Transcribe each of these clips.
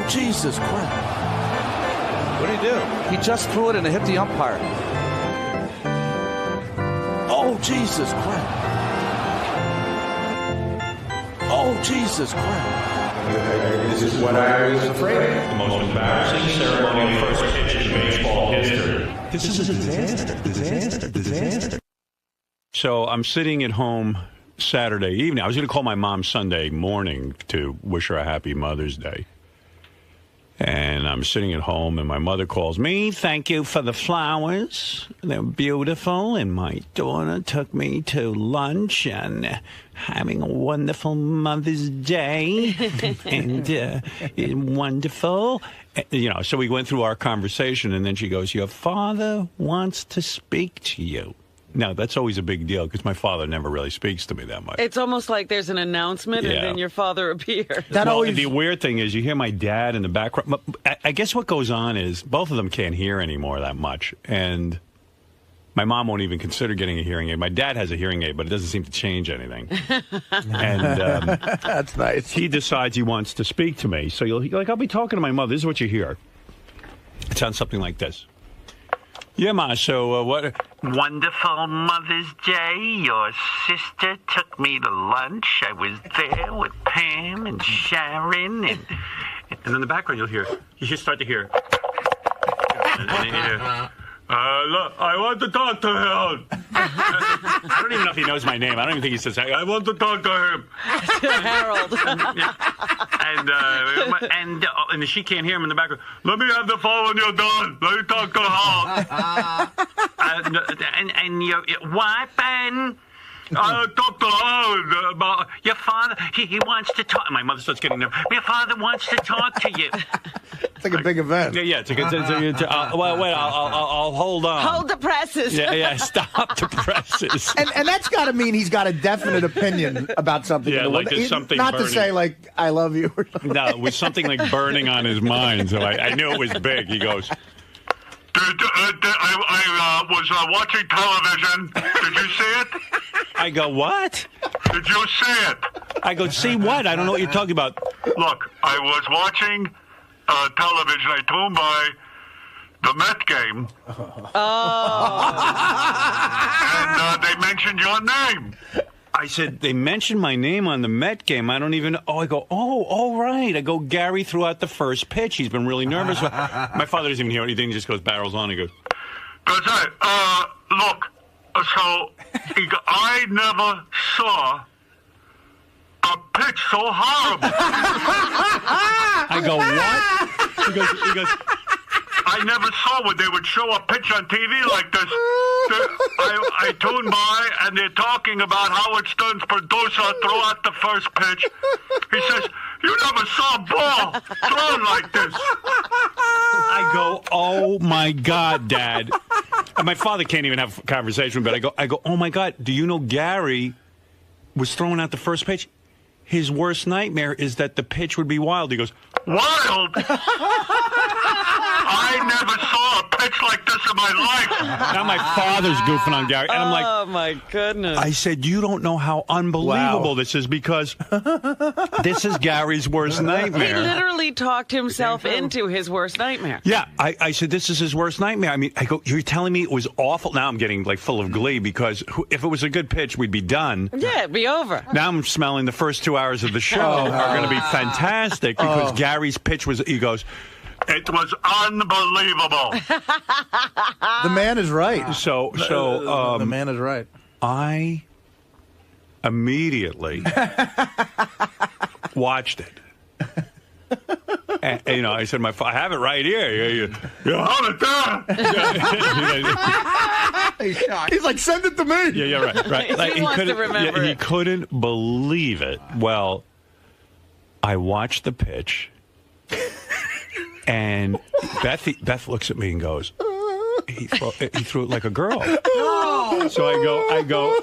Jesus Christ. What did he do? He just threw it and it hit the umpire. Oh, Jesus Christ. Oh, Jesus Christ. This is what I was afraid of. The most embarrassing ceremony of first pitch in baseball history. This is a disaster. So I'm sitting at home Saturday evening. I was going to call my mom Sunday morning to wish her a happy Mother's Day. And I'm sitting at home, and my mother calls me. Thank you for the flowers. They're beautiful. And my daughter took me to lunch and having a wonderful Mother's Day. And wonderful. You know, so we went through our conversation, and then she goes, your father wants to speak to you. Now, that's always a big deal because my father never really speaks to me that much. It's almost like there's an announcement and then your father appears. The weird thing is you hear my dad in the background. I guess what goes on is both of them can't hear anymore that much. And my mom won't even consider getting a hearing aid. My dad has a hearing aid, but it doesn't seem to change anything. And that's nice. He decides he wants to speak to me. So I'll be talking to my mother. This is what you hear. It sounds something like this. Yeah, Ma, so what? Wonderful Mother's Day. Your sister took me to lunch. I was there with Pam and Sharon. And in the background, you just start to hear. Look, I want to talk to him. I don't even know if he knows my name. I don't even think he says, I want to talk to him. Harold. And she can't hear him in the background. Let me have the phone when you're done. Let me talk to her. And what, Ben? Talk to her about your father. He wants to talk. My mother starts getting nervous. Your father wants to talk to you. It's like a big event. Yeah. Well, wait. I'll hold on. Hold the presses. Yeah. Stop the presses. And that's got to mean he's got a definite opinion about something. Yeah, like there's something not burning. To say like I love you or something. No, it was something like burning on his mind. So I knew it was big. He goes. I was watching television. Did you see it? I go, what? Did you see it? I go, see what? I don't know what you're talking about. Look, I was watching television. I tuned by the Met game. And they mentioned your name. I said, they mentioned my name on the Met game. I don't even know. Oh, I go, all right. I go, Gary threw out the first pitch. He's been really nervous. My father doesn't even hear anything. He just goes, barrels on. He goes, that's right. Look, so I never saw a pitch so horrible. I go, what? He goes, I never saw when they would show a pitch on TV like this. I tuned by, and they're talking about Howard Stern's producer threw out the first pitch. He says, you never saw a ball thrown like this. I go, oh, my God, Dad. And my father can't even have a conversation, but I go, oh, my God, do you know Gary was throwing out the first pitch? His worst nightmare is that the pitch would be wild. He goes, wild? I never saw a pitch like this in my life. Now my father's goofing on Gary. And I'm like, oh, my goodness. I said, you don't know how unbelievable this is because this is Gary's worst nightmare. He literally talked himself into his worst nightmare. Yeah. I said, this is his worst nightmare. I mean, I go, you're telling me it was awful? Now I'm getting like full of glee because if it was a good pitch, we'd be done. Yeah, it'd be over. Now I'm smelling the first 2 hours of the show are going to be fantastic because Gary's pitch was, he goes, it was unbelievable. The man is right. So the man is right. I immediately watched it. And, I said, I have it right here. You have it there. He's like, send it to me. Yeah, right. Like, he wants to remember He couldn't believe it. Well, I watched the pitch. And Beth looks at me and goes, he threw it like a girl. No. So I go,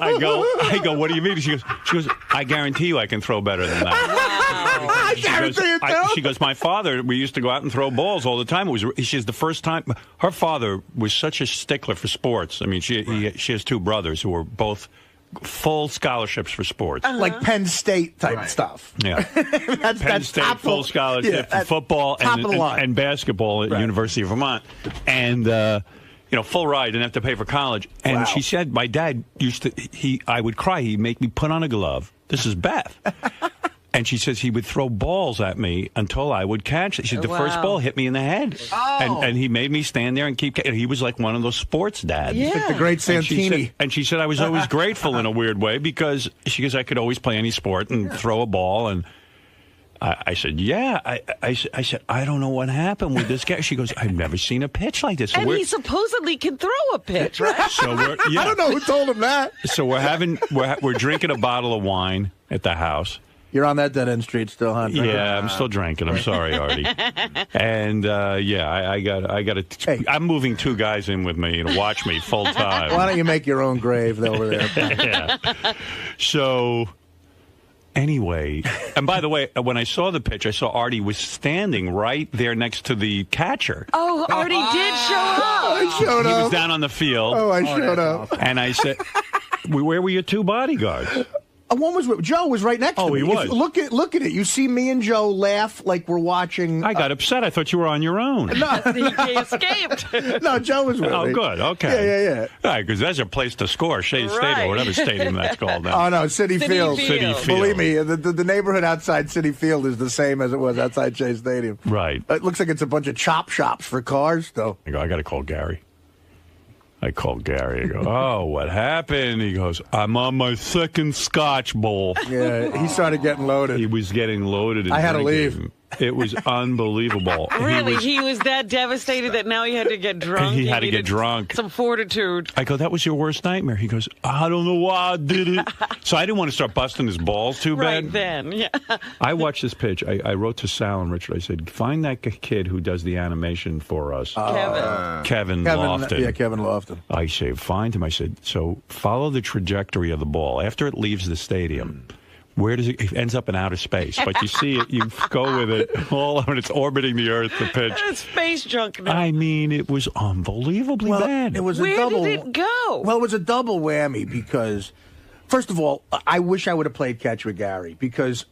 what do you mean? She goes, I guarantee you I can throw better than that. Wow. I guarantee it too. She goes, my father, we used to go out and throw balls all the time. She's the first time. Her father was such a stickler for sports. I mean, she has two brothers who were both full scholarships for sports. Like Penn State type stuff. Yeah. Penn State full scholarship for football and basketball at University of Vermont. And, full ride, didn't have to pay for college. And she said, my dad I would cry. He'd make me put on a glove. This is Beth. And she says he would throw balls at me until I would catch it. She said the first ball hit me in the head. Oh. And he made me stand there and keep. He was like one of those sports dads. Yeah. Like the great Santini. And she said I was always grateful in a weird way because she goes, I could always play any sport and throw a ball. And I said, yeah. I said, I don't know what happened with this guy. She goes, I've never seen a pitch like this. So and he supposedly can throw a pitch, right? So I don't know who told him that. So we're drinking a bottle of wine at the house. You're on that dead end street still, huh? Yeah, I'm still drinking. I'm sorry, Artie. And I got to. Hey. I'm moving 2 guys in with me to watch me full time. Why don't you make your own grave over there? Yeah. So anyway, and by the way, when I saw the pitch, I saw Artie was standing right there next to the catcher. Oh, Artie did show up. I showed up. He was down on the field. Oh, I showed up. And I said, "Where were your 2 bodyguards?" One was Joe was right next to me. Oh, he was. Look at it. You see me and Joe laugh like we're watching. I got upset. I thought you were on your own. He escaped. No, Joe was with me. Oh, good. Okay. Yeah. All right, because that's a place to score, Shea Stadium, or whatever stadium that's called now. Oh, no, City Field. City Field. Believe me, the neighborhood outside City Field is the same as it was outside Shea Stadium. Right. It looks like it's a bunch of chop shops for cars, though. I got to call Gary. I called Gary. I go, oh, what happened? He goes, I'm on my 2nd Scotch bowl. Yeah, he started getting loaded. He was getting loaded. I had to leave. It was unbelievable. Really? He was that devastated that now he had to get drunk? He had to get drunk. Some fortitude. I go, that was your worst nightmare? He goes, I don't know why I did it. So I didn't want to start busting his balls too bad. Right then, yeah. I watched this pitch. I wrote to Sal and Richard. I said, find that kid who does the animation for us. Kevin Lofton. Yeah, Kevin Lofton. I say, find him. I said, so follow the trajectory of the ball. After it leaves the stadium, where does it ends up in outer space? But you see it, you go with it all when it's orbiting the Earth, the pitch. It's space junk now. I mean, it was unbelievably bad. It was Where a double. did it go? Well, it was a double whammy because, first of all, I wish I would have played catch with Gary because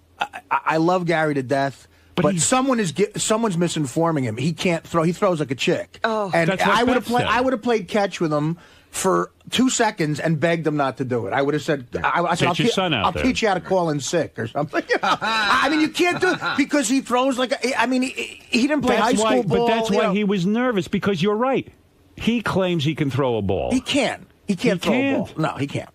I love Gary to death. But someone's misinforming him. He can't throw. He throws like a chick. Oh, and that's what I would have Beth said. I would have played catch with him for 2 seconds and begged him not to do it. I would have said, I said, I'll teach you how to call in sick or something. I mean, you can't do it because he throws like he didn't play high school ball. But that's why he was nervous because you're right. He claims he can throw a ball. He can't. He can't throw a ball. No, he can't.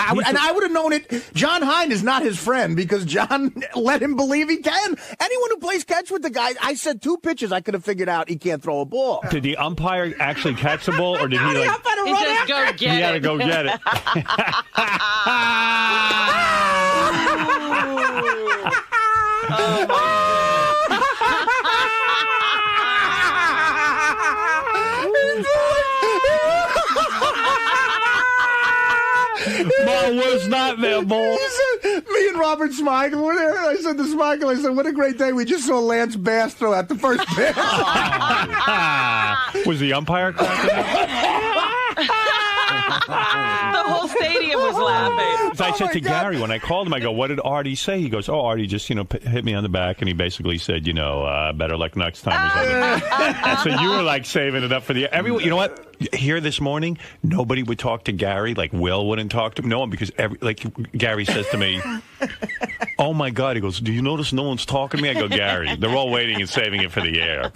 I would have known it. John Hine is not his friend because John let him believe he can. Anyone who plays catch with the guy, I said 2 pitches, I could have figured out he can't throw a ball. Did the umpire actually catch the ball, or did he He just go get it. He had to go get it. My worst nightmare, boy. Me and Robert Smigel were there. I said to Smigel, what a great day. We just saw Lance Bass throw out the first pitch. Was the umpire cracking up? The whole stadium was laughing. So I said to Gary when I called him, I go, what did Artie say? He goes, Artie just, hit me on the back, and he basically said, better luck next time or something. So you were like saving it up for the everyone. You know what? Here this morning, nobody would talk to Gary. Like Will wouldn't talk to him. No one, because Gary says to me, oh my God, he goes, do you notice no one's talking to me? I go, Gary, they're all waiting and saving it for the air.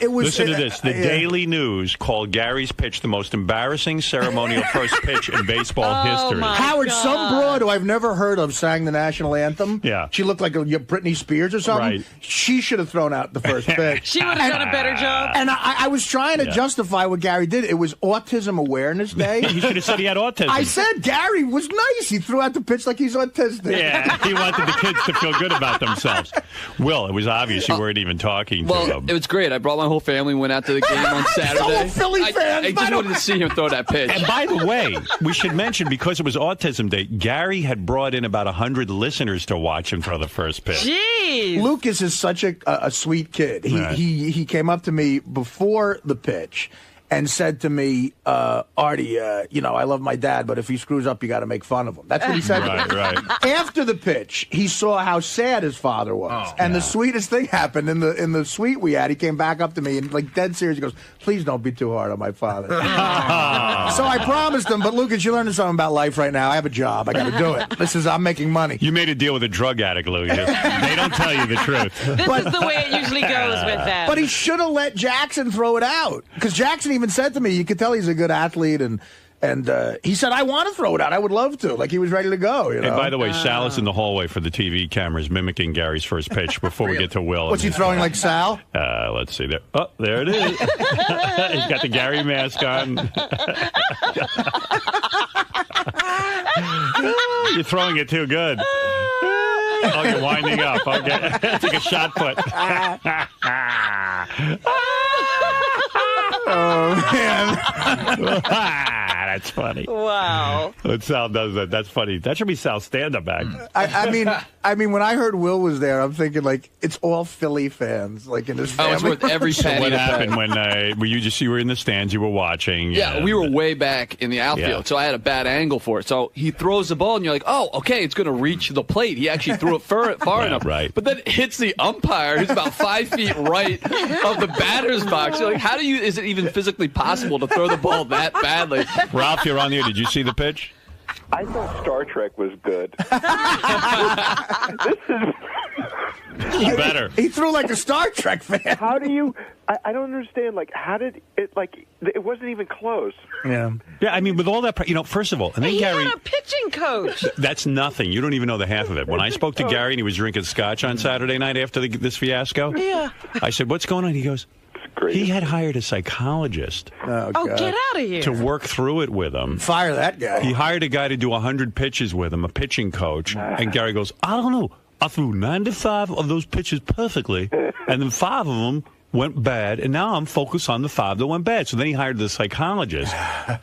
Listen to this. The Daily News called Gary's pitch the most embarrassing ceremonial first pitch in baseball history. Howard, some broad who I've never heard of sang the national anthem. Yeah. She looked like a Britney Spears or something. Right. She should have thrown out the first pitch. She would have done a better job. And I was trying to justify what Gary did. It was Autism Awareness Day. He should have said he had autism. I said Gary was nice. He threw out the pitch like he's autistic. Yeah, he wanted the kids to feel good about themselves. Will, it was obvious you weren't even talking to him. It was great. I brought my whole family, went out to the game on Saturday. All Philly fans. I just wanted to see him throw that pitch. And by the way, we should mention, because it was Autism Day, Gary had brought in about 100 listeners to watch him throw the first pitch. Jeez. Lucas is such a sweet kid. He came up to me before the pitch. and said to me, Artie, I love my dad, but if he screws up, you got to make fun of him. That's what he said to me. Right. After the pitch, he saw how sad his father was. The sweetest thing happened in the suite we had. He came back up to me and, like, dead serious, he goes, please don't be too hard on my father. So I promised him, but Lucas, you're learning something about life right now. I have a job. I got to do it. I'm making money. You made a deal with a drug addict, Lucas. They don't tell you the truth. This is the way it usually goes with them. But he should have let Jackson throw it out. Because Jackson even said to me, you could tell he's a good athlete, and he said, I want to throw it out. I would love to. Like, he was ready to go. You know? And by the way, Sal is in the hallway for the TV cameras mimicking Gary's first pitch before we get to Will. What's he throwing, like Sal? Let's see. There it is. He's got the Gary mask on. You're throwing it too good. Oh, you're winding up. Okay. Take a shot put. Oh, man. That's funny. Wow. When Sal does that, that's funny. That should be Sal's stand-up act. I mean, when I heard Will was there, I'm thinking, like, it's all Philly fans, like, in his family. It's worth every penny. What happened when you were in the stands, you were watching? Yeah, we were way back in the outfield, so I had a bad angle for it. So he throws the ball, and you're like, oh, okay, it's going to reach the plate. He actually threw it far enough. Right. But then it hits the umpire, who's about 5 feet right of the batter's box. You're like, is it even physically possible to throw the ball that badly? Ralph, you're on the air. Did you see the pitch? I thought Star Trek was good. This is better. He threw like a Star Trek fan. How do you? I don't understand. Like, how did it? Like, it wasn't even close. Yeah. I mean, with all that, first of all, and then he Gary had a pitching coach. That's nothing. You don't even know the half of it. When I spoke to Gary and he was drinking scotch on Saturday night after this fiasco, I said, "What's going on?" He goes, he had hired a psychologist. Oh, get out of here. To work through it with him. Fire that guy. He hired a guy to do 100 pitches with him, a pitching coach. And Gary goes, I don't know. I threw 95 of those pitches perfectly, and then 5 of them went bad, and now I'm focused on the 5 that went bad. So then he hired the psychologist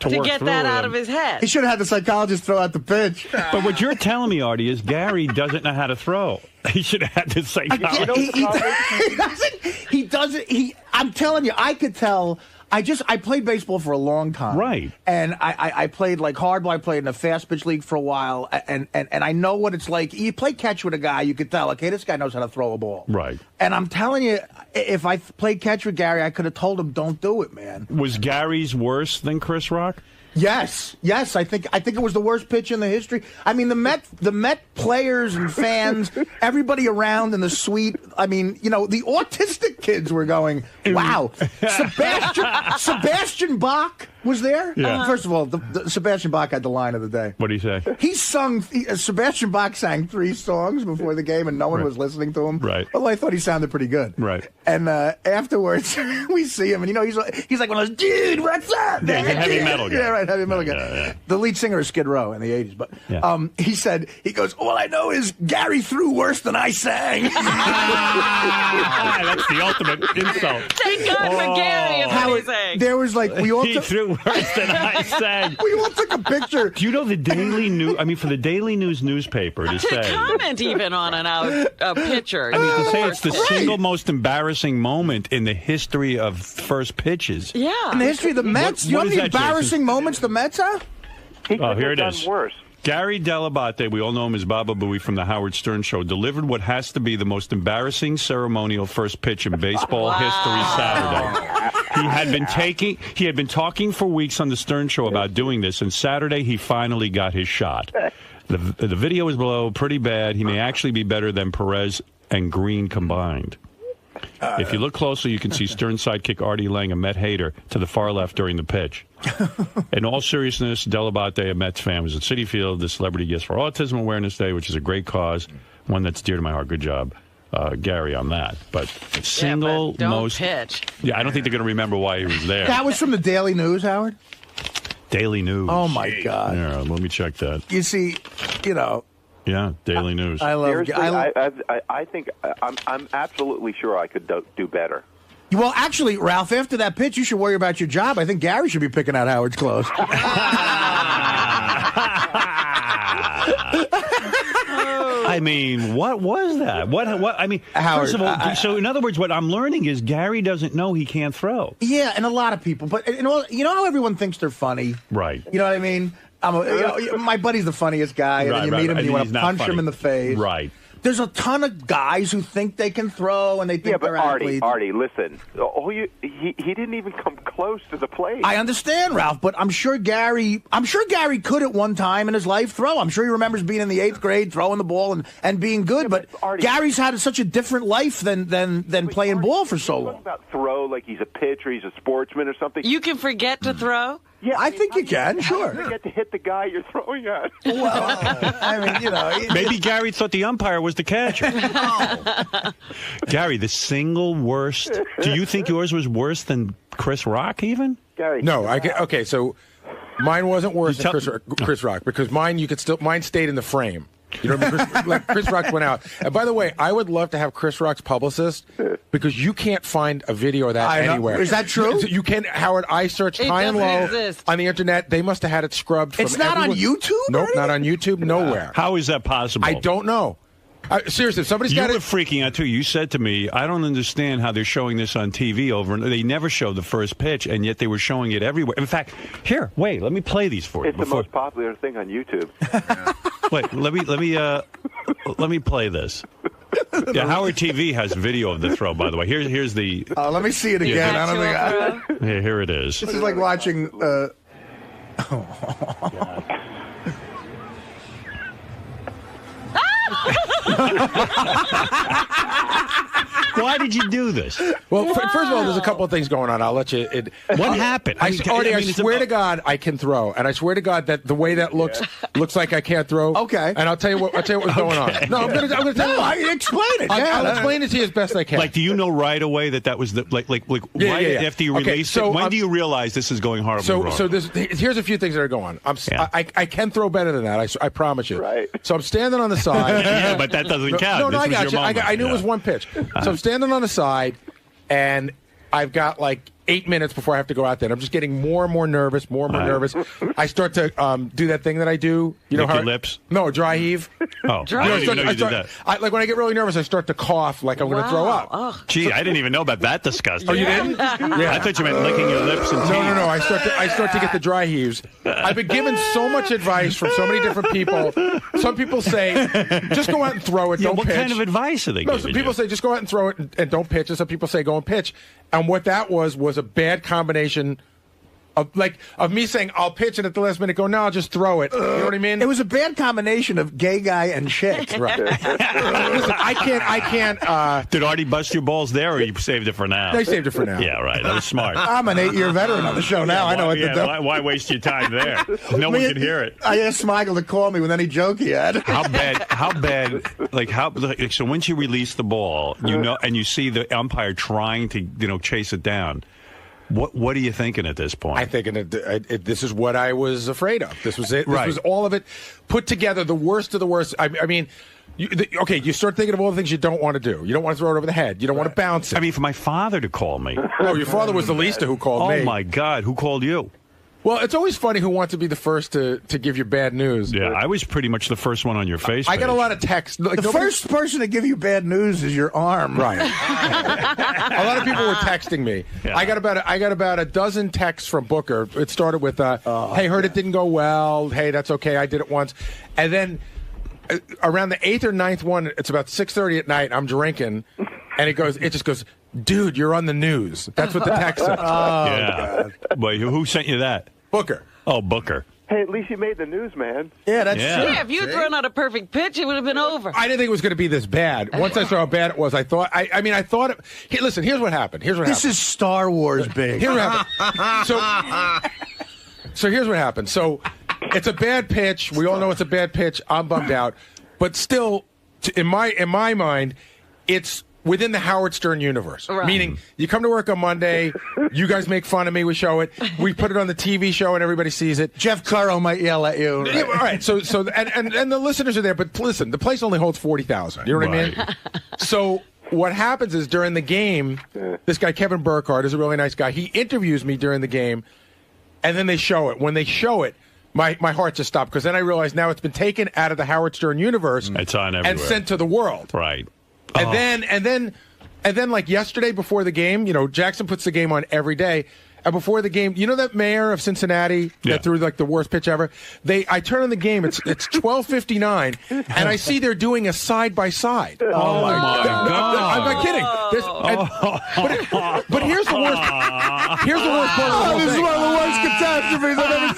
to work get through that out him. of his head. He should have had the psychologist throw out the pitch. But what you're telling me, Artie, is Gary doesn't know how to throw. He should have had the psychologist. He doesn't. I'm telling you, I could tell. I played baseball for a long time. Right. And I played like hardball. I played in the fast pitch league for a while. And I know what it's like. You play catch with a guy, you could tell, okay, this guy knows how to throw a ball. Right. And I'm telling you, if I played catch with Gary, I could have told him, don't do it, man. Was Gary's worse than Chris Rock? Yes. I think it was the worst pitch in the history. I mean, the Met players and fans, everybody around in the suite. I mean, the autistic kids were going, "Wow!" Sebastian Bach was there. Yeah. First of all, the Sebastian Bach had the line of the day. What did he say? Sebastian Bach sang 3 songs before the game, and no one was listening to him. Right. Although I thought he sounded pretty good. Right. And afterwards, we see him, and he's like one of those, dude, what's up? Yeah, he's a heavy metal guy. Yeah, right, heavy metal guy. Yeah. The lead singer of Skid Row in the 80s. But he goes, all I know is Gary threw worse than I sang. That's the ultimate insult. Thank God for Gary, is what he's saying. There was like, He threw worse than I sang. We all took a picture. Do you know the Daily News? I mean, for the Daily News newspaper to say. Comment even on a picture. I mean, to say it's the single most embarrassing moment in the history of first pitches. Yeah. In the history of the Mets? You know how many embarrassing moments the Mets have? Here it is. Worse. Gary Dell'Abate, we all know him as Baba Booey from the Howard Stern Show, delivered what has to be the most embarrassing ceremonial first pitch in baseball history Saturday. He had been talking for weeks on the Stern Show about doing this, and Saturday he finally got his shot. The video is below, pretty bad. He may actually be better than Perez and Green combined. If you look closely, you can see Stern sidekick Artie Lang, a Met hater, to the far left during the pitch. In all seriousness, Dell'Abate, a Mets fan, was at Citi Field, the Celebrity Gifts for Autism Awareness Day, which is a great cause, one that's dear to my heart. Good job, Gary, on that. But but don't pitch. Yeah, I don't think they're going to remember why he was there. That was from the Daily News, Howard? Daily News. Oh, my God. Yeah, let me check that. You see, Yeah, Daily News. I love. I think I'm absolutely sure I could do better. Well, actually, Ralph, after that pitch, you should worry about your job. I think Gary should be picking out Howard's clothes. I mean, what was that? What? I mean, Howard, first of all, so in other words, what I'm learning is Gary doesn't know he can't throw. Yeah, and a lot of people. But you know how everyone thinks they're funny? Right. You know what I mean? My buddy's the funniest guy, and then you meet him and you want to punch him in the face. Right. There's a ton of guys who think they can throw and they think they're athletes. Artie, listen. He didn't even come close to the plate. I understand, Ralph, but I'm sure Gary could at one time in his life throw. I'm sure he remembers being in the 8th grade, throwing the ball and being good. But Artie, Gary's had such a different life than playing ball for so long. About throw like he's a pitcher, he's a sportsman or something. You can forget to throw? Yeah, I think you can, sure. You get to hit the guy you're throwing at. Well, I mean, Maybe Gary thought the umpire was the catcher. Gary, the single worst. Do you think yours was worse than Chris Rock even? Gary. No, okay, so mine wasn't worse than Chris Rock because mine stayed in the frame. You know, Chris Rock went out. And by the way, I would love to have Chris Rock's publicist because you can't find a video of that anywhere. Is that true? You can, Howard. I searched high and low on the internet. They must have had it scrubbed. It's not on YouTube. Nope, not on YouTube. Nowhere. How is that possible? I don't know. Seriously, if somebody's got it. You were freaking out, too. You said to me, I don't understand how they're showing this on TV over. And they never showed the first pitch, and yet they were showing it everywhere. In fact, here, wait, let me play these for you. It's the most popular thing on YouTube. Wait, let me play this. Yeah, Howard TV has video of the throw, by the way. Here's the... let me see it again. I don't think Here it is. This is like watching... Why did you do this? Well, first of all, there's a couple of things going on. I'll let you. What happened? I swear to God, I can throw, and I swear to God that the way that looks like I can't throw. Okay. And I'll tell you what was going on. No, I'm going to tell you. Explain it. I'll explain it to you as best I can. Like, do you know right away that was the right after you released it? When do you realize this is going horribly wrong? So here's a few things that are going on. I can throw better than that. I promise you. Right. So I'm standing on the side. Yeah, but that doesn't count. No, I got you. I knew it was one pitch. So I'm standing on the side, and I've got like 8 minutes before I have to go out there. I'm just getting more and more nervous, nervous. I start to do that thing that I do. You know Lick how your lips? No, dry heave. Oh, dry heave. I didn't know you did that. Like when I get really nervous, I start to cough like I'm going to throw up. Oh. Gee, I didn't even know about that disgusting. Oh, you didn't? Yeah. I thought you meant licking your lips and teeth. No. I start to get the dry heaves. I've been given so much advice from so many different people. Some people say, just go out and throw it. Don't pitch. What kind of advice are they giving some people say, just go out and throw it and don't pitch. And some people say, go and pitch. And what that was a bad combination of me saying I'll pitch and at the last minute go, no, I'll just throw it. You know what I mean? It was a bad combination of gay guy and chick. Right. Listen, I can't. Did Artie bust your balls there, or you saved it for now? They saved it for now. Yeah, right. That was smart. I'm an 8-year veteran on the show now. I know what to do. Why waste your time there? No one can hear it. I asked Smigel to call me with any joke he had. How bad? So once you release the ball, and you see the umpire trying to chase it down. What are you thinking at this point? I'm thinking this is what I was afraid of. This was it. This Right. was all of it put together, the worst of the worst. I mean, you start thinking of all the things you don't want to do. You don't want to throw it over the head. You don't want to bounce it. I mean, for my father to call me. No, your father was the least who called me. Oh, my God. Who called you? Well, it's always funny who wants to be the first to give you bad news. Yeah, I was pretty much the first one on your face. I got a lot of texts. The first person to give you bad news is your arm. Right. A lot of people were texting me. Yeah. I got about a dozen texts from Booker. It started with, hey, heard it didn't go well. Hey, that's okay. I did it once. And then around the 8th or 9th one, it's about 6:30 at night. I'm drinking, and it just goes, dude, you're on the news. That's what the text says. Oh, yeah. Wait, who sent you that? Booker. Oh, Booker. Hey, at least you made the news, man. Yeah, that's true. Yeah, if you had thrown out a perfect pitch, it would have been over. I didn't think it was going to be this bad. Once I saw how bad it was, I thought. I thought. Listen, here's what happened. This is Star Wars big. Here's what happened. So here's what happened. So it's a bad pitch. We all know it's a bad pitch. I'm bummed out, but still, in my mind, it's within the Howard Stern universe. Right. Meaning, you come to work on Monday, you guys make fun of me, we show it, we put it on the TV show and everybody sees it. Jeff Curro might yell at you. Right. Yeah, all right. So and the listeners are there, but listen, the place only holds 40,000. You know what I mean? So what happens is during the game, this guy Kevin Burkhardt is a really nice guy. He interviews me during the game, and then they show it. When they show it, my heart just stopped because then I realized now it's been taken out of the Howard Stern universe. It's on everywhere. And sent to the world. Right. And then like yesterday before the game, Jackson puts the game on every day. And before the game, you know that mayor of Cincinnati that threw like the worst pitch ever? I turn on the game, it's 12:59, and I see they're doing a side-by-side. Oh, my God. I'm not kidding. But here's the worst. Here's the worst part of the whole thing. This is one of the worst catastrophes I've ever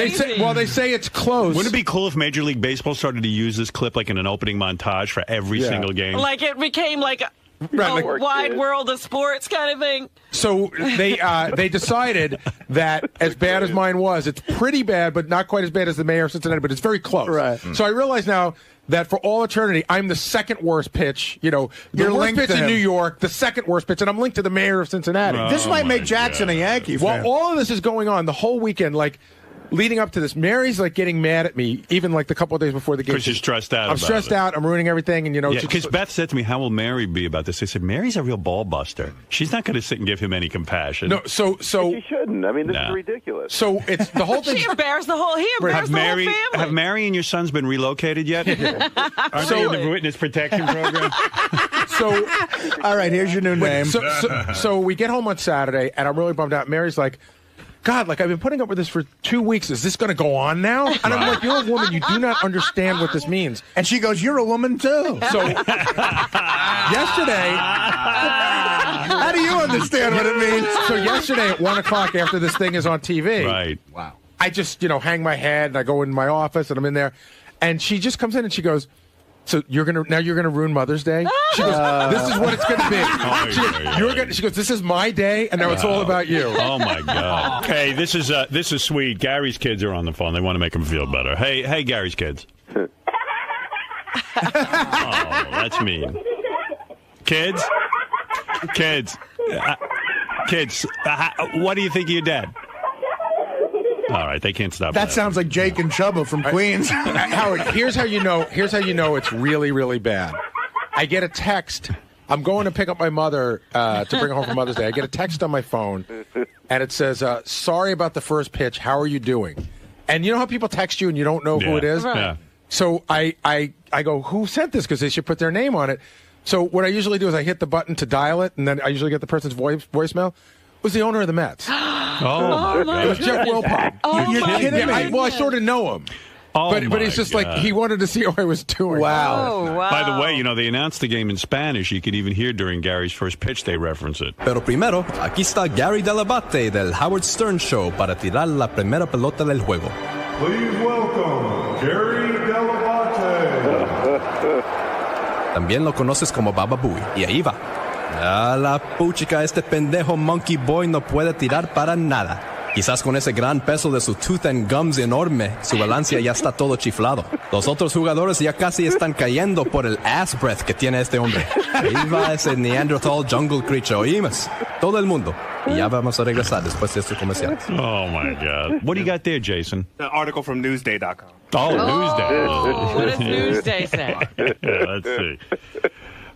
seen. And they say it's close. Wouldn't it be cool if Major League Baseball started to use this clip like in an opening montage for every single game? Like it became like a wide world of sports kind of thing. So they decided that as bad as mine was, it's pretty bad, but not quite as bad as the mayor of Cincinnati, but it's very close. Right. So I realize now that for all eternity, I'm the second worst pitch. The worst pitch in New York, the second worst pitch, and I'm linked to the mayor of Cincinnati. This might make Jackson a Yankee fan. Well, all of this is going on the whole weekend, like leading up to this. Mary's like getting mad at me, even like the couple of days before the game. Because you're stressed out. I'm stressed out. I'm ruining everything, and because Beth said to me, "How will Mary be about this?" I said, "Mary's a real ball buster. She's not going to sit and give him any compassion." No, so she shouldn't. I mean, this is ridiculous. So it's the whole thing. He embarrassed the whole family. Have Mary and your sons been relocated yet? Aren't they in the witness protection program? So, all right, here's your new name. So we get home on Saturday, and I'm really bummed out. Mary's like, God, like I've been putting up with this for 2 weeks. Is this going to go on now? And I'm like, you're a woman. You do not understand what this means. And she goes, you're a woman too. So yesterday, how do you understand what it means? So yesterday at 1 o'clock after this thing is on TV, right? Wow. I just hang my head and I go in my office and I'm in there, and she just comes in and she goes, "So you're gonna ruin Mother's Day?" She goes, "This is what it's gonna be." She goes, "This is my day, and now it's all about you." Oh my God! Hey, this is sweet. Gary's kids are on the phone. They want to make him feel better. Hey, Gary's kids. Oh, that's mean. Kids. What do you think of your dad? All right, they can't stop. That sounds like Jake and Chubba from Queens. Howard, here's how you know it's really, really bad. I get a text. I'm going to pick up my mother to bring her home for Mother's Day. I get a text on my phone, and it says, "Sorry about the first pitch. How are you doing?" And you know how people text you and you don't know who it is? Right. Yeah. So I go, "Who sent this?" Because they should put their name on it. So what I usually do is I hit the button to dial it, and then I usually get the person's voicemail. It was the owner of the Mets. Oh, it was Jeff Wilpon. You're kidding me? I sort of know him. Oh, but he's just like, he wanted to see how I was doing. Wow. Oh, wow. By the way, they announced the game in Spanish. You could even hear during Gary's first pitch they reference it. Pero primero, aquí está Gary Delabate del Howard Stern Show para tirar la primera pelota del juego. Please welcome Gary Delabate. También lo conoces como Baba Booey. Y ahí va. A la puchica, este pendejo Monkey Boy no puede tirar para nada. Quizás con ese gran peso de su tooth and gums enorme, su balance ya está todo chiflado. Los otros jugadores ya casi están cayendo por el ass breath que tiene este hombre. Ahí va ese Neanderthal jungle creature, oímos. Todo el mundo. Y ya vamos a regresar después de estos comerciales. Oh, my God. What do you got there, Jason? An article from Newsday.com. Oh, What does Newsday say? Yeah, let's see.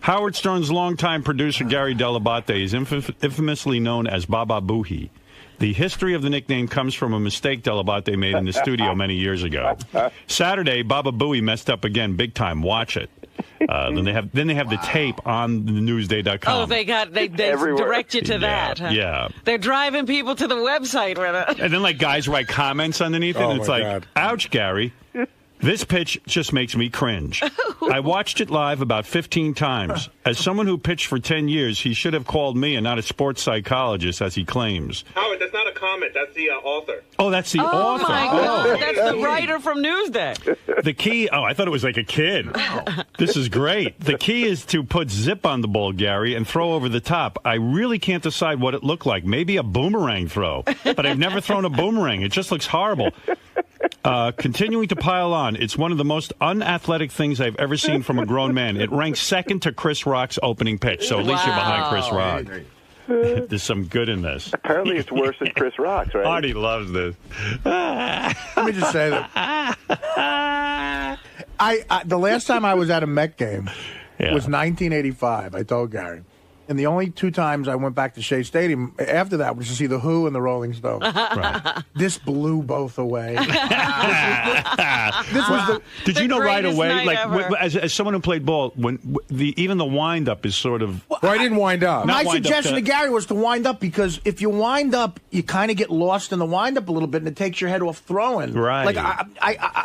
Howard Stern's longtime producer, Gary Delabate, is infamously known as Baba Booey. The history of the nickname comes from a mistake Delabate made in the studio many years ago. Saturday, Baba Booey messed up again, big time. Watch it. Then they have the tape on the Newsday.com. Oh, they direct you to that. Huh? Yeah. They're driving people to the website with it. And then guys write comments underneath it, and it's like, God. "Ouch, Gary. This pitch just makes me cringe. I watched it live about 15 times. As someone who pitched for 10 years, he should have called me and not a sports psychologist, as he claims." Howard, that's not a comment. That's the author. Oh, that's the author. Oh, my God. That's the writer from Newsday. The key, I thought it was like a kid. This is great. The key is to put zip on the ball, Gary, and throw over the top. I really can't decide what it looked like. Maybe a boomerang throw. But I've never thrown a boomerang. It just looks horrible. Continuing to pile on, it's one of the most unathletic things I've ever seen from a grown man. It ranks second to Chris Rock's opening pitch, so at least you're behind Chris Rock. There's some good in this. Apparently it's worse than Chris Rock's, right? Artie loves this. Let me just say that. I the last time I was at a Met game was 1985. I told Gary. And the only 2 times I went back to Shea Stadium after that was to see the Who and the Rolling Stones. Right. This blew both away. Did you know right away, like as someone who played ball, when even the wind up is sort of? Well, I didn't wind up. My suggestion to Gary was to wind up because if you wind up, you kind of get lost in the wind up a little bit, and it takes your head off throwing. Right. Like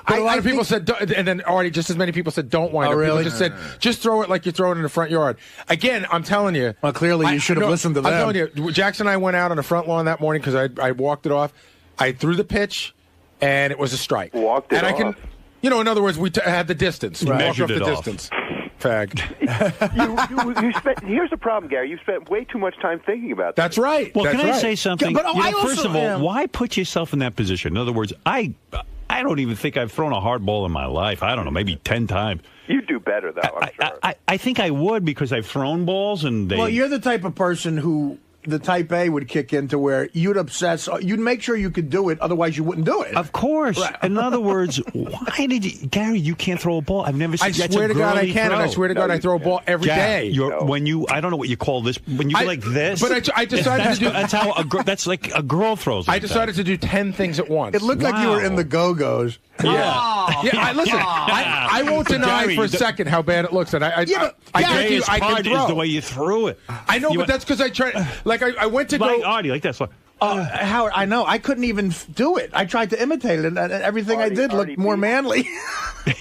but a lot of people said, and then already just as many people said, don't wind up. Really? People just said, just throw it like you throw it in the front yard. Again, I'm telling you. Well, clearly you should have listened to them. I'm telling you, Jackson and I went out on the front lawn that morning because I walked it off. I threw the pitch, and it was a strike. Walked it off. In other words, we had the distance. We walked off the distance. Fag. you spent. Here's the problem, Gary. You spent way too much time thinking about that. That's right. Well, That's can right. I say something? But First of all, why put yourself in that position? In other words, I don't even think I've thrown a hard ball in my life. I don't know, maybe 10 times. You do better, though, I'm sure. I think I would because I've thrown balls and they... Well, you're the type of person who the type A would kick into where you'd obsess. You'd make sure you could do it, otherwise you wouldn't do it. Of course. Right. In other words, why did you... Gary, you can't throw a ball. I've never seen... I swear to God I can, and I swear to God I throw a ball every day. When you... I don't know what you call this. When you go like this... But I decided to do... That's how that's like a girl throws. I decided to do 10 things at once. It looked like you were in the Go-Go's. Yeah. Listen, I won't deny Gary, for a second how bad it looks. And I can throw. Is the way you threw it. I know, but that's because I tried. Like I went to like go. Artie, like this. Howard, I know. I couldn't even do it. I tried to imitate it, and everything I did looked more manly.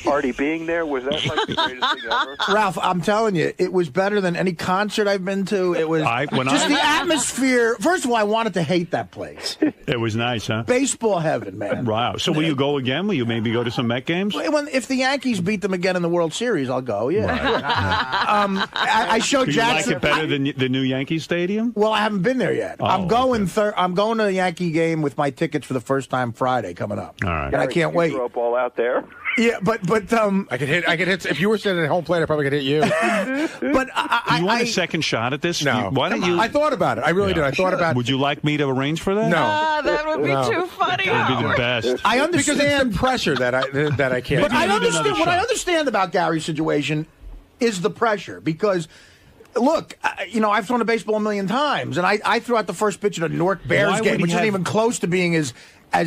Artie being there, was that like the greatest thing ever? Ralph, I'm telling you, it was better than any concert I've been to. It was the atmosphere. First of all, I wanted to hate that place. It was nice, huh? Baseball heaven, man. Wow. So will you go again? Will you maybe go to some Met games? If the Yankees beat them again in the World Series, I'll go, yeah. Right. I showed Jackson. You like it better than the new Yankee Stadium? Well, I haven't been there yet. I'm going I'm going to a Yankee game with my tickets for the first time Friday coming up. All right. And I can't wait. Throw a ball out there. Yeah, but I could hit. If you were sitting at home plate, I probably could hit you. But you want a second shot at this? No. Why don't you? I thought about it. I really did. I thought about it. Would you like me to arrange for that? No. That would be too funny. That would be the best. I understand because it's the pressure that I can't. But I understand what I understand about Gary's situation is the pressure because. Look, I've thrown a baseball a million times, and I threw out the first pitch at a Newark Bears game, which isn't even close to being as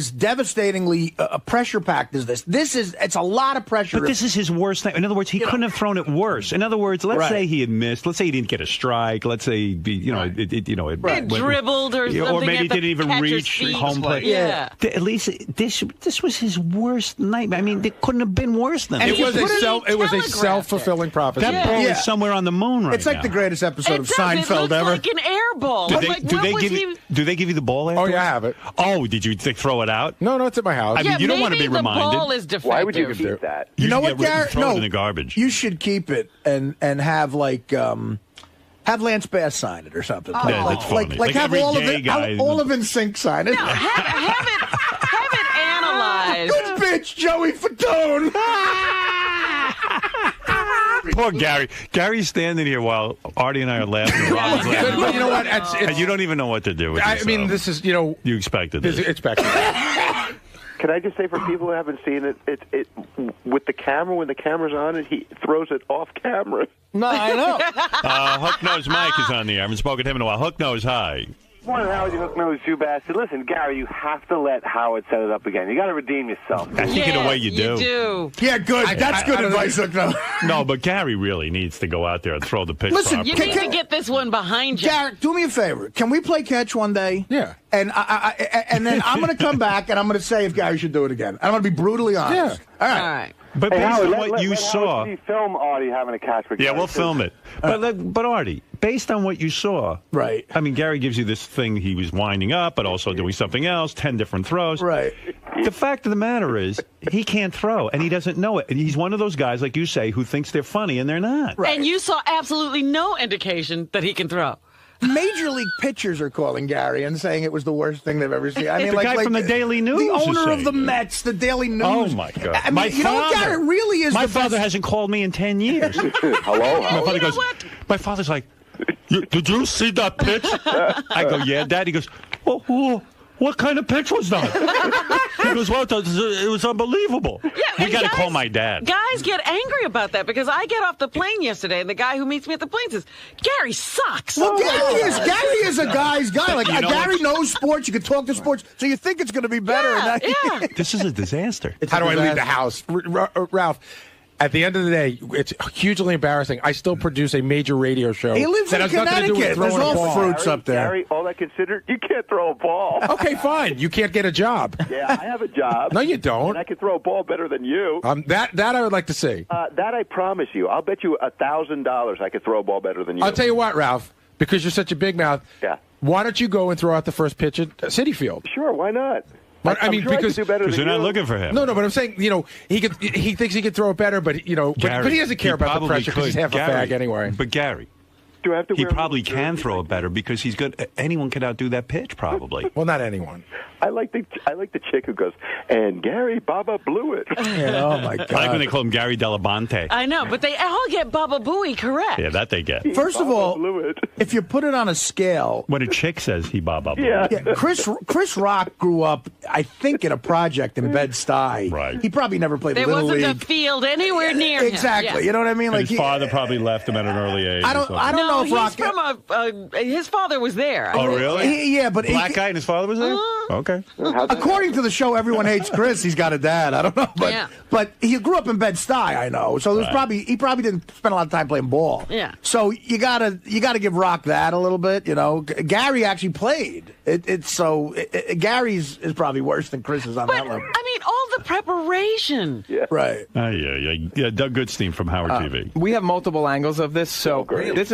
devastatingly pressure-packed as this. It's a lot of pressure. But this is his worst thing. In other words, he couldn't have thrown it worse. In other words, let's say he had missed. Let's say he didn't get a strike. Let's say, it dribbled or something. Or maybe he didn't even reach home plate. Yeah. At least this was his worst nightmare. I mean, it couldn't have been worse than it. It was a self-fulfilling prophecy. That ball is somewhere on the moon right It's like now. the greatest episode of Seinfeld ever. Like an air ball. Do they give you the ball afterwards? Oh, yeah, I have it. Oh, did you throw it out? No, it's at my house. I mean, you don't want to be reminded. The ball is defective. Why would you keep that? You know what, Garrett? Throw it in the garbage. You should keep it and have have Lance Bass sign it or something. Yeah, that's funny. Like have every all of gay it, guy all of NSYNC sign it. No, have it analyzed. Good bitch, Joey Fatone. Poor Gary. Gary's standing here while Artie and I are laughing. Robin's laughing. But you know what? And you don't even know what to do with yourself. This is, You expected this. It's expected. Can I just say for people who haven't seen it, with the camera, when the camera's on it, he throws it off camera. No, I know. Hook Nose Mike is on the air. I haven't spoken to him in a while. Hook Nose, hi. Morning, Howard, you hook nose, you bastard. Listen, Gary, you have to let Howard set it up again. You got to redeem yourself. I think in a way you do. Yeah, good. That's good advice, Hook Nose. No, but Gary really needs to go out there and throw the pitch Listen, properly. You need to get this one behind you. Garrett, do me a favor. Can we play catch one day? Yeah. And and then I'm going to come back and I'm going to say if Gary should do it again. I'm going to be brutally honest. Yeah. All right. But Hey, based Howard, on what you saw... Howard film Artie having a catch for Yeah, Gary, we'll film it. But Artie, based on what you saw... Right. I mean, Gary gives you this thing he was winding up, but also doing something else, 10 different throws. Right. The fact of the matter is, he can't throw, and he doesn't know it. And he's one of those guys, like you say, who thinks they're funny, and they're not. Right. And you saw absolutely no indication that he can throw. Major League pitchers are calling Gary and saying it was the worst thing they've ever seen. I mean, The guy from the Daily News the is owner of saying the it. Mets, the Daily News. Oh, my God. I mean, you know what, Gary really is My the father best. hasn't called me in 10 years. Hello? My father goes, my father's like, did you see that pitch? I go, yeah, Dad. He goes, what kind of pitch was that? He goes, well, it was unbelievable. Yeah, we got to call my dad. Guys get angry about that because I get off the plane yesterday and the guy who meets me at the plane says, Gary sucks. Well, Gary is a guy's guy. Like, Gary knows sports. You can talk to sports. So you think it's going to be better. Yeah. This is a disaster. How do I leave the house? Ralph, at the end of the day, it's hugely embarrassing. I still produce a major radio show. He lives in Connecticut. There's all fruits up there. Gary, all that considered, you can't throw a ball. Okay, fine. You can't get a job. Yeah, I have a job. No, you don't. And I can throw a ball better than you. That I would like to see. That I promise you. I'll bet you $1,000 I could throw a ball better than you. I'll tell you what, Ralph, because you're such a big mouth. Yeah. Why don't you go and throw out the first pitch at Citi Field? Sure, why not? I mean, sure because they're not looking for him. No, but I'm saying, he thinks he could throw it better, but but he doesn't care about the pressure because he's half a fag anyway. But Gary, do I have to? He probably can throw it better because he's good. Anyone can outdo that pitch, probably. Well, not anyone. I like the chick who goes, and Gary Baba blew it. Yeah, oh my God! I like when they call him Gary Delabonte. I know, but they all get Baba Booey correct. Yeah, that they get. First of all, if you put it on a scale, when a chick says he Baba blew yeah, Chris Rock grew up, I think, in a project in Bed-Stuy. Right. He probably never played There Little wasn't League. a field anywhere near him. Exactly. Yeah. You know what I mean? Like his father probably left him at an early age. I don't know if Rock. He's from his father was there. Oh, really? Yeah, but black guy and his father was there. Okay. According to the show, everyone hates Chris. He's got a dad. I don't know, but he grew up in Bed-Stuy. I know, so there's he probably didn't spend a lot of time playing ball. Yeah. So you gotta give Rock that a little bit. Gary actually played. Gary's is probably worse than Chris is on that level. I mean, all the preparation. Yeah. Right. Yeah. Doug Goodstein from Howard TV. We have multiple angles of this, so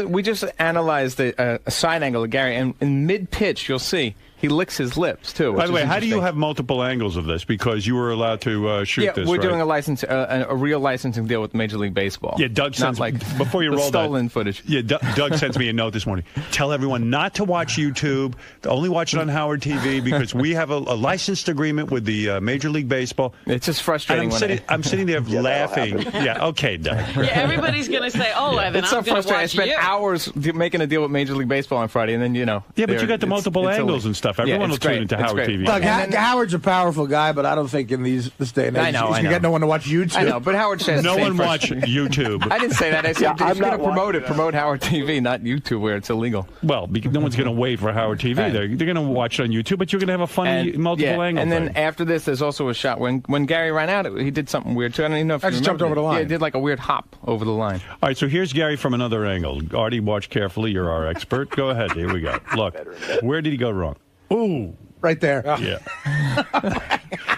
we just analyzed a side angle of Gary, and in mid-pitch, you'll see he licks his lips too. By the way, how do you have multiple angles of this? Because you were allowed to shoot this. Yeah, we're doing a real licensing deal with Major League Baseball. Yeah, Doug sends before you roll stolen footage. Yeah, Doug sends me a note this morning. Tell everyone not to watch YouTube. To only watch it on Howard TV because we have a licensed agreement with the Major League Baseball. It's just frustrating. I'm sitting there laughing. Yeah, okay, Doug. Yeah, everybody's going to say, then it's I'm so going to watch I spent hours making a deal with Major League Baseball on Friday, and then Yeah, but you got the multiple angles and stuff. Everyone will tune into Howard TV. Look, Howard's a powerful guy, but I don't think in this day and age he's going to get no one to watch YouTube. I know, but Howard says no one watch YouTube. I didn't say that. I said if you're going to promote Howard TV, not YouTube, where it's illegal. Well, no one's going to wait for Howard TV. Right. They're going to watch it on YouTube, but you're going to have a funny multiple angle. And then after this, there's also a shot when Gary ran out. He did something weird too. I don't even know if I just jumped over the line. Yeah, he did like a weird hop over the line. All right, so here's Gary from another angle. Artie, watch carefully. You're our expert. Go ahead. Here we go. Look, where did he go wrong? Ooh. Right there. Yeah.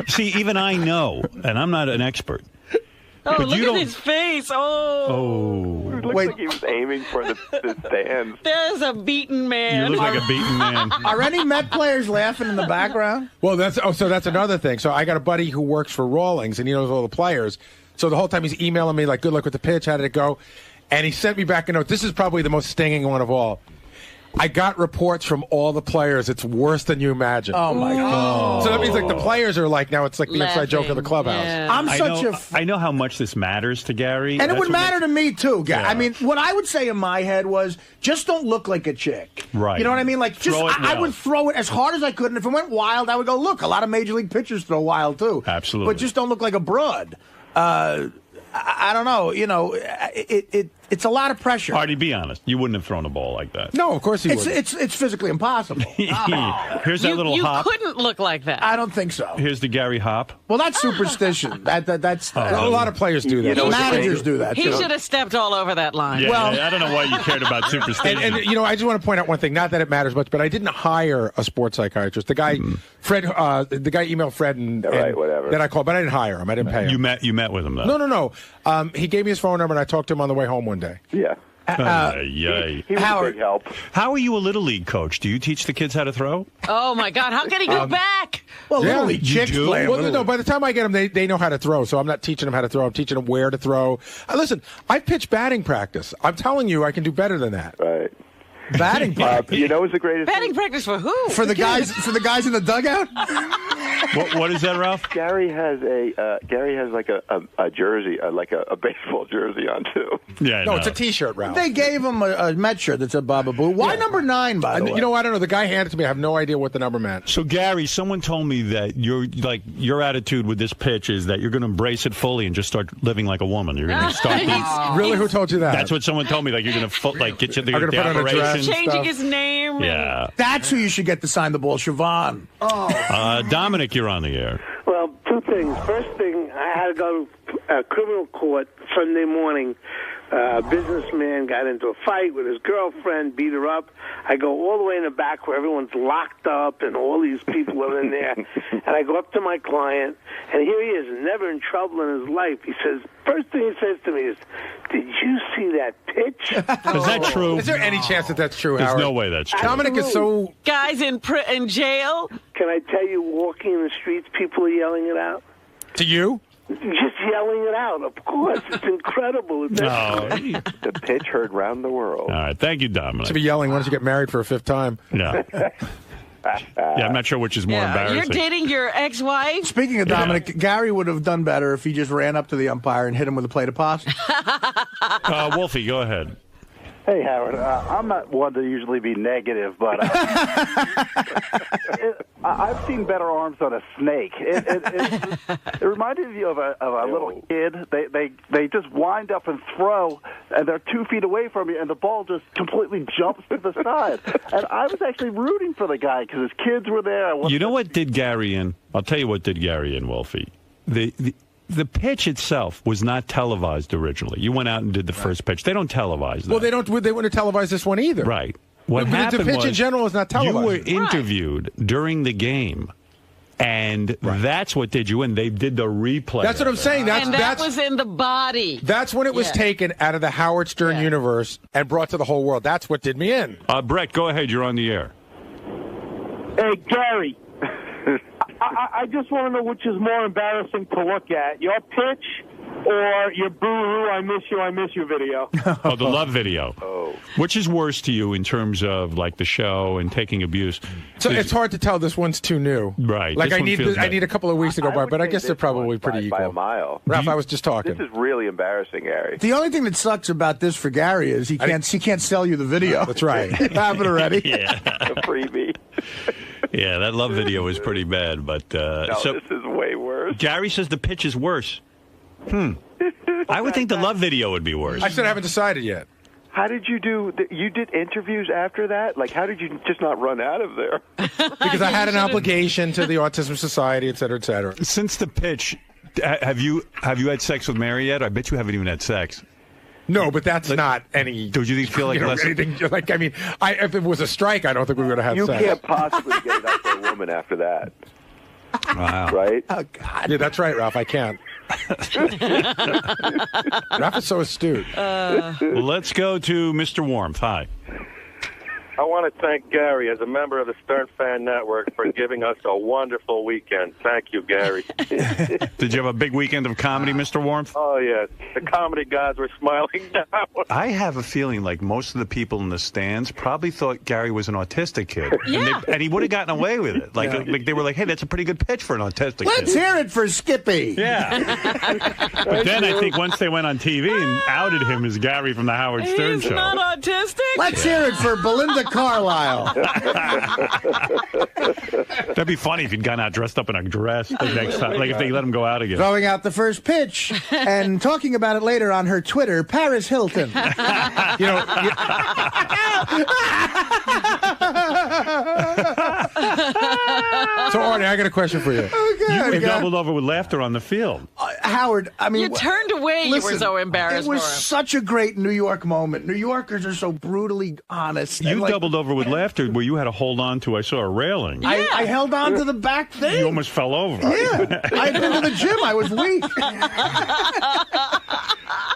See, even I know, and I'm not an expert. Oh, look at his face. Oh. It looks like he was aiming for the stands. There's a beaten man. You look like a beaten man. Are any Met players laughing in the background? Well, that's another thing. So I got a buddy who works for Rawlings, and he knows all the players. So the whole time he's emailing me, like, good luck with the pitch, how did it go? And he sent me back a note. This is probably the most stinging one of all. I got reports from all the players. It's worse than you imagine. Oh, my God. So that means, like, the players are like, now it's like the inside joke of the clubhouse. Yeah. I know how much this matters to Gary. And it would matter to me, too, Gary. Yeah. I mean, what I would say in my head was, just don't look like a chick. Right. You know what I mean? Like, I would throw it as hard as I could, and if it went wild, I would go, look, a lot of Major League pitchers throw wild, too. Absolutely. But just don't look like a broad. I don't know. It's a lot of pressure. Artie, be honest. You wouldn't have thrown a ball like that. No, of course he wouldn't. It's physically impossible. Here's that little hop. You couldn't look like that. I don't think so. Here's the Gary hop. Well, that's superstition. That's a lot of players do that. Managers do that. He should have stepped all over that line. Yeah, well, I don't know why you cared about superstition. And I just want to point out one thing. Not that it matters much, but I didn't hire a sports psychiatrist. The guy, Fred, the guy emailed Fred and whatever. Then I called, but I didn't hire him. I didn't pay him. You met with him though? No. He gave me his phone number, and I talked to him on the way home one day. Yeah. He was a big help. How are you a Little League coach? Do you teach the kids how to throw? Oh, my God. How can he go back? Well, Little League chicks play. Well, no, by the time I get them, they know how to throw, so I'm not teaching them how to throw. I'm teaching them where to throw. Listen, I pitch batting practice. I'm telling you, I can do better than that. Right. Batting practice. You know what's the greatest Batting thing? practice for who? For the guys in the dugout? What is that, Ralph? Gary has like a jersey, like a baseball jersey on too. Yeah, No, it's a T-shirt, Ralph. They gave him a Met shirt that said Baba Boo. Why number 9, by the way? You know, I don't know. The guy handed it to me. I have no idea what the number meant. So, Gary, someone told me that your attitude with this pitch is that you're going to embrace it fully and just start living like a woman. You're going to start Really? Who told you that? That's what someone told me. Like, you're going to get you the put on a dress. operations. Changing his name. Yeah. That's who you should get to sign the ball, Siobhan. Dominic, you're on the air. Well, two things. First thing, I had to go to criminal court Sunday morning. A businessman got into a fight with his girlfriend, beat her up. I go all the way in the back where everyone's locked up and all these people are in there. And I go up to my client, and here he is, never in trouble in his life. He says, first thing he says to me is, did you see that pitch? Is that true? Is there any chance that that's true, There's Howard? no way that's true. Dominic is so... Guys in jail? Can I tell you, walking in the streets, people are yelling it out? To you? Just yelling it out, of course. It's incredible. The pitch heard round the world. All right. Thank you, Dominic. To be yelling, why don't you get married for a 5th time? Yeah. Yeah, I'm not sure which is more embarrassing. You're dating your ex-wife? Speaking of Dominic, Gary would have done better if he just ran up to the umpire and hit him with a plate of pasta. Wolfie, go ahead. Hey, Howard. I'm not one to usually be negative, but I've seen better arms on a snake. It reminded me of a little kid. They just wind up and throw, and they're 2 feet away from you, and the ball just completely jumps to the side. And I was actually rooting for the guy because his kids were there. You know what did Gary in? I'll tell you what did Gary in, Wolfie. The pitch itself was not televised originally. You went out and did the first pitch. They don't televise that. Well, they wouldn't televise this one either. Right. What happened the pitch was, in general is not televised. You were interviewed during the game, and that's what did you in. They did the replay. That's what I'm saying. That was in the body. That's when it was taken out of the Howard Stern universe and brought to the whole world. That's what did me in. Brett, go ahead. You're on the air. Hey, Gary. I just want to know which is more embarrassing to look at, your pitch or your boo-hoo, I miss you video. Oh, the love video. Oh. Which is worse to you in terms of, like, the show and taking abuse? So it's hard to tell. This one's too new. Right. Like, I need a couple of weeks to go by, but I guess they're probably pretty equal. By a mile. Ralph, I was just talking. This is really embarrassing, Gary. The only thing that sucks about this for Gary is he can't sell you the video. That's right. Happened already. Yeah. A freebie. Yeah, that love video was pretty bad, but so this is way worse. Gary says the pitch is worse. I would think the love video would be worse. I said I haven't decided yet. How did you do? You did interviews after that? Like, how did you just not run out of there? Because I had an obligation to the Autism Society, et cetera, et cetera. Since the pitch, have you had sex with Mary yet? I bet you haven't even had sex. No, but that's not any. Do you feel like anything? Like, I mean, if it was a strike, I don't think we would have had sex. You can't possibly get it out to a woman after that. Wow. Right? Oh, God. Yeah, that's right, Ralph. I can't. Ralph is so astute. Well, let's go to Mr. Warmth. Hi. I want to thank Gary as a member of the Stern Fan Network for giving us a wonderful weekend. Thank you, Gary. Did you have a big weekend of comedy, Mr. Warmth? Oh, yes. The comedy gods were smiling down. I have a feeling like most of the people in the stands probably thought Gary was an autistic kid. Yeah. And he would have gotten away with it. Like they were like, hey, that's a pretty good pitch for an autistic kid. Let's hear it for Skippy. Yeah. But then I think once they went on TV and outed him as Gary from the Howard Stern He's show. not autistic? Let's hear it for Belinda Carlisle. That'd be funny if he'd gone out dressed up in a dress the next time. Like if they let him go out again. Throwing out the first pitch and talking about it later on her Twitter, Paris Hilton. So, Artie, I got a question for you. Oh, you doubled over with laughter on the field. Howard, I mean... You turned away. Listen, you were so embarrassed It was for him. such a great New York moment. New Yorkers are so brutally honest. You doubled over with laughter where you had to hold on to, I saw a railing. Yeah. I held on to the back thing. You almost fell over. Yeah. I had been to the gym. I was weak.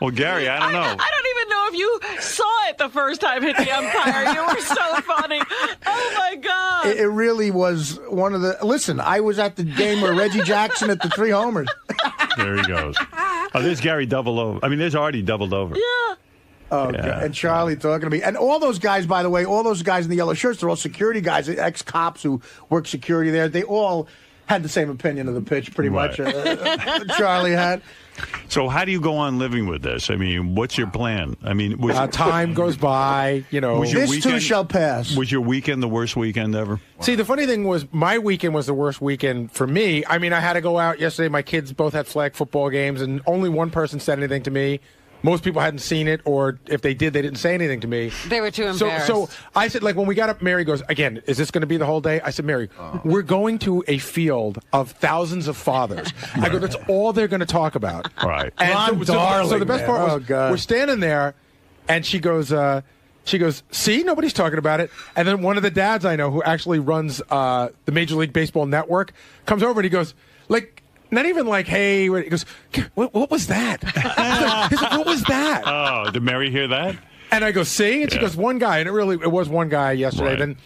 Well, Gary, I don't know. I don't even know if you saw it the first time hit the umpire. You were so funny. Oh, my God. It really was one of the... Listen, I was at the game where Reggie Jackson hit the 3 homers. There he goes. Oh, there's Gary double over. I mean, there's Artie doubled over. Yeah. Oh, God. And Charlie talking to me. And all those guys, by the way, all those guys in the yellow shirts, they're all security guys, ex-cops who work security there. They all had the same opinion of the pitch, pretty much. Charlie had. So how do you go on living with this? I mean, what's your plan? I mean, time goes by, This too shall pass. Was your weekend the worst weekend ever? See, the funny thing was my weekend was the worst weekend for me. I mean, I had to go out yesterday. My kids both had flag football games, and only one person said anything to me. Most people hadn't seen it, or if they did, they didn't say anything to me. They were too embarrassed. So I said, like, when we got up, Mary goes, again, is this going to be the whole day? I said, Mary, we're going to a field of thousands of fathers. I go, that's all they're going to talk about. All right. And so the best part was, we're standing there, and she goes, see, nobody's talking about it. And then one of the dads I know who actually runs the Major League Baseball network comes over and he goes, like, not even like, hey, he goes, what was that? He's like, what was that? Oh, did Mary hear that? And I go, see? And she goes, one guy. And it was one guy yesterday. Right. Then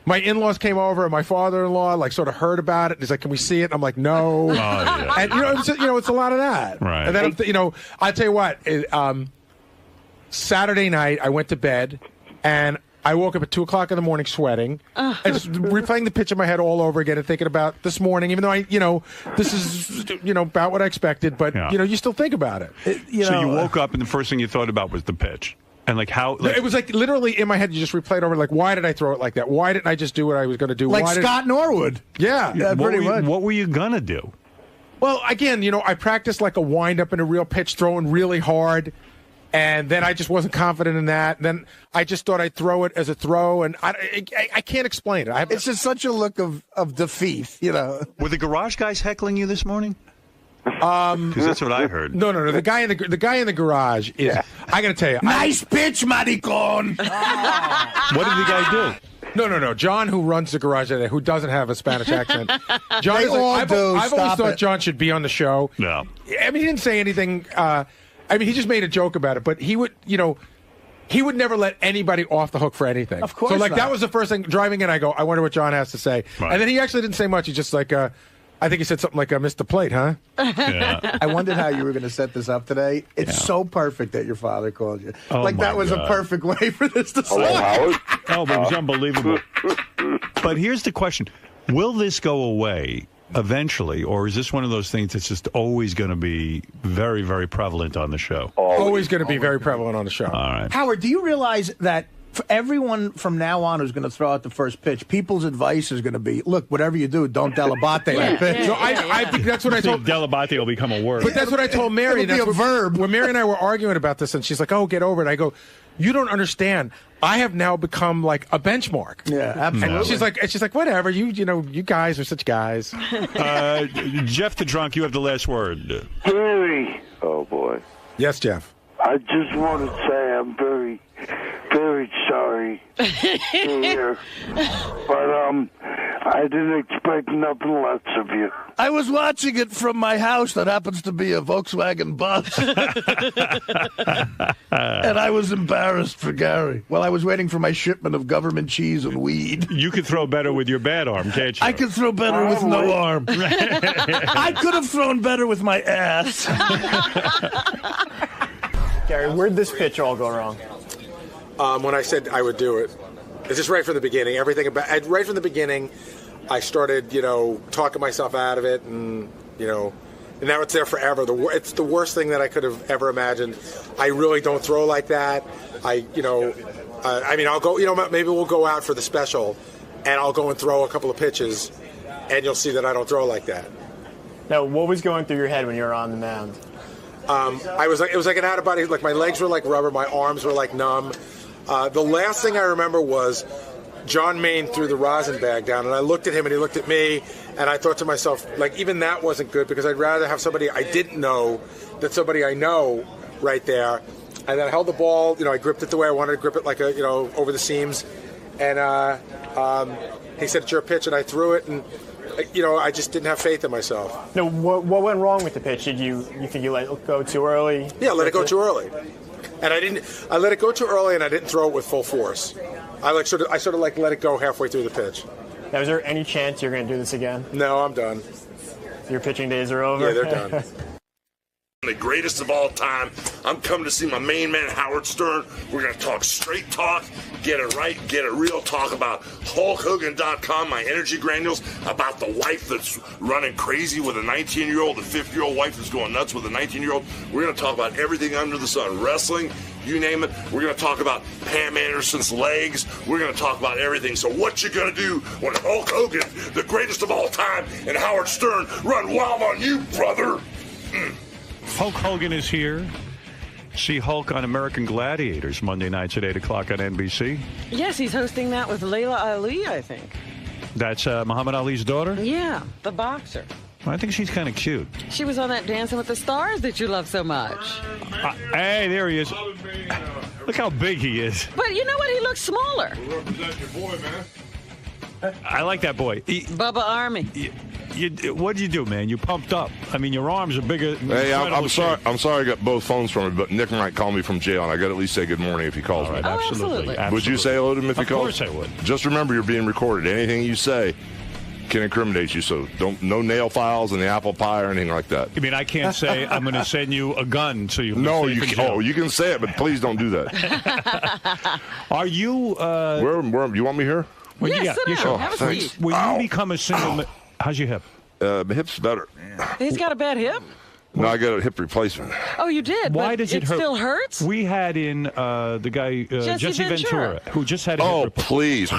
my in-laws came over, and my father-in-law, like, sort of heard about it. And he's like, can we see it? And I'm like, no. And, it's a lot of that. Right. And then, I tell you what, Saturday night, I went to bed, and I woke up at 2 o'clock in the morning sweating and just replaying the pitch in my head all over again and thinking about this morning, even though this is, about what I expected, but, you still think about it. So you woke up and the first thing you thought about was the pitch. And like how... Like, it was like literally in my head, you just replay it over, like, why did I throw it like that? Why didn't I just do what I was going to do? Like Scott Norwood. Yeah. Pretty much. What were you going to do? Well, again, I practiced like a wind-up in a real pitch, throwing really hard. And then I just wasn't confident in that. And then I just thought I'd throw it as a throw, and I can't explain it. It's just such a look of defeat, Were the garage guys heckling you this morning? Because that's what I heard. No. The guy in the garage is. Yeah. I got to tell you, nice pitch, maricon. What did the guy do? No. John, who runs the garage today, who doesn't have a Spanish accent. John, I've always thought John should be on the show. No, I mean, he didn't say anything. He just made a joke about it, but he would, he would never let anybody off the hook for anything. Of course So, like, not. that was the first thing. Driving in, I go, I wonder what John has to say. Right. And then he actually didn't say much. He just, like, I think he said something like, missed the plate, huh? Yeah. I wondered how you were going to set this up today. It's so perfect that your father called you. Oh, that was God. a perfect way for this to start. Oh, but it was unbelievable. But here's the question. Will this go away eventually, or is this one of those things that's just always going to be very, very prevalent on the show? Always going to be very prevalent on the show. All right. Howard, do you realize that for everyone from now on who's going to throw out the first pitch, people's advice is going to be, look, whatever you do, don't delabate that pitch. So I think that's what I told. Delabate will become a word. But that's what I told Mary. It'll be a verb. When Mary and I were arguing about this, and she's like, "Oh, get over it." I go, "You don't understand. I have now become like a benchmark." Yeah, absolutely. And she's like, "Whatever. You guys are such guys." Jeff the drunk, you have the last word. Gary, Oh, boy. Yes, Jeff. I just want to say I'm very, very sorry here. But I didn't expect nothing less of you. I was watching it from my house that happens to be a Volkswagen bus. And I was embarrassed for Gary. Well, I was waiting for my shipment of government cheese and weed. You could throw better with your bad arm, can't you? I could throw better with no arm. I could have thrown better with my ass. Gary, where'd this pitch all go wrong? When I said I would do it, it's just right from the beginning. Right from the beginning, I started, talking myself out of it, and now it's there forever. It's the worst thing that I could have ever imagined. I really don't throw like that. I'll go. Maybe we'll go out for the special, and I'll go and throw a couple of pitches, and you'll see that I don't throw like that. Now, what was going through your head when you were on the mound? It was like an out of body. Like, my legs were like rubber, my arms were like numb. The last thing I remember was John Maine threw the rosin bag down, and I looked at him and he looked at me, and I thought to myself, like, even that wasn't good, because I'd rather have somebody I didn't know than somebody I know right there. And then I held the ball, I gripped it the way I wanted to grip it, like over the seams. And he said, "It's your pitch," and I threw it, and I just didn't have faith in myself. No, what went wrong with the pitch? Did you think you let it go too early? Yeah, let it go too early. And I let it go too early, and I didn't throw it with full force. I sort of let it go halfway through the pitch. Now, is there any chance you're going to do this again? No, I'm done. Your pitching days are over? Yeah, they're done. The greatest of all time. I'm coming to see my main man, Howard Stern. We're going to talk straight talk, get it right, get it real, talk about HulkHogan.com, my energy granules, about the wife that's running crazy with a 19-year-old, the 50-year-old wife that's going nuts with a 19-year-old. We're going to talk about everything under the sun, wrestling, you name it. We're going to talk about Pam Anderson's legs. We're going to talk about everything. So what you going to do when Hulk Hogan, the greatest of all time, and Howard Stern run wild on you, brother? Hulk Hogan is here. See Hulk on American Gladiators Monday nights at 8 o'clock on NBC. Yes, he's hosting that with Layla Ali, I think. That's Muhammad Ali's daughter? Yeah, the boxer. I think she's kind of cute. She was on that Dancing with the Stars that you love so much. Hey, there he is. Look how big he is. But you know what? He looks smaller. Represent your boy, man. I like that boy. Bubba Army. What'd you do, man? You pumped up. I mean, your arms are bigger. Hey, I'm sorry. I'm sorry I got both phones from him, but Nick might call me from jail, and I got to at least say good morning if he calls me. Absolutely. Would you say hello to him if he calls? Of course I would. Just remember, you're being recorded. Anything you say can incriminate you, so no nail files in the apple pie or anything like that. I mean, I can't say I'm going to send you a gun so you. No, you can. Oh, you can say it, but please don't do that. Are you? Where? You want me here? Well, yes, yeah, sit down. Have a thanks. seat. When you become a single, how's your hip? My hip's better. He's got a bad hip? No, I got a hip replacement. Oh, you did? Why but does it hurt? Still hurts? We had in the guy Jesse Ventura, who just had a hip replacement. Please.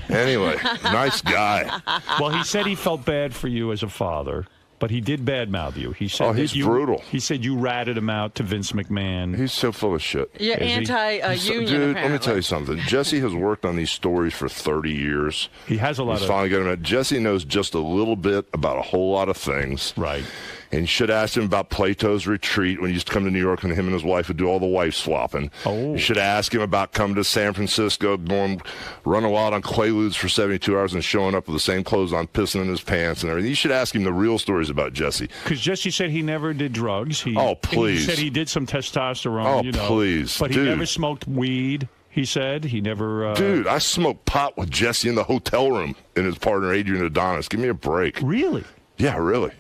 Anyway, nice guy. Well, he said he felt bad for you as a father, but he did badmouth you. He said he's brutal. He said you ratted him out to Vince McMahon. He's so full of shit. You're anti-union, dude, apparently. let me tell you something. Jesse has worked on these stories for 30 years. He has a lot He's finally got him out. Jesse knows just a little bit about a whole lot of things. Right. And you should ask him about Plato's retreat when he used to come to New York and him and his wife would do all the wife swapping. Oh. You should ask him about coming to San Francisco, going running wild on Quaaludes for 72 hours and showing up with the same clothes on, pissing in his pants and everything. You should ask him the real stories about Jesse. Because Jesse said he never did drugs. Please. He said he did some testosterone. Please. But dude. he never smoked weed. He said he never. Dude, I smoked pot with Jesse in the hotel room and his partner Adrian Adonis. Give me a break. Really? Yeah, really.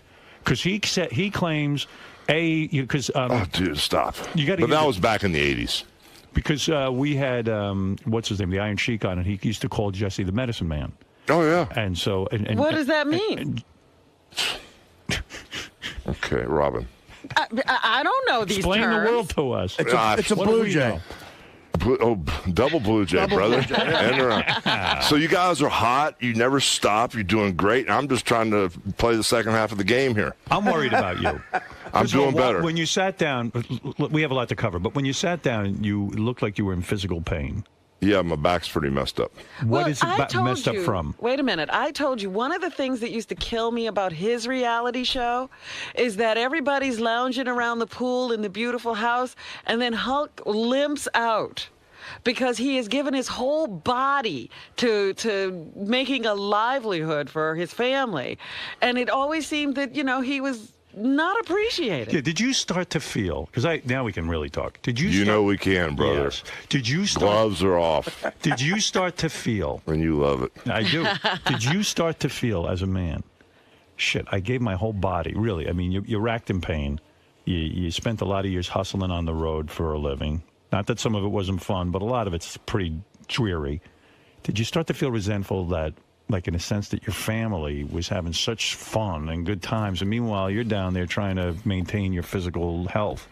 Because he claims because oh, dude, stop. You got to. But that was back in the 80s. Because we had what's his name, the Iron Sheik on, and he used to call Jesse the Medicine Man. Oh yeah. And so, what does that mean? Okay, Robin. I don't know these Explain terms. the world to us. It's a Blue Jay. Double Blue Jay, brother. And around. So you guys are hot. You never stop. You're doing great. And I'm just trying to play the second half of the game here. I'm worried about you. I'm doing better. When you sat down, we have a lot to cover, but when you sat down, you looked like you were in physical pain. Yeah, my back's pretty messed up. What is it messed up from? Wait a minute. I told you one of the things that used to kill me about his reality show is that everybody's lounging around the pool in the beautiful house, and then Hulk limps out because he has given his whole body to making a livelihood for his family. And it always seemed that, he was not appreciated. Yeah, did you start to feel, because now we can really talk. Did you You know we can, brother. Yes. Did you start? Gloves are off. Did you start to feel? And you love it. I do. Did you start to feel as a man, shit, I gave my whole body, really. I mean, you're racked in pain. You spent a lot of years hustling on the road for a living. Not that some of it wasn't fun, but a lot of it's pretty dreary. Did you start to feel resentful that, like in a sense, that your family was having such fun and good times, and meanwhile you're down there trying to maintain your physical health?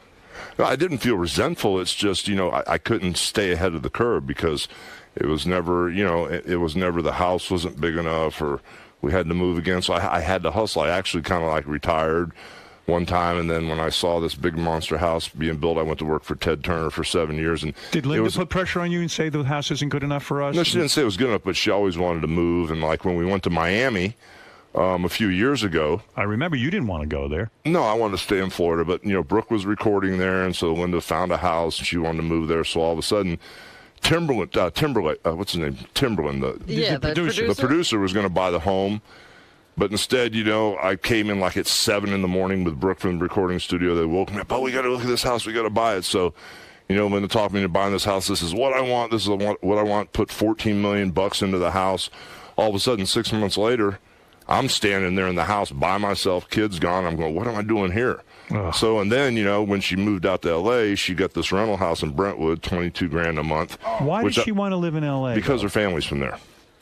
No, I didn't feel resentful. It's just, I couldn't stay ahead of the curve because it was never, it was never, the house wasn't big enough or we had to move again. So I had to hustle. I actually kind of like retired one time, and then when I saw this big monster house being built, I went to work for Ted Turner for 7 years. And did Linda put pressure on you and say the house isn't good enough for us? No, she didn't say it was good enough, but she always wanted to move. And like when we went to Miami a few years ago, I remember you didn't want to go there. No, I wanted to stay in Florida, but Brooke was recording there, and so Linda found a house and she wanted to move there. So all of a sudden, Timberland, what's his name? Timberland, the producer was going to buy the home. But instead, I came in like at 7 in the morning with Brooke from the recording studio. They woke me up. Oh, we got to look at this house. We got to buy it. So, when they talked me into buying this house, this is what I want. This is what I want. Put $14 million into the house. All of a sudden, 6 months later, I'm standing there in the house by myself, kids gone. I'm going, what am I doing here? Ugh. So, and then, when she moved out to L.A., she got this rental house in Brentwood, $22,000 a month. Why did she want to live in L.A.? Because her family's from there.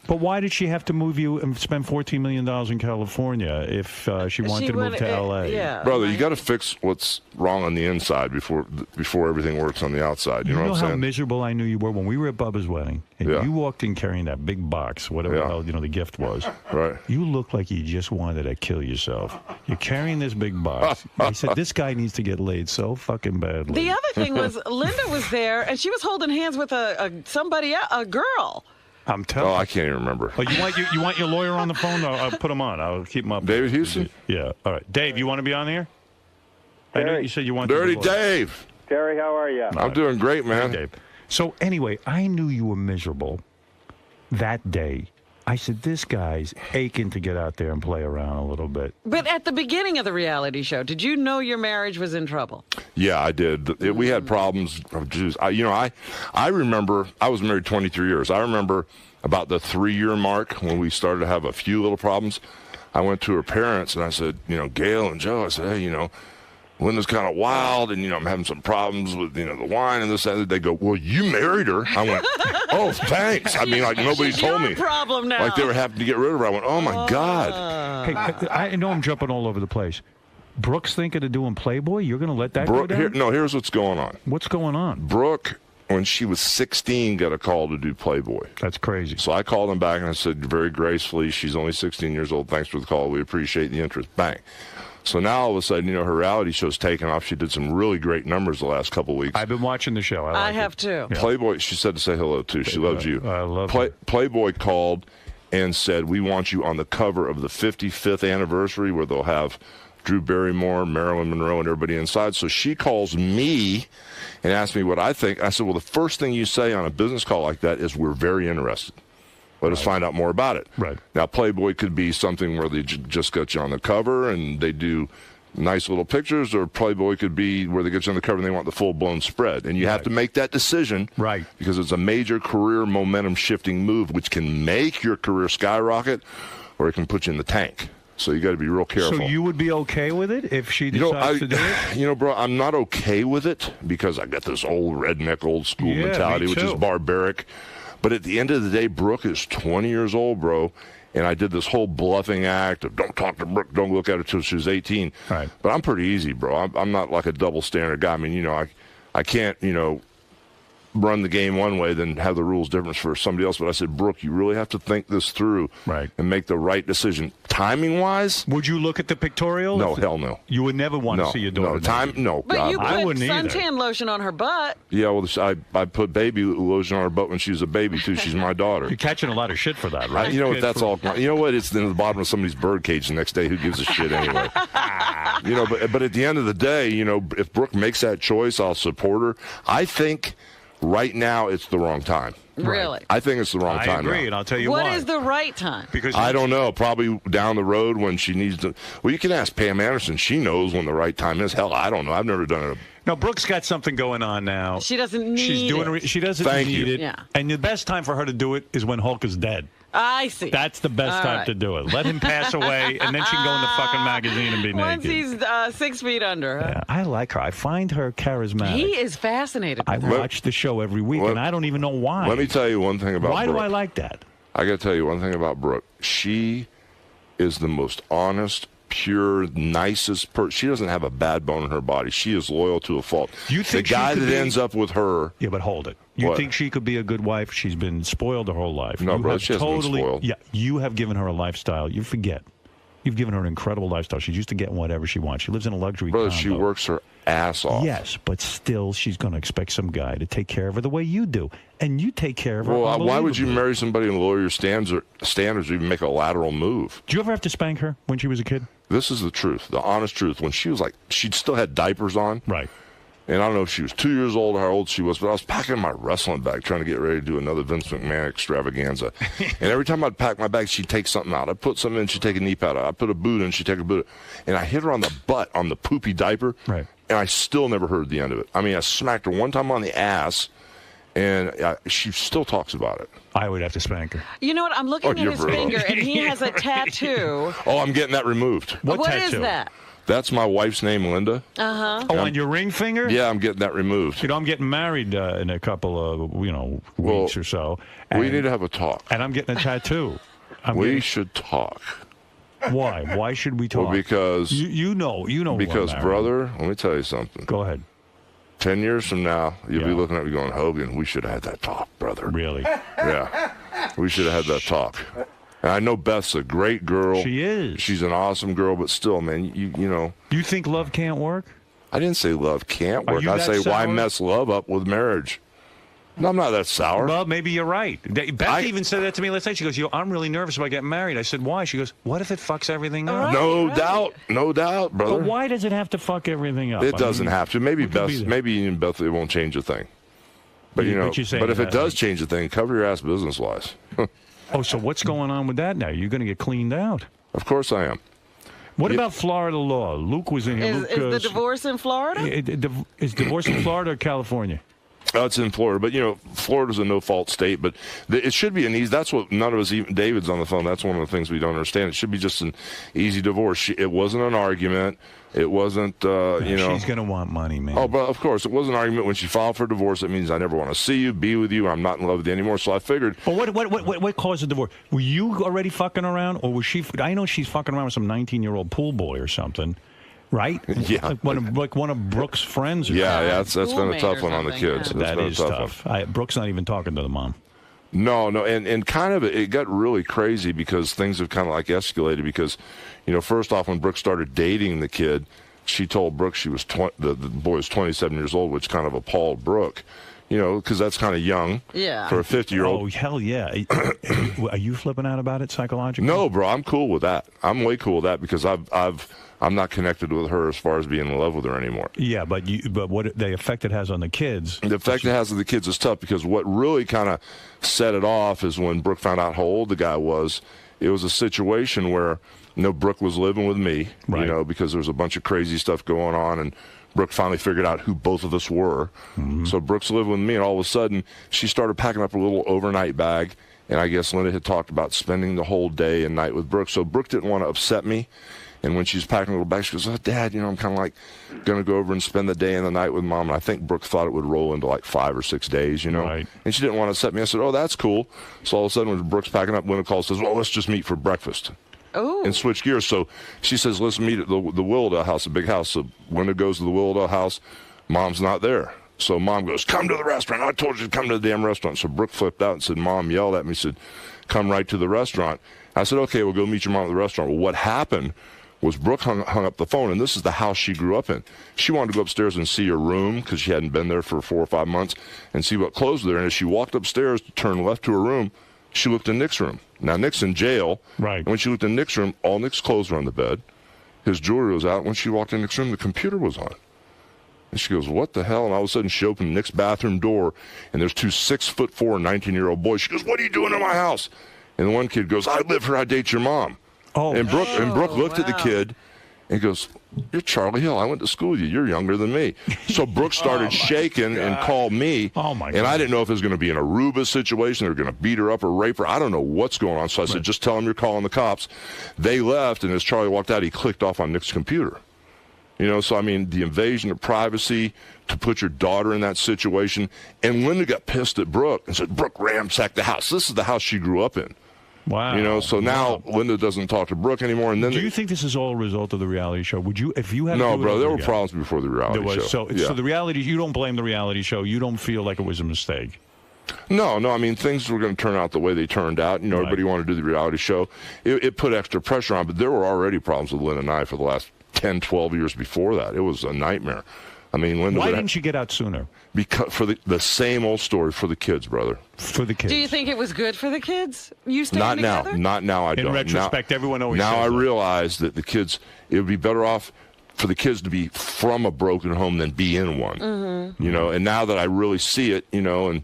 But why did she have to move you and spend $14 million in California if she wanted to move to L.A.? Yeah, brother, you got to fix what's wrong on the inside before everything works on the outside. You know what I'm saying? How miserable I knew you were when we were at Bubba's wedding, and you walked in carrying that big box, whatever the hell, the gift was. Right. You looked like you just wanted to kill yourself. You're carrying this big box. I said, this guy needs to get laid so fucking badly. The other thing was, Linda was there, and she was holding hands with a girl. I'm telling. Oh, I can't even remember. Oh, you want your lawyer on the phone? I'll put him on. I'll keep him up. David Houston? Yeah. All right. Dave, you want to be on here? I know you said you wanted Dirty to be Dave. Terry, how are you? I'm doing great, man. Hey, Dave. So anyway, I knew you were miserable that day. I said, this guy's aching to get out there and play around a little bit. But at the beginning of the reality show, did you know your marriage was in trouble? Yeah, I did. We had problems. I remember, I was married 23 years. I remember about the 3-year mark when we started to have a few little problems. I went to her parents and I said, Gail and Joe, I said, hey, Linda's kind of wild, and, I'm having some problems with, the wine and this and that. They go, well, you married her. I went, oh, thanks. I mean, like, nobody told me. Problem now. Like, they were happy to get rid of her. I went, oh, my God. Hey, I know I'm jumping all over the place. Brooke's thinking of doing Playboy? You're going to let that go down? Here's what's going on. What's going on? Brooke, when she was 16, got a call to do Playboy. That's crazy. So I called him back, and I said, very gracefully, she's only 16 years old. Thanks for the call. We appreciate the interest. Bang. So now all of a sudden, her reality show's taken off. She did some really great numbers the last couple of weeks. I've been watching the show. I have too. Yeah. Playboy, she said to say hello too. She loves you. I love her. Playboy called and said, we want you on the cover of the 55th anniversary where they'll have Drew Barrymore, Marilyn Monroe, and everybody inside. So she calls me and asks me what I think. I said, well, the first thing you say on a business call like that is we're very interested. Let us find out more about it. Right. Now, Playboy could be something where they just got you on the cover and they do nice little pictures, or Playboy could be where they get you on the cover and they want the full-blown spread. And you have to make that decision. Right. Because it's a major career momentum-shifting move, which can make your career skyrocket or it can put you in the tank. So you got to be real careful. So you would be okay with it if she decides to do it? Bro, I'm not okay with it because I got this old redneck, old school mentality, which is barbaric. But at the end of the day, Brooke is 20 years old, bro. And I did this whole bluffing act of don't talk to Brooke, don't look at her till she was 18. Right. But I'm pretty easy, bro. I'm not like a double standard guy. I mean, I can't, run the game one way, then have the rules different for somebody else. But I said, Brooke, you really have to think this through and make the right decision. Timing-wise. Would you look at the pictorial? No, hell no. You would never want to see your daughter. No, but God. You put suntan lotion on her butt. Yeah, well, I put baby lotion on her butt when she was a baby, too. She's my daughter. You're catching a lot of shit for that, right? You know what? That's all. You know what? It's in the bottom of somebody's birdcage the next day. Who gives a shit anyway? But at the end of the day, if Brooke makes that choice, I'll support her. I think right now it's the wrong time. Really? I think it's the wrong time. I agree, now. and I'll tell you why. What is the right time? Because I don't know. Probably down the road when she needs to. Well, you can ask Pam Anderson. She knows when the right time is. Hell, I don't know. I've never done it. No, Brooke's got something going on now. She doesn't need it. She doesn't need it. Yeah. And the best time for her to do it is when Hulk is dead. I see. That's the best time to do it. Let him pass away, and then she can go in the fucking magazine and be Once naked. Once he's 6 feet under. Yeah, I like her. I find her charismatic. He is fascinated. I watch the show every week, and I don't even know why. Let me tell you one thing about Brooke. Why do I like that? I got to tell you one thing about Brooke. She is the most honest, pure, nicest person. She doesn't have a bad bone in her body. She is loyal to a fault. You think the guy that ends up with her? Yeah, but hold it. You think she could be a good wife? She's been spoiled her whole life. No, bro, she hasn't been spoiled. Yeah, you have given her a lifestyle. You forget. You've given her an incredible lifestyle. She's used to getting whatever she wants. She lives in a luxury condo. She works her ass off. Yes, but still, she's going to expect some guy to take care of her the way you do. And you take care of her. Well, why would you marry somebody and lower your standards or even make a lateral move? Did you ever have to spank her when she was a kid? This is the truth, the honest truth. When she was she'd still had diapers on. Right. And I don't know if she was 2 years old or how old she was, but I was packing my wrestling bag trying to get ready to do another Vince McMahon extravaganza. And every time I'd pack my bag, she'd take something out. I'd put something in, she'd take a knee pad out. I'd put a boot in, she'd take a boot out. And I hit her on the butt on the poopy diaper. Right. And I still never heard the end of it. I mean, I smacked her one time on the ass, And she still talks about it. I would have to spank her. You know what? I'm looking at his finger, and he has a tattoo. Oh, I'm getting that removed. What tattoo? Is that? That's my wife's name, Linda. Uh-huh. Oh, on your ring finger? Yeah, I'm getting that removed. You know, I'm getting married in a couple of, weeks or so. We need to have a talk. And I'm getting a tattoo. We should talk. Why? Why should we talk? Well, because... You know. Because, brother, let me tell you something. Go ahead. 10 years from now, you'll be looking at me going, Hogan, we should have had that talk, brother. Really? Yeah. We should have had that talk. And I know Beth's a great girl. She is. She's an awesome girl, but still, man, you know. You think love can't work? I didn't say love can't work. I say, why mess love up with marriage? No, I'm not that sour. Well, maybe you're right. Beth even said that to me last night. She goes, I'm really nervous about getting married. I said, why? She goes, what if it fucks everything up? No doubt, brother. But why does it have to fuck everything up? It doesn't have to. Maybe even Beth, it won't change a thing. But, but if it does change a thing, cover your ass business-wise. Oh, so what's going on with that now? You're going to get cleaned out. Of course I am. What about Florida law? Luke was in here. Is the divorce in Florida? Is divorce in Florida or California? It's in Florida, but Florida's a no-fault state. But it should be an easy. That's what none of us. Even David's on the phone. That's one of the things we don't understand. It should be just an easy divorce. It wasn't an argument. It wasn't. She's gonna want money, man. Oh, but of course, it was an argument when she filed for divorce. It means I never want to see you, be with you. I'm not in love with you anymore. So I figured. But what caused the divorce? Were you already fucking around, or was she? I know she's fucking around with some 19-year-old pool boy or something. Right? Yeah. Like one of Brooke's friends. Yeah, that's been a tough one on the kids. Yeah. That is tough. Brooke's not even talking to the mom. No, and kind of it got really crazy because things have kind of like escalated because, first off, when Brooke started dating the kid, she told Brooke she was the boy was 27 years old, which kind of appalled Brooke. Because that's kind of young for a 50-year-old. Oh, hell yeah. Are you flipping out about it psychologically? No, bro, I'm cool with that. I'm way cool with that because I'm not connected with her as far as being in love with her anymore. Yeah, but what the effect it has on the kids. The effect it has on the kids is tough because what really kind of set it off is when Brooke found out how old the guy was. It was a situation where, Brooke was living with me, right. Because there was a bunch of crazy stuff going on, and Brooke finally figured out who both of us were. Mm-hmm. So Brooke's living with me, and all of a sudden, she started packing up a little overnight bag, and I guess Linda had talked about spending the whole day and night with Brooke. So Brooke didn't want to upset me, and when she's packing a little bag, she goes, oh, Dad, I'm kind of like going to go over and spend the day and the night with Mom. And I think Brooke thought it would roll into like 5 or 6 days, Right. And she didn't want to upset me. I said, oh, that's cool. So all of a sudden, when Brooke's packing up, Linda calls and says, well, let's just meet for breakfast. Oh. And switch gears. So she says, let's meet at the Willowdale house, a big house. So Linda goes to the Willowdale house. Mom's not there. So Mom goes, come to the restaurant. I told you to come to the damn restaurant. So Brooke flipped out and said, Mom yelled at me, said, come right to the restaurant. I said, okay, we'll go meet your mom at the restaurant. Well, what happened was Brooke hung up the phone, and this is the house she grew up in. She wanted to go upstairs and see her room because she hadn't been there for 4 or 5 months and see what clothes were there. And as she walked upstairs to turn left to her room, she looked in Nick's room. Now, Nick's in jail. Right. And when she looked in Nick's room, all Nick's clothes were on the bed. His jewelry was out. When she walked in Nick's room, the computer was on. And she goes, what the hell? And all of a sudden, she opened Nick's bathroom door, and there's 2 6'4", 19-year-old boys. She goes, what are you doing in my house? And the one kid goes, I live here. I date your mom. Oh. And Brooke looked at the kid and goes, you're Charlie Hill. I went to school with you. You're younger than me. So Brooke started shaking and called me. Oh, my God. And I didn't know if it was going to be an Aruba situation. They were going to beat her up or rape her. I don't know what's going on. So I said, just tell them you're calling the cops. They left, and as Charlie walked out, he clicked off on Nick's computer. So, I mean, the invasion of privacy to put your daughter in that situation. And Linda got pissed at Brooke and said, Brooke ransacked the house. This is the house she grew up in. Wow. So now Linda doesn't talk to Brooke anymore. And then do you think this is all a result of the reality show? Would you, if you had no, to do bro, it there were again, problems before the reality show. So the reality, you don't blame the reality show. You don't feel like it was a mistake. No. I mean, things were going to turn out the way they turned out. Everybody wanted to do the reality show. It put extra pressure on, but there were already problems with Linda and I for the last 10, 12 years before that. It was a nightmare. I mean, Linda. Why didn't you get out sooner? Because for the same old story for the kids, brother. For the kids. Do you think it was good for the kids? You staying Not together? now. Not now. I don't. In retrospect, everyone always now says I that. realize that the kids. It would be better off for the kids to be from a broken home than be in one. Mm-hmm. And now that I really see it, and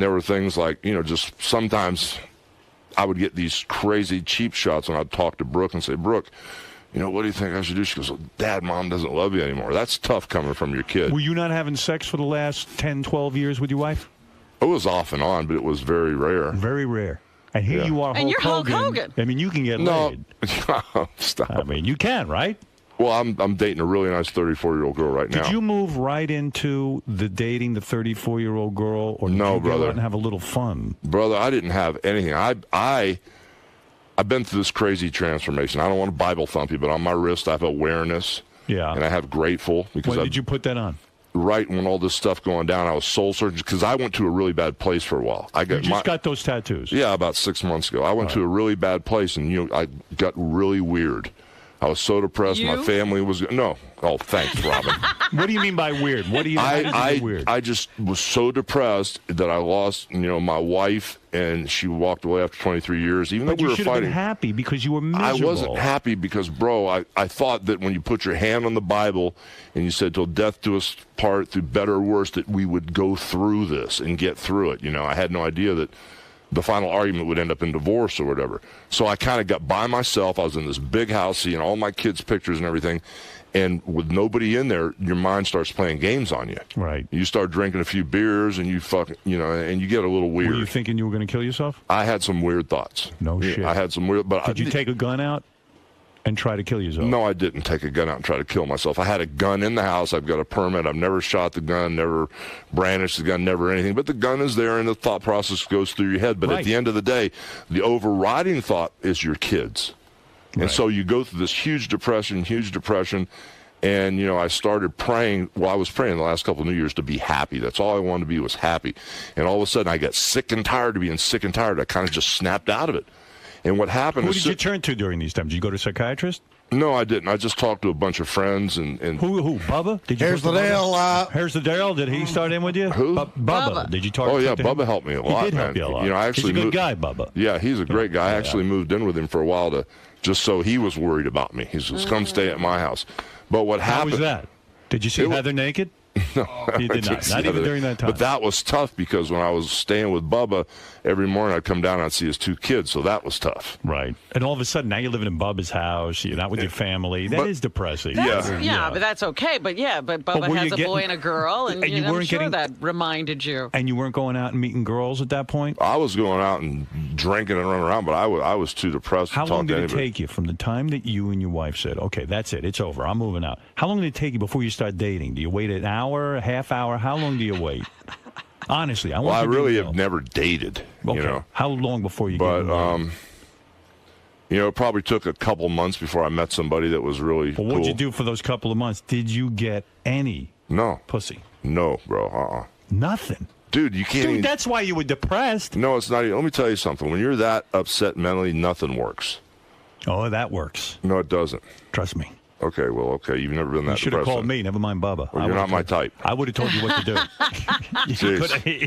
there were things like, just sometimes I would get these crazy cheap shots when I'd talk to Brooke and say, Brooke, what do you think I should do? She goes, Dad, Mom doesn't love you anymore. That's tough coming from your kid. Were you not having sex for the last 10, 12 years with your wife? It was off and on, but it was very rare. Very rare. And here you are, And you're Hulk Hogan. I mean, you can get laid. Stop. I mean, you can, right? Well, I'm dating a really nice 34-year-old girl right now. Did you move right into the dating the 34-year-old girl, or did you go out and have a little fun? Brother, I didn't have anything. I've been through this crazy transformation. I don't want to Bible thump you, but on my wrist I have awareness. Yeah. And I have grateful. Because When did you put that on? Right when all this stuff going down, I was soul searching because I went to a really bad place for a while. You just got those tattoos? Yeah, about 6 months ago. I went to a really bad place, and I got really weird. I was so depressed. My family was no. Oh, thanks, Robin. What do you mean by weird? What do you mean weird? I just was so depressed that I lost, my wife, and she walked away after 23 years. Even but though we you were should fighting, have been happy because you were miserable. I wasn't happy because, bro, I thought that when you put your hand on the Bible and you said, "Till death do us part, through better or worse," that we would go through this and get through it. I had no idea that the final argument would end up in divorce or whatever. So I kind of got by myself. I was in this big house, seeing all my kids' pictures and everything. And with nobody in there, your mind starts playing games on you. Right. You start drinking a few beers, and you and you get a little weird. Were you thinking you were going to kill yourself? I had some weird thoughts. No shit. I had some weird. But did you take a gun out and try to kill yourself? No, I didn't take a gun out and try to kill myself. I had a gun in the house. I've got a permit. I've never shot the gun, never brandished the gun, never anything. But the gun is there, and the thought process goes through your head. But at the end of the day, the overriding thought is your kids. Right. And so you go through this huge depression. And, I started praying. Well, I was praying the last couple of New Years to be happy. That's all I wanted to be, was happy. And all of a sudden, I got sick and tired of being sick and tired. I kind of just snapped out of it. And what happened Who did you turn to during these times? Did you go to a psychiatrist? No, I didn't. I just talked to a bunch of friends. And Who? Bubba? Did you Here's the deal. Here's the deal. Did he start in with you? Who? Bubba. Did you talk to him? Oh, yeah, Bubba helped me a lot, He did help you a lot. I actually he's a good guy, Bubba. Yeah, he's a great guy. I actually moved in with him for a while just so he was worried about me. He says, "Come stay at my house." But what happened? How was that? Did you see Heather naked? No, you did not. Not even during that time. But that was tough because when I was staying with Bubba, every morning I'd come down and I'd see his 2 kids, so that was tough. Right. And all of a sudden, now you're living in Bubba's house. You're not with your family. That is depressing. Yeah, but that's okay. But Bubba has a boy and a girl, and I'm sure that reminded you. And you weren't going out and meeting girls at that point? I was going out and drinking and running around, but I was too depressed to talk to anybody. How long did it take you from the time that you and your wife said, "Okay, that's it, it's over, I'm moving out"? How long did it take you before you start dating? Do you wait an hour, a half hour? How long do you wait? Honestly, I really have never dated. Okay. How long before you? But it probably took a couple months before I met somebody that was really cool. What'd you do for those couple of months? Did you get any? Pussy? No, bro. Nothing. Dude, you can't. Dude, that's why you were depressed. No, it's not. Let me tell you something. When you're that upset mentally, nothing works. Oh, that works. No, it doesn't. Trust me. Okay, you've never been that. You should have called me. Never mind Bubba. Well, you're not my type. I would have told you what to do.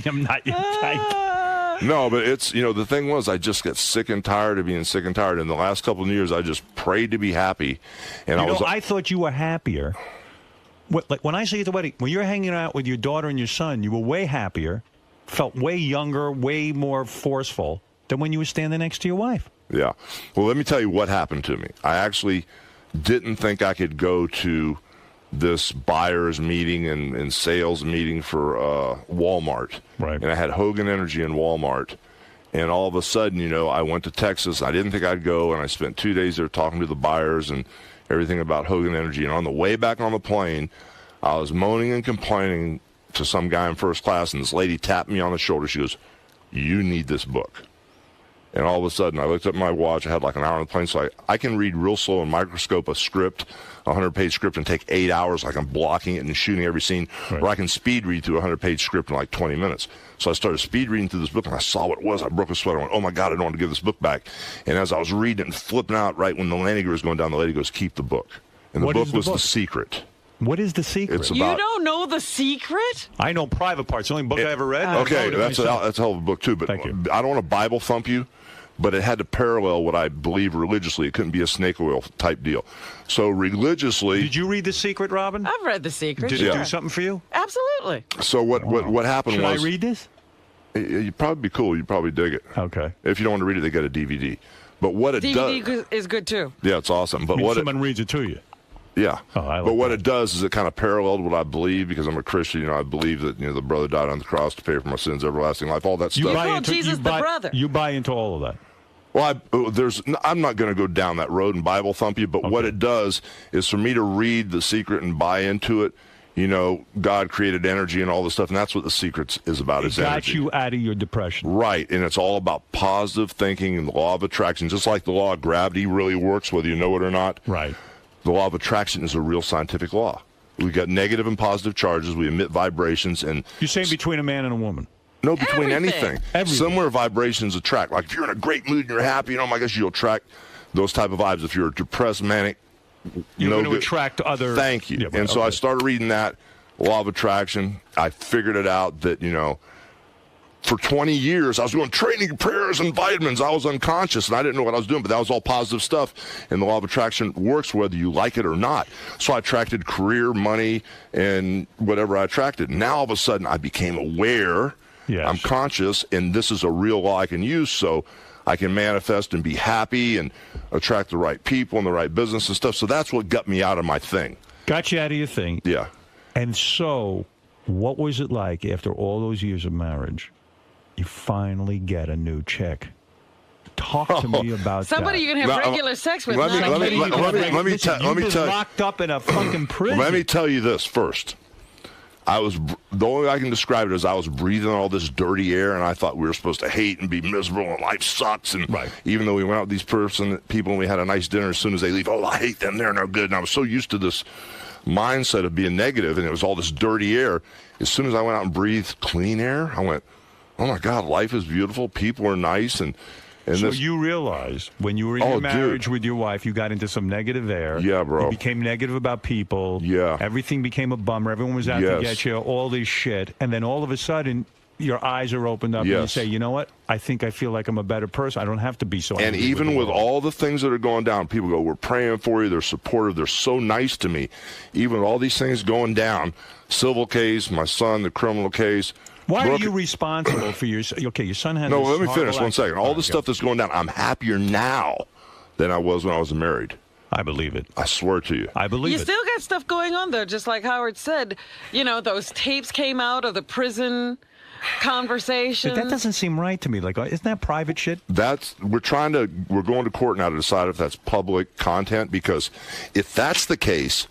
I'm not your type. No, but it's, the thing was, I just get sick and tired of being sick and tired. In the last couple of years, I just prayed to be happy. And I thought you were happier. Like when I see you at the wedding, when you're hanging out with your daughter and your son, you were way happier, felt way younger, way more forceful than when you were standing next to your wife. Yeah. Well, let me tell you what happened to me. I actually didn't think I could go to this buyer's meeting and sales meeting for Walmart. Right. And I had Hogan Energy in Walmart. And all of a sudden, I went to Texas. I didn't think I'd go, and I spent 2 days there talking to the buyers and everything about Hogan Energy. And on the way back on the plane, I was moaning and complaining to some guy in first class, and this lady tapped me on the shoulder. She goes, "You need this book." And all of a sudden, I looked at my watch. I had like an hour on the plane, so I can read real slow and microscope a script, a 100-page script, and take 8 hours. Like I'm blocking it and shooting every scene. Right. Or I can speed read through a 100-page script in like 20 minutes. So I started speed reading through this book, and I saw what it was. I broke a sweat. I went, "Oh, my God, I don't want to give this book back." And as I was reading it and flipping out, right when the landing gear was going down, the lady goes, "Keep the book." And the book was The Secret. What is The Secret? You don't know The Secret? I know private parts. The only book I ever read. Okay, that's a hell of a book, too. But Thank you. I don't want to Bible thump you, but it had to parallel what I believe religiously. It couldn't be a snake oil type deal. So religiously... Did you read The Secret, Robin? I've read The Secret. Did it do something for you? Absolutely. So what happened was... Should I read this? You'd probably be cool. You'd probably dig it. Okay. If you don't want to read it, they get a DVD. But what it does... DVD is good, too. Yeah, it's awesome. But someone reads it to you. Yeah. like but what it does is it kind of paralleled what I believe, because I'm a Christian. You know, I believe that, you know, the brother died on the cross to pay for my sins, everlasting life, all that stuff. You buy into all of that. Well, I'm not going to go down that road and Bible thump you, but what it does is for me to read The Secret and buy into it. You know, God created energy and all this stuff, and that's what The Secret is about. It got you out of your depression. Right, and it's all about positive thinking and the law of attraction. Just like the law of gravity really works, whether you know it or not. Right. The law of attraction is a real scientific law. We got negative and positive charges. We emit vibrations. And you're saying between a man and a woman? No, between anything. Everything. Similar vibrations attract. Like if you're in a great mood and you're happy, you know, my gosh, you'll attract those type of vibes. If you're depressed, manic, you're going to attract other. Thank you. Yeah, so I started reading that law of attraction. I figured it out that, you know, for 20 years I was doing training, prayers, and vitamins. I was unconscious and I didn't know what I was doing, but that was all positive stuff. And the law of attraction works whether you like it or not. So I attracted career, money, and whatever I attracted. Now all of a sudden I became aware. Yes. I'm conscious, and this is a real law I can use, so I can manifest and be happy and attract the right people and the right business and stuff. So that's what got me out of my thing. Got you out of your thing. Yeah. And so what was it like after all those years of marriage? You finally get a new chick. Talk to me about somebody that. you can have regular sex with. Let me tell you. Locked up in a fucking prison. Let me tell you this first. The only way I can describe it is I was breathing all this dirty air, and I thought we were supposed to hate and be miserable and life sucks. And even though we went out with these people and we had a nice dinner, as soon as they leave, oh, I hate them, they're no good. And I was so used to this mindset of being negative, and it was all this dirty air. As soon as I went out and breathed clean air, I went, oh my God, life is beautiful. People are nice, and so you realized when you were in your marriage with your wife, you got into some negative air. Yeah, bro. You became negative about people. Yeah. Everything became a bummer. Everyone was out to get you, all this shit. And then all of a sudden, your eyes are opened up and you say, you know what? I think I feel like I'm a better person. I don't have to be so angry. And even with all the things that are going down, people go, we're praying for you. They're supportive. They're so nice to me. Even with all these things going down, civil case, my son, the criminal case. Why are you responsible for your son? Okay, your son has No, let me finish 1 second. All the stuff that's going down, I'm happier now than I was when I was married. I believe it. I swear to you. I believe it. You still got stuff going on, though, just like Howard said. You know, those tapes came out of the prison conversations. But that doesn't seem right to me. Like, isn't that private shit? We're going to court now to decide if that's public content, because if that's the case,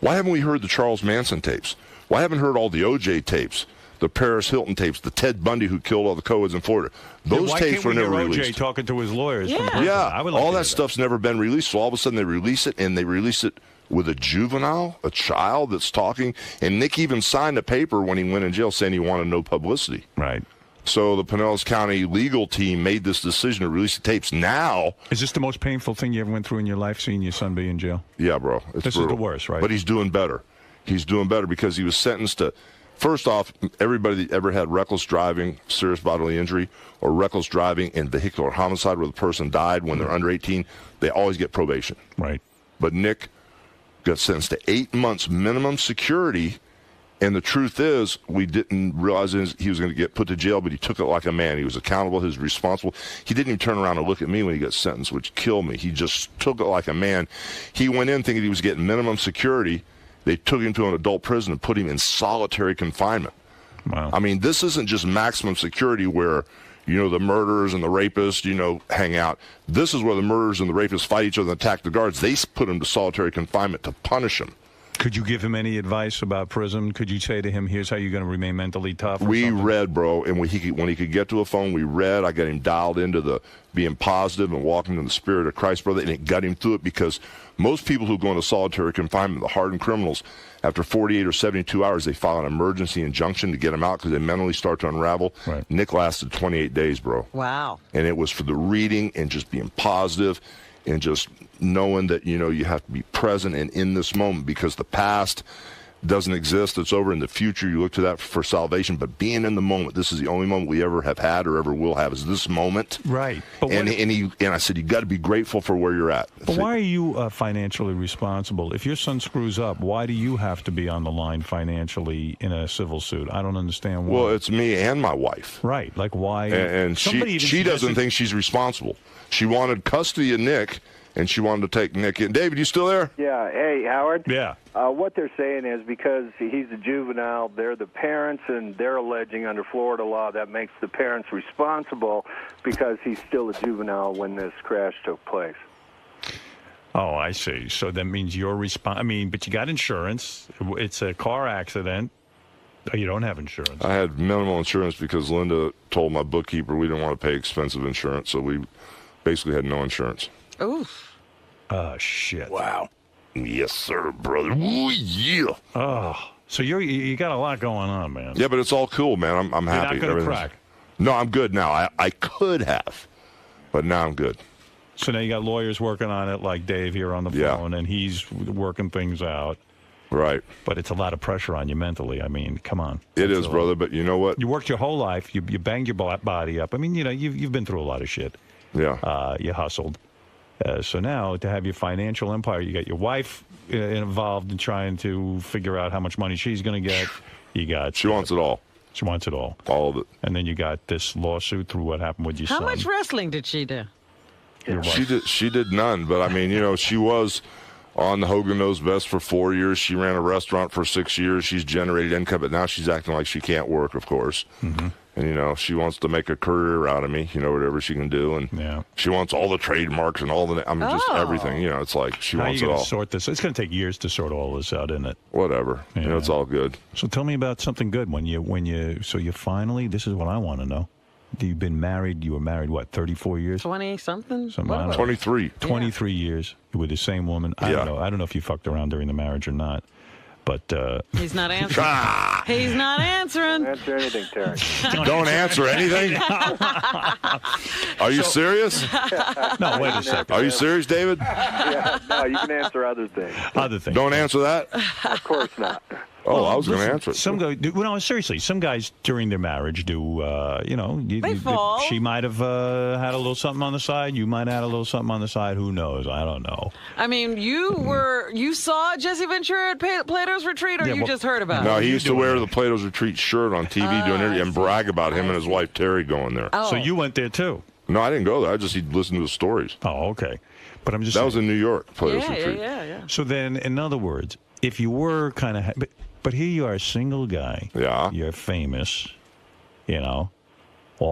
why haven't we heard the Charles Manson tapes? Why haven't we heard all the OJ tapes? The Paris Hilton tapes, the Ted Bundy who killed all the co-eds in Florida. Those tapes were never released. OJ talking to his lawyers. Yeah, all that stuff's never been released. So all of a sudden they release it, and they release it with a juvenile, a child that's talking. And Nick even signed a paper when he went in jail saying he wanted no publicity. Right. So the Pinellas County legal team made this decision to release the tapes. Now, is this the most painful thing you ever went through in your life, seeing your son be in jail? Yeah, bro. This is the worst, right? But he's doing better. He's doing better because he was sentenced to. First off, everybody that ever had reckless driving, serious bodily injury, or reckless driving and vehicular homicide where the person died when they're under 18, they always get probation. Right. But Nick got sentenced to 8 months minimum security, and the truth is we didn't realize he was going to get put to jail, but he took it like a man. He was accountable. He was responsible. He didn't even turn around and look at me when he got sentenced, which killed me. He just took it like a man. He went in thinking he was getting minimum security. They took him to an adult prison and put him in solitary confinement. Wow. I mean, this isn't just maximum security where, you know, the murderers and the rapists, you know, hang out. This is where the murderers and the rapists fight each other and attack the guards. They put him to solitary confinement to punish him. Could you give him any advice about prison? Could you say to him, here's how you're going to remain mentally tough? We read, bro, and when he could get to a phone, we read. I got him dialed into the being positive and walking in the spirit of Christ, brother, and it got him through it because most people who go into solitary confinement, the hardened criminals, after 48 or 72 hours, they file an emergency injunction to get them out because they mentally start to unravel. Right. Nick lasted 28 days, bro. Wow. And it was for the reading and just being positive and just knowing that, you know, you have to be present and in this moment because the past doesn't exist. It's over. In the future, you look to that for salvation. But being in the moment, this is the only moment we ever have had or ever will have is this moment. Right. But and I said, you got to be grateful for where you're at. But why are you financially responsible? If your son screws up, why do you have to be on the line financially in a civil suit? I don't understand why. Well, it's me and my wife. Right. Like why? And she doesn't think she's responsible. She wanted custody of Nick and she wanted to take Nick in. David, you still there? Yeah. Hey, Howard. Yeah. What they're saying is because he's a juvenile, they're the parents, and they're alleging under Florida law that makes the parents responsible because he's still a juvenile when this crash took place. Oh, I see. So that means you're but you got insurance. It's a car accident. You don't have insurance. I had minimal insurance because Linda told my bookkeeper we didn't want to pay expensive insurance, so we basically had no insurance. Oof. Oh, shit. Wow. Yes, sir, brother. Ooh, yeah. Oh, so you got a lot going on, man. Yeah, but it's all cool, man. I'm happy. You're not going to crack. No, I'm good now. I could have, but now I'm good. So now you got lawyers working on it, like Dave here on the phone, and he's working things out. Right. But it's a lot of pressure on you mentally. I mean, come on. It is, brother, but you know what? You worked your whole life. You banged your body up. I mean, you've been through a lot of shit. Yeah. You hustled. So now to have your financial empire, you got your wife involved in trying to figure out how much money she's going to get. You got She wants it all. She wants it all. All of it. And then you got this lawsuit through what happened with your son. How much wrestling did she do? She did none, but I mean, she was on the Hogan Knows Best for 4 years. She ran a restaurant for 6 years. She's generated income, but now she's acting like she can't work, of course. Mm-hmm. And, she wants to make a career out of me, whatever she can do. And she wants all the trademarks and all the, just everything. It's like she wants it all. How are you going to sort this? It's going to take years to sort all this out, isn't it? Whatever. Yeah. It's all good. So tell me about something good so you finally, this is what I want to know. You've been married, you were married, 34 years? 20-something? 23. 23 years with the same woman. I don't know. I don't know if you fucked around during the marriage or not. But he's not answering. He's not answering. Don't answer anything, Terry. Don't answer anything? Are you serious? No, wait a second. Are you serious, David? Yeah, no, you can answer other things. Other things. Don't answer that? Of course not. Oh, I was going to answer it. Some guys, seriously, some guys during their marriage do, they fall. She might have had a little something on the side. You might have had a little something on the side. Who knows? I don't know. I mean, you saw Jesse Ventura at Plato's Retreat, or you just heard about it? No, he used to wear the Plato's Retreat shirt on TV doing it and brag about him and his wife Terry going there. Oh. So you went there too? No, I didn't go there. I just listened to the stories. Oh, okay. But I'm just That was in New York, Plato's Retreat. Yeah. So then, in other words, if you were kind of... But here you are, a single guy. Yeah. You're famous, All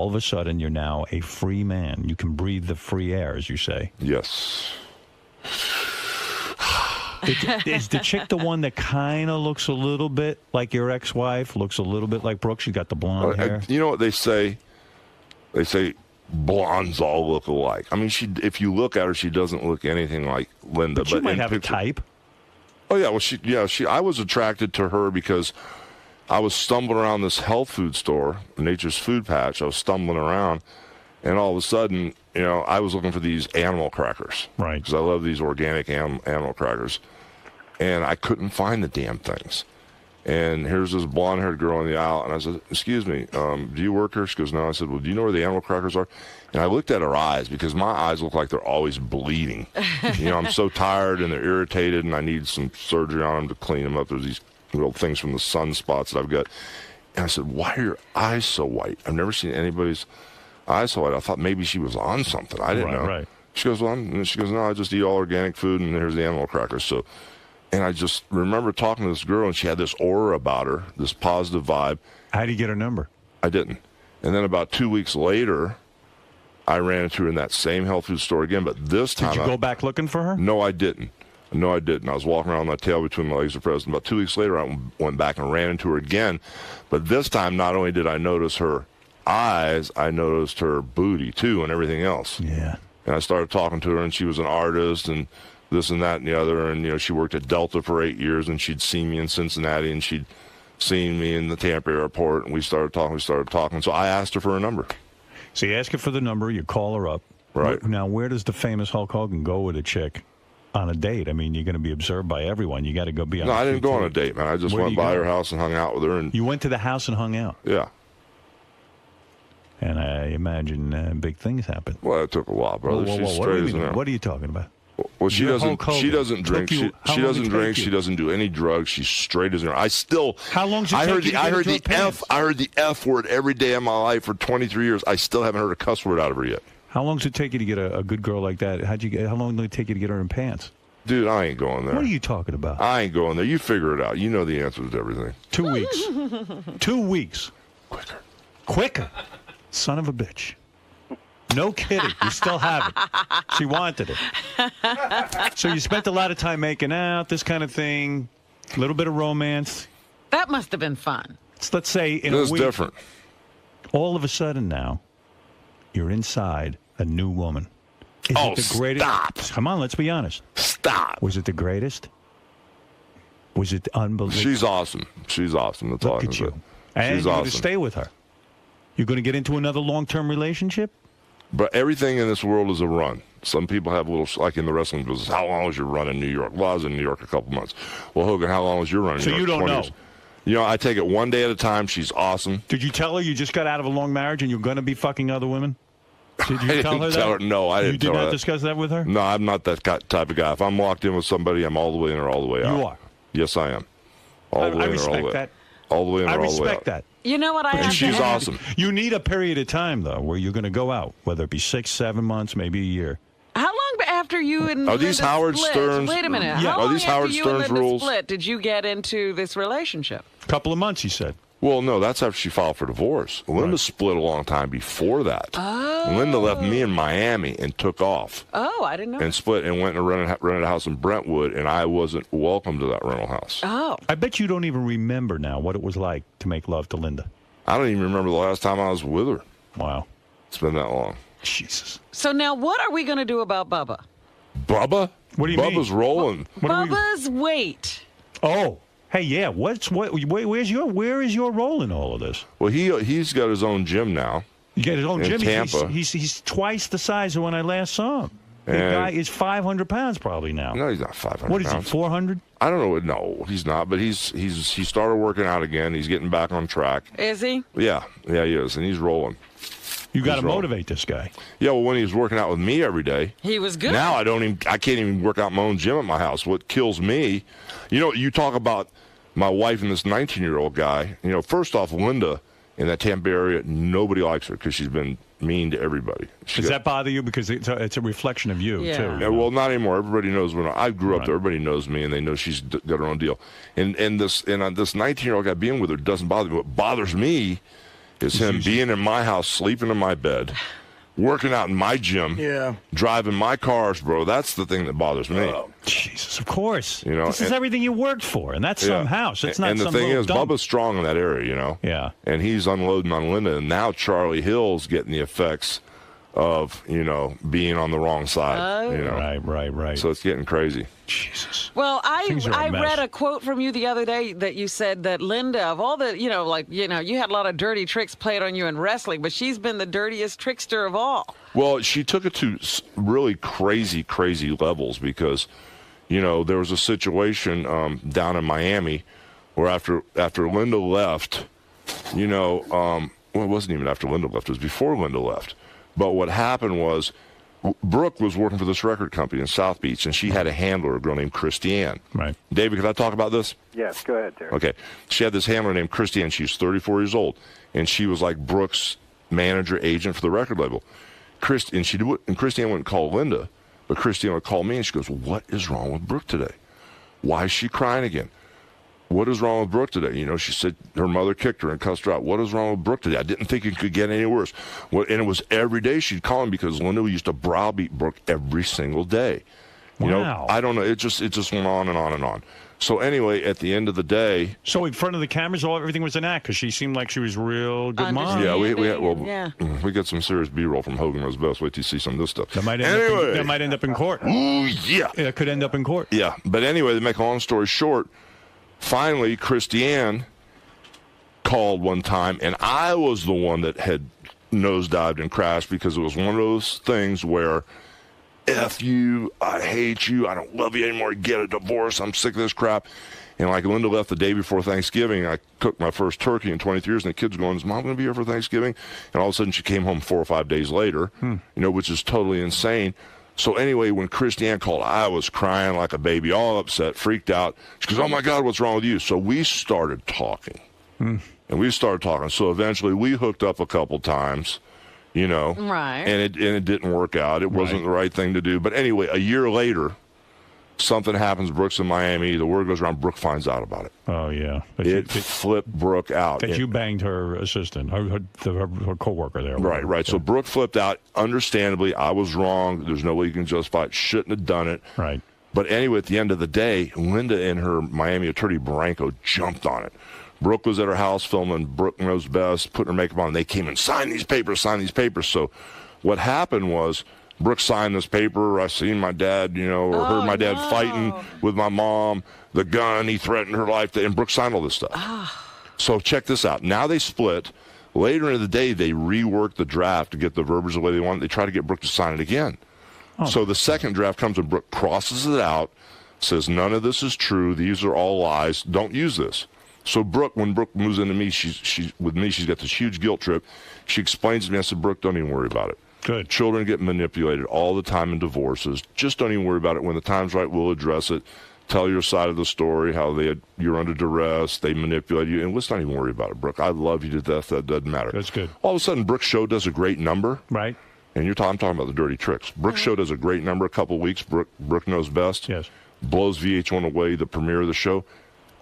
of a sudden, you're now a free man. You can breathe the free air, as you say. Yes. Is the chick the one that kind of looks a little bit like your ex-wife, looks a little bit like Brooke? She got the blonde hair. You know what they say? They say blondes all look alike. I mean, if you look at her, she doesn't look anything like Linda. But you might have a type. Oh, yeah. Well, I was attracted to her because I was stumbling around this health food store, Nature's Food Patch. I was stumbling around, and all of a sudden, I was looking for these animal crackers. Right. Because I love these organic animal crackers. And I couldn't find the damn things. And here's this blonde-haired girl in the aisle, and I said, "Excuse me, do you work here?" She goes, "No." I said, "Well, do you know where the animal crackers are?" And I looked at her eyes because my eyes look like they're always bleeding. I'm so tired and they're irritated, and I need some surgery on them to clean them up. There's these little things from the sunspots that I've got. And I said, "Why are your eyes so white? I've never seen anybody's eyes so white." I thought maybe she was on something. I didn't know. Right. She goes, "No, I just eat all organic food, and here's the animal crackers." So. And I just remember talking to this girl, and she had this aura about her, this positive vibe. How did you get her number? I didn't. And then about 2 weeks later, I ran into her in that same health food store again, but this time... Did you go back looking for her? No, I didn't. I was walking around with my tail between my legs at present. About 2 weeks later, I went back and ran into her again. But this time, not only did I notice her eyes, I noticed her booty, too, and everything else. Yeah. And I started talking to her, and she was an artist, and... this and that and the other, and she worked at Delta for 8 years, and she'd seen me in Cincinnati, and she'd seen me in the Tampa airport, and we started talking. So I asked her for a number. So you ask her for the number, you call her up. Right. Now, where does the famous Hulk Hogan go with a chick on a date? I mean, you're going to be observed by everyone. You got to go be on No, I didn't go on a date, man. I just went by her house and hung out with her. And you went to the house and hung out? Yeah. And I imagine big things happened. Well, it took a while, brother. She's straight as an arrow. What are you talking about? Well, she doesn't drink. She doesn't drink. She doesn't do any drugs. She's straight as an arrow. I still. How long did it I heard take the, you to I get heard into the her F. I heard the F word every day of my life for 23 years. I still haven't heard a cuss word out of her yet. How long does it take you to get a good girl like that? How long did it take you to get her in pants? Dude, I ain't going there. What are you talking about? I ain't going there. You figure it out. You know the answers to everything. 2 weeks. 2 weeks. Quicker. Son of a bitch. No kidding. You still have it. She wanted it. So you spent a lot of time making out, this kind of thing, a little bit of romance. That must have been fun. Let's say in This a is week, different. all of a sudden now, you're inside a new woman. Is it the greatest? Stop. Come on, let's be honest. Stop. Was it the greatest? Was it unbelievable? She's awesome. She's awesome. That's all I can say. And She's you're awesome. going to stay with her. You're going to get into another long-term relationship? But everything in this world is a run. Some people have little, like in the wrestling business, how long was your run in New York? Well, I was in New York a couple months. Well, Hogan, how long was your run in So New York? you don't 20 know. years. You know, I take it one day at a time. She's awesome. Did you tell her you just got out of a long marriage and you're going to be fucking other women? Did you I tell didn't her that? tell her. No, I didn't You did tell her not that. discuss that with her? No, I'm not that type of guy. If I'm locked in with somebody, I'm all the way in or all the way out. You are? Yes, I am. All the way I in or all the respect way that. All the way in I or all the way out. respect that. You know what I have to She's ask? awesome. You need a period of time, though, where you're going to go out, whether it be 6, 7 months, maybe a year. How long after you and Are these Linda Howard split? Stern's- Wait a minute. Yeah. How Are long these after Howard you Stern's and Linda rules? split did you get into this relationship? A couple of months, he said. Well, no, that's after she filed for divorce. Linda split a long time before that. Oh. Linda left me in Miami and took off Oh, I didn't know. and split and went and rented a house in Brentwood, and I wasn't welcome to that rental house. Oh. I bet you don't even remember now what it was like to make love to Linda. I don't even remember the last time I was with her. Wow. It's been that long. Jesus. So now what are we going to do about Bubba? Bubba? What do you mean? Bubba's rolling. Bubba's weight. Oh. Hey, yeah. Where is your role in all of this? Well, he's got his own gym now. You get his own in gym. Tampa. He's twice the size of when I last saw him. The And- guy is 500 pounds probably now. No, he's not 500 What is he, pounds. 400? I don't know. No, he's not. But he started working out again. He's getting back on track. Is he? Yeah, he is, and he's rolling. You got to He's rolling. motivate this guy. Yeah, well, when he was working out with me every day, He was good. now I can't even work out my own gym at my house. What kills me, you talk about my wife and this 19-year-old guy. First off, Linda in that Tampa area, nobody likes her because she's been mean to everybody. Does that bother you? Because it's a reflection of you, too. Yeah, well, not anymore. Everybody knows when I grew up there. Everybody knows me, and they know she's got her own deal. And this 19-year-old guy being with her doesn't bother me. What bothers me is him being in my house, sleeping in my bed, working out in my gym, driving my cars, bro. That's the thing that bothers me. Jesus, of course. This is and- everything you worked for, and that's some house. It's not and the some thing little is, dump. Bubba's strong in that area, Yeah. And he's unloading on Linda, and now Charlie Hill's getting the effects of, being on the wrong side. Oh. Right. So it's getting crazy. Jesus. Well, Things are a I mess. read a quote from you the other day that you said that Linda, of all the, you had a lot of dirty tricks played on you in wrestling, but she's been the dirtiest trickster of all. Well, she took it to really crazy, crazy levels because, there was a situation down in Miami where after Linda left, well, it wasn't even after Linda left. It was before Linda left. But what happened was Brooke was working for this record company in South Beach, and she had a handler, a girl named Christiane. Right. David, can I talk about this? Yes, go ahead, Terry. Okay. She had this handler named Christiane. She was 34 years old, and she was like Brooke's manager, agent for the record label. And Christiane wouldn't call Linda, but Christiane would call me, and she goes, "What is wrong with Brooke today? Why is she crying again? What is wrong with Brooke today?" She said her mother kicked her and cussed her out. What is wrong with Brooke today? I didn't think it could get any worse. And it was every day she'd call him because Linda used to browbeat Brooke every single day. Wow. I don't know. It just went on and on and on. So anyway, at the end of the day, So in front of the cameras, everything was an act because she seemed like she was real good mom. yeah, we got some serious B-roll from Hogan Knows Best. Wait till you see some of this stuff. That might end up in court. Ooh, yeah. It could end up in court. Yeah, but anyway, to make a long story short, finally, Christiane called one time, and I was the one that had nosedived and crashed because it was one of those things where, F you, I hate you, I don't love you anymore, get a divorce, I'm sick of this crap. And like Linda left the day before Thanksgiving, I cooked my first turkey in 23 years, and the kid's going, "Is Mom going to be here for Thanksgiving?" And all of a sudden she came home 4 or 5 days later, which is totally insane. So anyway, when Christiane called, I was crying like a baby, all upset, freaked out. She goes, "Oh, my God, what's wrong with you?" So we started talking. And we started talking. So eventually we hooked up a couple times, you know. Right. And it didn't work out. It wasn't the right thing to do. But anyway, a year later, something happens. Brooke's in Miami. The word goes around. Brooke finds out about it. Oh, yeah. It flipped Brooke out. That you banged her assistant, her co-worker there. Right. Yeah. So Brooke flipped out. Understandably, I was wrong. There's no way you can justify it. Shouldn't have done it. Right. But anyway, at the end of the day, Linda and her Miami attorney, Branco, jumped on it. Brooke was at her house filming Brooke Knows Best, putting her makeup on. They came and signed these papers. So what happened was Brooke signed this paper. I seen my dad, or heard my dad fighting with my mom, the gun, he threatened her life, and Brooke signed all this stuff. So check this out. Now they split. Later in the day, they reworked the draft to get the verbiage the way they wanted. They try to get Brooke to sign it again. So the second draft comes and Brooke crosses it out, says none of this is true. These are all lies. Don't use this. So Brooke, when Brooke moves into me, she's got this huge guilt trip. She explains to me. I said, Brooke, don't even worry about it. Good. Children get manipulated all the time in divorces. Just don't even worry about it. When the time's right, we'll address it. Tell your side of the story, how you're under duress, they manipulate you, and let's not even worry about it, Brooke. I love you to death. That doesn't matter. That's good. All of a sudden, Brooke's show does a great number. Right. And I'm talking about the dirty tricks. Brooke's show does a great number. A couple of weeks, Brooke Knows Best. Yes. Blows VH1 away, the premiere of the show.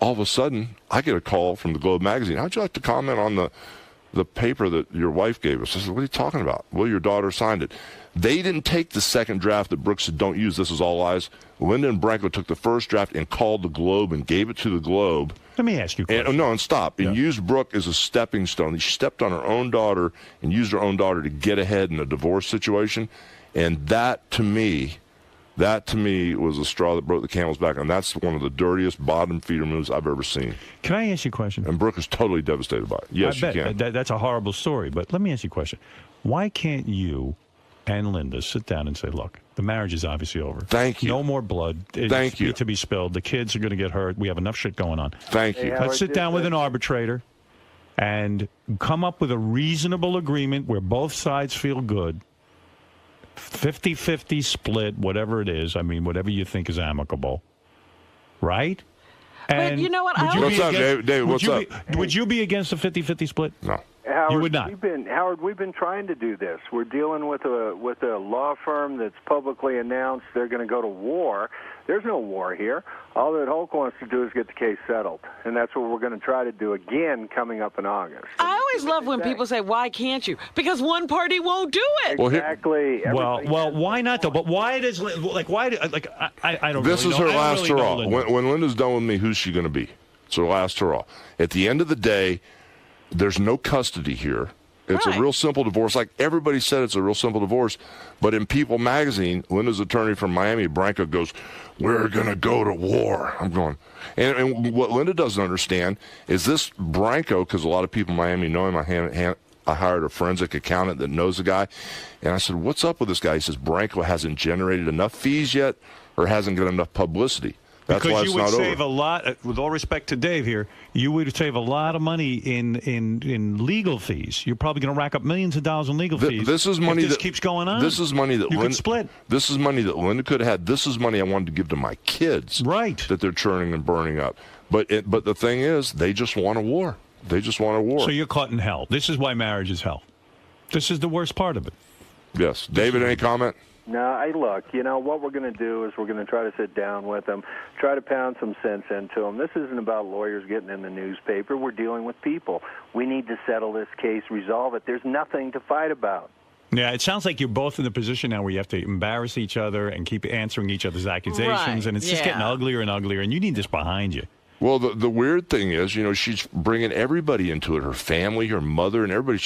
All of a sudden, I get a call from the Globe magazine. How'd you like to comment on the paper that your wife gave us? I said, what are you talking about? Well, your daughter signed it. They didn't take the second draft that Brooke said, don't use, this is all lies. Linda and Branco took the first draft and called the Globe and gave it to the Globe. Let me ask you a question. And stop. And used Brooke as a stepping stone. She stepped on her own daughter and used her own daughter to get ahead in a divorce situation. And that to me was a straw that broke the camel's back, and that's one of the dirtiest bottom feeder moves I've ever seen. Can I ask you a question? And Brooke is totally devastated by it. Yes, I bet. you can. That's a horrible story, but let me ask you a question. Why can't you and Linda sit down and say, look, the marriage is obviously over. Thank you. No more blood. Thank you. To be spilled. The kids are going to get hurt. We have enough shit going on. Thank you. Let's sit down with an arbitrator and come up with a reasonable agreement where both sides feel good. 50-50 split, whatever it is. I mean, whatever you think is amicable. Right? But you know what? What's up, Dave? What's up? Would you be against a 50-50 split? No. Howard, you would not. We've been trying to do this. We're dealing with a law firm that's publicly announced they're going to go to war. There's no war here. All that Hulk wants to do is get the case settled, and that's what we're going to try to do again coming up in August. I always love when people say, "Why can't you?" Because one party won't do it. Exactly. Well, why not though? But why does I don't. This really is know. her last really hurrah. When Linda's done with me, who's she going to be? It's her last hurrah. At the end of the day, there's no custody here. It's a real simple divorce. Like everybody said, it's a real simple divorce. But in People magazine, Linda's attorney from Miami, Branco, goes, we're going to go to war. I'm going. And what Linda doesn't understand is this Branco, because a lot of people in Miami know him. I hired a forensic accountant that knows the guy. And I said, what's up with this guy? He says, Branco hasn't generated enough fees yet or hasn't got enough publicity. That's because why you it's would not save over. a lot, with all respect to Dave here, you would save a lot of money in legal fees. You're probably going to rack up millions of dollars in legal fees. This is money if this that keeps going on. This is money that you could split. This is money that Linda could have had. This is money I wanted to give to my kids. Right. That they're churning and burning up. But the thing is, they just want a war. They just want a war. So you're caught in hell. This is why marriage is hell. This is the worst part of it. Yes. David, any comment? No, look, what we're going to do is we're going to try to sit down with them, try to pound some sense into them. This isn't about lawyers getting in the newspaper. We're dealing with people. We need to settle this case, resolve it. There's nothing to fight about. Yeah, it sounds like you're both in the position now where you have to embarrass each other and keep answering each other's accusations, and it's just getting uglier and uglier, and you need this behind you. Well, the weird thing is, she's bringing everybody into it, her family, her mother, and everybody.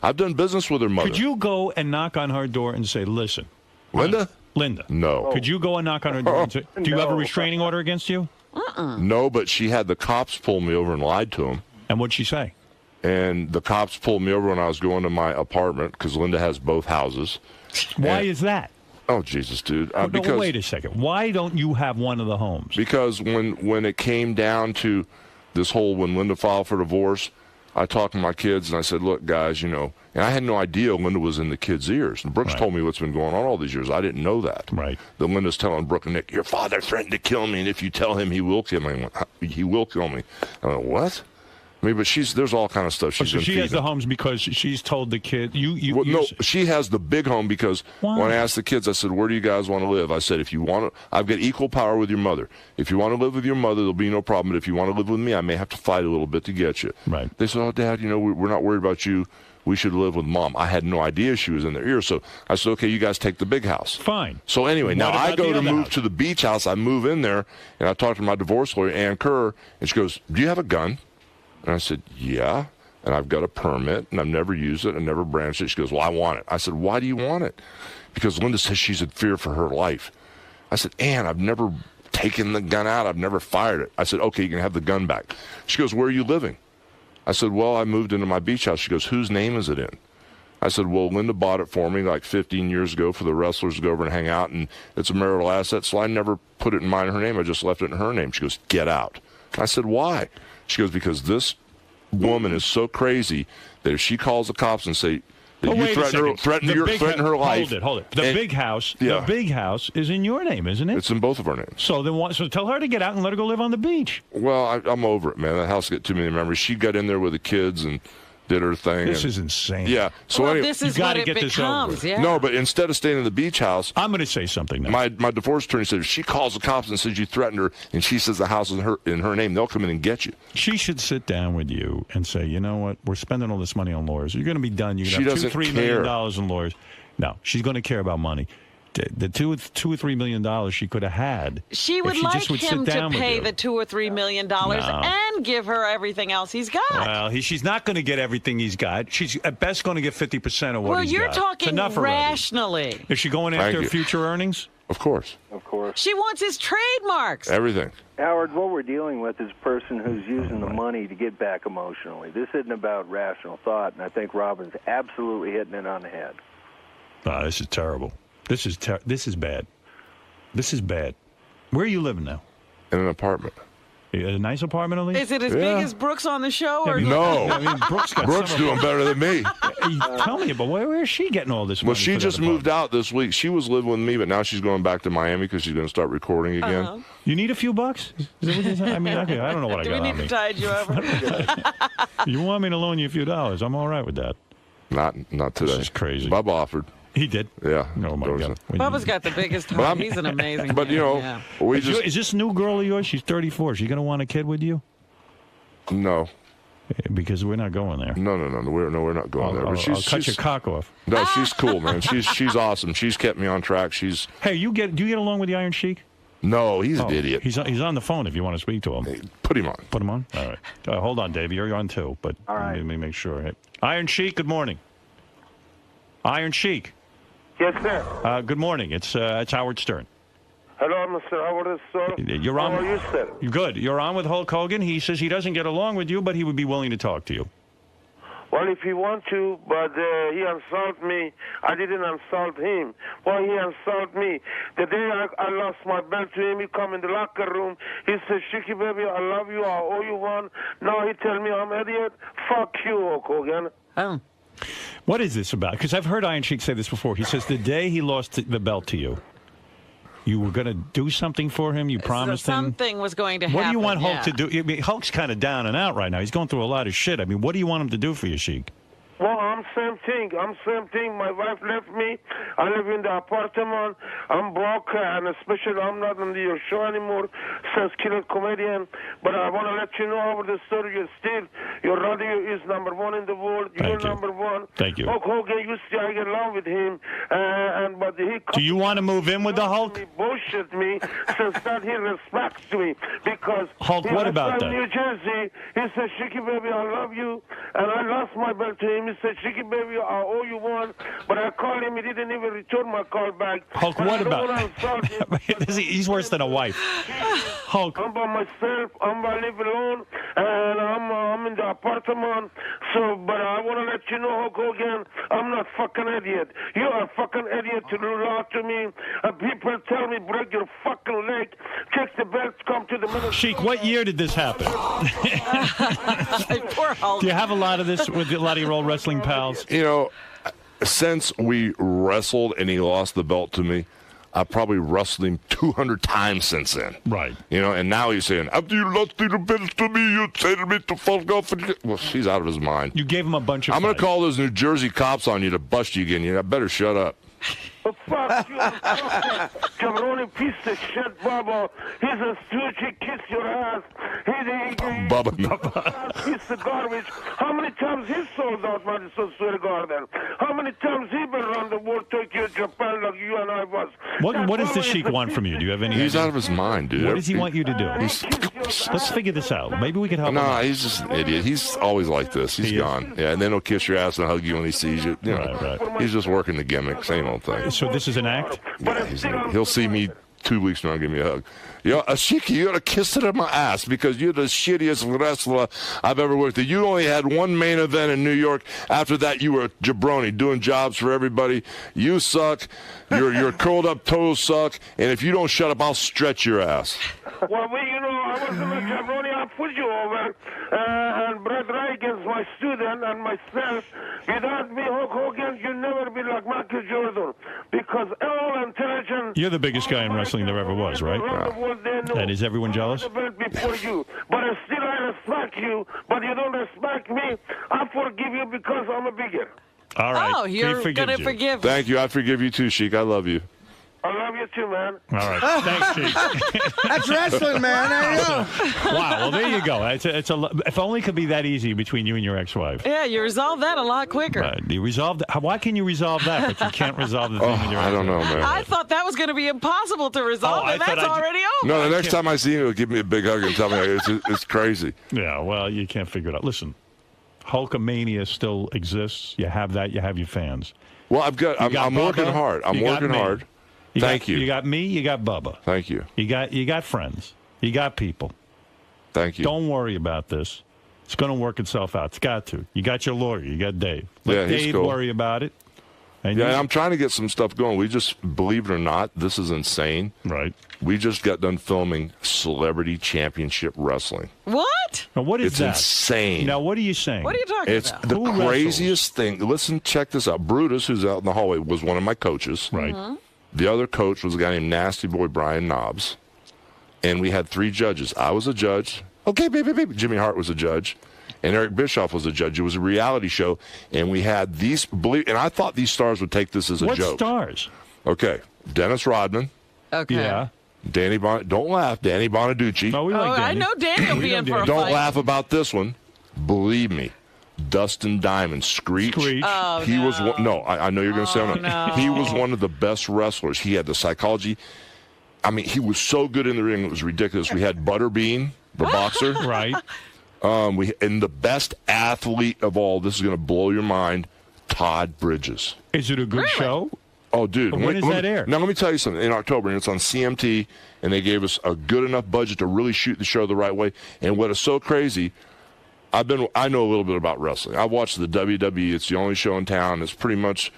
I've done business with her mother. Could you go and knock on her door and say, listen. Linda? No. Could you go and knock on her door and say, do you have a restraining order against you? No, but she had the cops pull me over and lied to him. And what'd she say? And the cops pulled me over when I was going to my apartment because Linda has both houses. Why is that? Oh, Jesus, dude. Because, wait a second. Why don't you have one of the homes? Because when it came down to this whole, when Linda filed for divorce, I talked to my kids and I said, look, guys, and I had no idea Linda was in the kids' ears. And Brooke's told me what's been going on all these years. I didn't know that. Right. That Linda's telling Brooke and Nick, your father threatened to kill me, and if you tell him, he will kill me. He will kill me. I went, what? I mean, but there's all kind of stuff she's so she has the homes because she's told the kid no, she has the big home because when I asked the kids, I said, where do you guys want to live? I said, if you want to, I've got equal power with your mother. If you want to live with your mother, there'll be no problem. But if you want to live with me, I may have to fight a little bit to get you. Right. They said, oh, Dad, we're not worried about you. We should live with Mom. I had no idea she was in their ear. So I said, okay, you guys take the big house. Fine. So anyway, now I go to move to the beach house. I move in there, and I talk to my divorce lawyer, Ann Kerr, and she goes, do you have a gun? And I said, yeah, and I've got a permit, and I've never used it, and never branched it. She goes, well, I want it. I said, why do you want it? Because Linda says she's in fear for her life. I said, Ann, I've never taken the gun out. I've never fired it. I said, okay, you can have the gun back. She goes, where are you living? I said, well, I moved into my beach house. She goes, whose name is it in? I said, well, Linda bought it for me like 15 years ago for the wrestlers to go over and hang out, and it's a marital asset, so I never put it in mine or her name. I just left it in her name. She goes, get out. I said, why? She goes, because this woman is so crazy that if she calls the cops and say that you threaten her life. Hold it. The big house is in your name, isn't it? It's in both of our names. So tell her to get out and let her go live on the beach. Well, I'm over it, man. That house got too many memories. She got in there with the kids and did her thing. This is insane. Yeah. So anyway, this is what it becomes. Yeah. No, but instead of staying in the beach house, I'm going to say something now. My divorce attorney said if she calls the cops and says you threatened her, and she says the house is in her name, they'll come in and get you. She should sit down with you and say, you know what? We're spending all this money on lawyers. You're going to be done. You're going to have $2-3 million in lawyers. No, she's going to care about money. The $2 or $3 million she could have had. She would like him to pay the $2 or $3 million and give her everything else he's got. Well, she's not going to get everything he's got. She's at best going to get 50% of what he's got. Well, you're talking rationally. Is she going after future earnings? Of course. Of course. She wants his trademarks. Everything. Howard, what we're dealing with is a person who's using the money to get back emotionally. This isn't about rational thought, and I think Robin's absolutely hitting it on the head. This is terrible. This is bad. This is bad. Where are you living now? In an apartment. A nice apartment, at least? Is it as big as Brooks on the show? Or no. I mean, Brooks doing better than me. Tell me, but where is she getting all this money? Well, she just moved out this week. She was living with me, but now she's going back to Miami because she's going to start recording again. You need a few bucks? Is that what you're saying? I mean, okay, I don't know what I got on me. Do we need to tide you over? You want me to loan you a few dollars? I'm all right with that. Not today. This is crazy. Bob offered. He did? Yeah. Oh, my God. Bubba's got the biggest heart. He's an amazing But, man. Is this new girl of yours? She's 34. Is she going to want a kid with you? No. Because we're not going there. No. We're not going there. But I'll cut your cock off. No, she's cool, man. She's awesome. She's kept me on track. Hey, do you get along with the Iron Sheik? No, he's an idiot. He's on the phone if you want to speak to him. Hey, put him on. Put him on? All right. Hold on, Dave. You're on too. But all right. Let me make sure. Hey. Iron Sheik, good morning. Iron Sheik. Yes, sir. Good morning. It's Howard Stern. Hello, Mr. Howard Stern. You're on. How are you, sir? Good. You're on with Hulk Hogan. He says he doesn't get along with you, but he would be willing to talk to you. Well, if he wants to, but he insulted me. I didn't insult him. Well, he insulted me. The day I lost my belt to him, he come in the locker room. He said, Shiki, baby, I love you. I owe you one. Now he tell me I'm an idiot. Fuck you, Hulk Hogan. Oh. What is this about? Because I've heard Iron Sheik say this before. He says the day he lost the belt to you, you were going to do something for him. You promised him. Something was going to happen. What do you want Hulk to do? I mean, Hulk's kind of down and out right now. He's going through a lot of shit. I mean, what do you want him to do for you, Sheik? Well, I'm same thing. My wife left me. I live in the apartment. I'm broke, and especially I'm not on your show anymore since Killer Comedian. But I want to let you know over the story. Your radio is number one in the world. You're number one. Thank you. Hulk Hogan, you see, I get along with him. But he do you want to move in with the Hulk? He bullshit me since that he respects me. Because Hulk, what about that? New Jersey, he said, Shiki, baby, I love you. And I lost my belt to him. He said, Shiki, baby, I owe you one. But I called him. He didn't even return my call back. Hulk, what about? He's worse than a wife. Hulk. I'm by myself. I live alone. And I'm in the apartment. So, but I want to let you know, Hulk Hogan, I'm not fucking idiot. You are a fucking idiot to do that to me. And people tell me, break your fucking leg. Take the belt, come to the middle. Sheik, what year did this happen? Poor Hulk. Do you have a lot of this with a lot of your old wrestling pals? You know, since we wrestled and he lost the belt to me, I've probably wrestled him 200 times since then. Right. You know, and now he's saying, after you lost the belt to me, you said me to fuck off. Well, he's out of his mind. You gave him a bunch of I'm going to call those New Jersey cops on you to bust you again. You better shut up. Fuck you, jabroni piece of shit, Bubba. He's a stooge. He kissed your ass. Bubba. Piece of garbage. How many times he sold out Madison Square Garden? How many times he been around the world, Tokyo, Japan, like you and I was? What does the Sheik want from you? Do you have any He's idea? out of his mind, dude. What does he want you to do? Let's figure this out. Maybe we can help him out. He's just an idiot. He's always like this. He's gone. Yeah, and then he'll kiss your ass and hug you when he sees you. You know, Right. He's just working the gimmick. Same old thing. So this is an act? Yeah, he'll see me 2 weeks from now and give me a hug. Yo, Ashiki, you got to kiss it in my ass because you're the shittiest wrestler I've ever worked with. You only had one main event in New York. After that, you were a jabroni doing jobs for everybody. You suck. Your curled up toes suck. And if you don't shut up, I'll stretch your ass. Well, you know, I wasn't a jabroni. I put you over. And Brett Reagan's my student and myself. Without me, Hulk Hogan, you'd never be like Michael Jordan. Because all intelligent... You're the biggest guy in wrestling there ever was, right? And is everyone jealous? Before you, but still I respect you, but you don't respect me. I forgive you because I'm a bigger. All right. Oh, you're going to forgive. Thank you. I forgive you too, Sheik. I love you. I love you too, man. All right. Thanks, Chief. That's wrestling, man. There you go. Wow. Well, there you go. If only it could be that easy between you and your ex-wife. Yeah, you resolve that a lot quicker. Right. You resolved. Why can you resolve that, but you can't resolve the thing with your ex-wife? I don't know, man. I thought that was going to be impossible to resolve, and that's already over. No, the next time I see him, he'll give me a big hug and tell me it's crazy. Yeah, well, you can't figure it out. Listen, Hulkamania still exists. You have that. You have your fans. Well, I'm working hard. I'm working hard. Thank you. You got me. You got Bubba. Thank you. You got friends. You got people. Thank you. Don't worry about this. It's going to work itself out. It's got to. You got your lawyer. You got Dave. Let Dave worry about it. And I'm trying to get some stuff going. We just, believe it or not, this is insane. Right. We just got done filming Celebrity Championship Wrestling. What? Now, what is that? It's insane. Now, what are you saying? What are you talking it's about? the craziest thing. Listen, check this out. Brutus, who's out in the hallway, was one of my coaches. Right. Mm-hmm. The other coach was a guy named Nasty Boy Brian Knobs. And we had 3 judges. I was a judge. Okay, baby. Jimmy Hart was a judge. And Eric Bischoff was a judge. It was a reality show. And we had these, and I thought these stars would take this as a joke. What stars? Okay. Dennis Rodman. Okay. Yeah. Danny don't laugh. Danny Bonaducci. Oh, we like Danny. I know Danny will be in for a Don't fight. laugh about this one. Believe me. Dustin Diamond, Screech. Oh, he was one, I know you're going to say no. He was one of the best wrestlers. He had the psychology. I mean, he was so good in the ring, it was ridiculous. We had Butterbean, the boxer. Right. And the best athlete of all, this is going to blow your mind, Todd Bridges. Is it a good show? Oh, dude. When does that air? Now, let me tell you something. In October, and it's on CMT, and they gave us a good enough budget to really shoot the show the right way. And what is so crazy, I know a little bit about wrestling. I watched the WWE. It's the only show in town. It's pretty much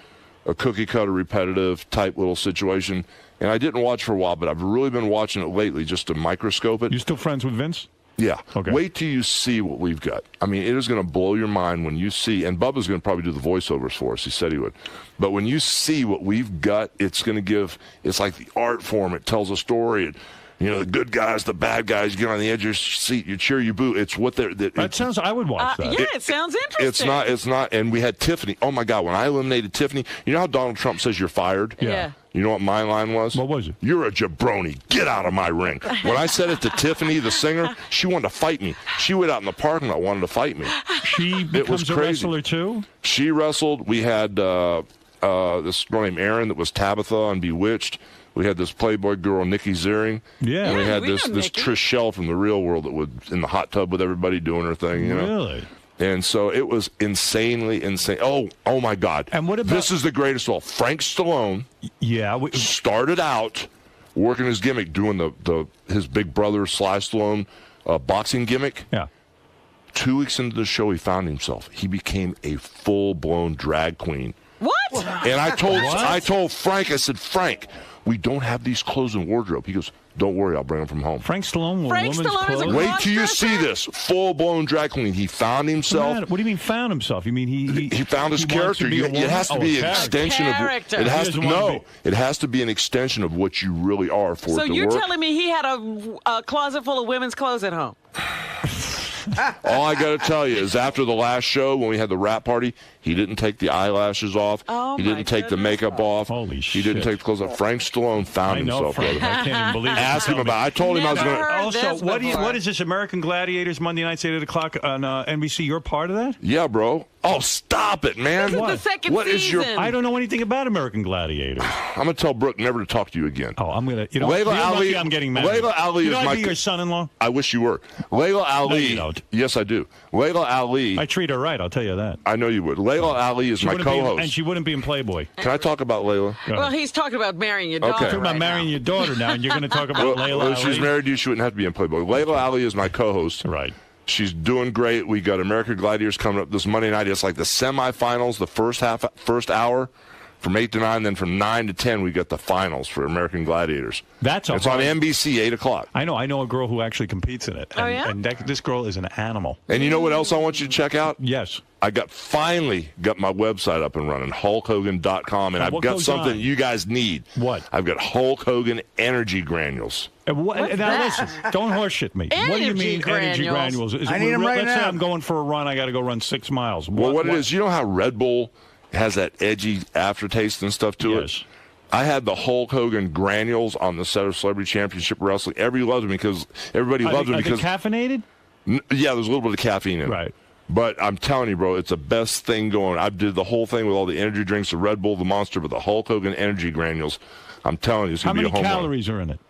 a cookie-cutter, repetitive type little situation. And I didn't watch for a while, but I've really been watching it lately just to microscope it. You still friends with Vince? Yeah. Okay. Wait till you see what we've got. I mean, it is going to blow your mind when you see, and Bubba's going to probably do the voiceovers for us. He said he would. But when you see what we've got, it's going to give, it's like the art form. It tells a story. The good guys, the bad guys, you get on the edge of your seat, you cheer, you boo. It's what they're... That sounds... I would watch that. Yeah, it sounds interesting. It's not... And we had Tiffany. Oh, my God. When I eliminated Tiffany, you know how Donald Trump says you're fired? Yeah. You know what my line was? What was it? You're a jabroni. Get out of my ring. When I said it to Tiffany, the singer, she wanted to fight me. She went out in the parking lot, wanted to fight me. She becomes a wrestler, too? She wrestled. We had this girl named Erin that was Tabitha on Bewitched. We had this Playboy girl, Nikki Ziering. Yeah. And we had this Trish Shell from the Real World that was in the hot tub with everybody doing her thing. Really? And so it was insanely insane. Oh my God. And what about... This is the greatest of all. Frank Stallone started out working his gimmick, doing his big brother Sly Stallone boxing gimmick. Yeah. 2 weeks into the show, he found himself. He became a full-blown drag queen. What? And I told Frank, I said, Frank, We don't have these clothes in wardrobe. He goes, don't worry, I'll bring them from home. Frank Stallone wore women's clothes. Wait till you see this. Full-blown drag cleaning. He found himself. What do you mean found himself? You mean he found his character. It has to be an extension of it has to be an extension of what you really are for it to work. So you're telling me he had a closet full of women's clothes at home? All I got to tell you is after the last show, when we had the rap party, he didn't take the eyelashes off. He didn't take the makeup off. Holy shit. He didn't take the clothes off. Frank Stallone found himself, brother. I can't even believe it. Ask him about it. I told him I was going to. Also, what is this, American Gladiators, Monday nights, 8 o'clock on NBC? You're part of that? Yeah, bro. Oh, stop it, man. This is the second What is season. I don't know anything about American Gladiators. I'm going to tell Brooke never to talk to you again. Oh, I'm going to. Layla Ali, I'm getting married. Layla Ali is I be your son-in-law? I wish you were. Layla Ali. No, you don't. Yes, I do. Layla Ali. I treat her right, I'll tell you that. I know you would. Layla Ali is my co-host. And she wouldn't be in Playboy. Can I talk about Layla? Well, he's talking about marrying your daughter. Okay. Talking about marrying your daughter now, and you're going to talk about Layla Ali? If she's married to you, she wouldn't have to be in Playboy. Layla Ali is my co-host. Right. She's doing great. We got American Gladiators coming up this Monday night. It's like the semifinals, the first hour from 8 to 9. Then from 9 to 10, we got the finals for American Gladiators. It's on NBC, 8 o'clock. I know a girl who actually competes in it. And this girl is an animal. And you know what else I want you to check out? Yes. I finally got my website up and running, HulkHogan.com, and I've got something you guys need. What? I've got Hulk Hogan energy granules. Now listen, don't horseshit me. What do you mean energy granules? I need them right now. Let's say I'm going for a run. I got to go run 6 miles. What it is, you know how Red Bull has that edgy aftertaste and stuff to it? I had the Hulk Hogan granules on the set of Celebrity Championship Wrestling. Everybody loved them because Are they caffeinated? Yeah, there's a little bit of caffeine in it. Right. But I'm telling you, bro, it's the best thing going. I did the whole thing with all the energy drinks, the Red Bull, the Monster, but the Hulk Hogan energy granules. I'm telling you, it's going to be a home run. How many calories are in it?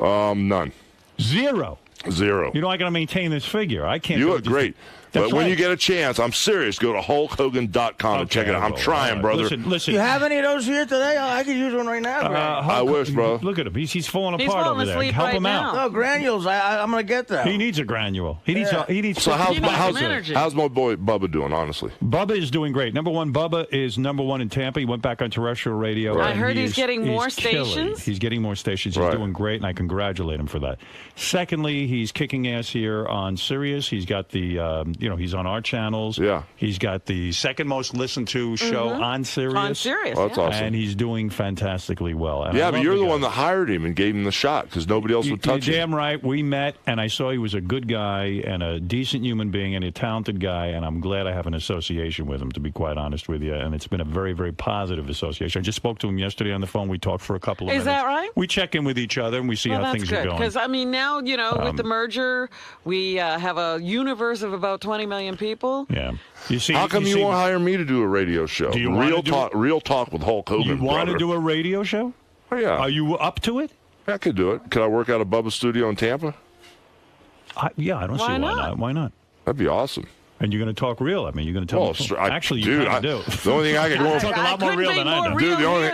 None. Zero. You know, I got to maintain this figure. I can't. You look great. But when you get a chance, I'm serious, go to HulkHogan.com and check it out. I'm trying, brother. Listen. You have any of those here today? I could use one right now. I wish, bro. Look at him. He's falling apart over there. Help him out. No, granules. I'm going to get that. He needs a granule. He needs. So how's my boy Bubba doing, honestly? Bubba is doing great. Number one, Bubba is number one in Tampa. He went back on terrestrial radio. I heard he's getting more stations. He's getting more stations. He's doing great, and I congratulate him for that. Secondly, he's kicking ass here on Sirius. He's got the, he's on our channels. Yeah. He's got the second most listened to show on Sirius. On Sirius, that's awesome. And he's doing fantastically well. And but you're the one that hired him and gave him the shot because nobody else would touch him. You're damn right. We met, and I saw he was a good guy and a decent human being and a talented guy, and I'm glad I have an association with him, to be quite honest with you. And it's been a very, very positive association. I just spoke to him yesterday on the phone. We talked for a couple of minutes. Is that right? We check in with each other, and we see how things are going. Because, I mean, now, with the merger, we have a universe of about 20 million people. Yeah. How come you won't hire me to do a radio show? Do you real talk with Hulk Hogan, You want to do a radio show? Oh, yeah. Are you up to it? I could do it. Could I work out of Bubba's studio in Tampa? I don't see why not. Why not? That'd be awesome. And you're going to talk real. I mean, you're going to tell me. Actually, you kind of do. The only thing I got going talk a lot more real than I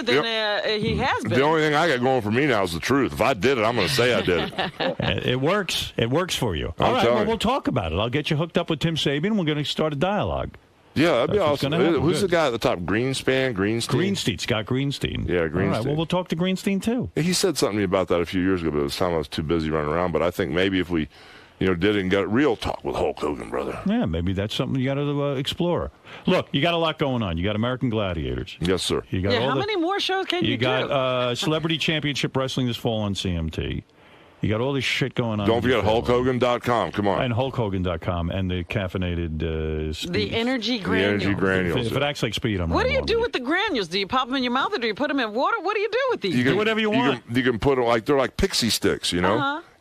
do. Dude, he has been. The only thing I got going for me now is the truth. If I did it, I'm going to say I did it. It works. It works for you. All right, well, we'll talk about it. I'll get you hooked up with Tim Sabian. We're going to start a dialogue. Yeah, that'd be awesome. Who's the guy at the top? Greenstein? Scott Greenstein. Yeah, Greenstein. All right, well, we'll talk to Greenstein, too. He said something to me about that a few years ago, but it was time I was too busy running around. But I think maybe if we did it and got real talk with Hulk Hogan, brother. Yeah, maybe that's something you got to explore. Look, you got a lot going on. You got American Gladiators. Yes, sir. You got how many more shows can you do? You got Celebrity Championship Wrestling this fall on CMT. You got all this shit going on. Don't forget HulkHogan.com. Come on. And HulkHogan.com and the caffeinated... the energy granules. The energy granules. If it acts like speed, I'm What do you do with the granules? Do you pop them in your mouth or do you put them in water? What do you do with these? You do whatever you want. You can put them they're like pixie sticks,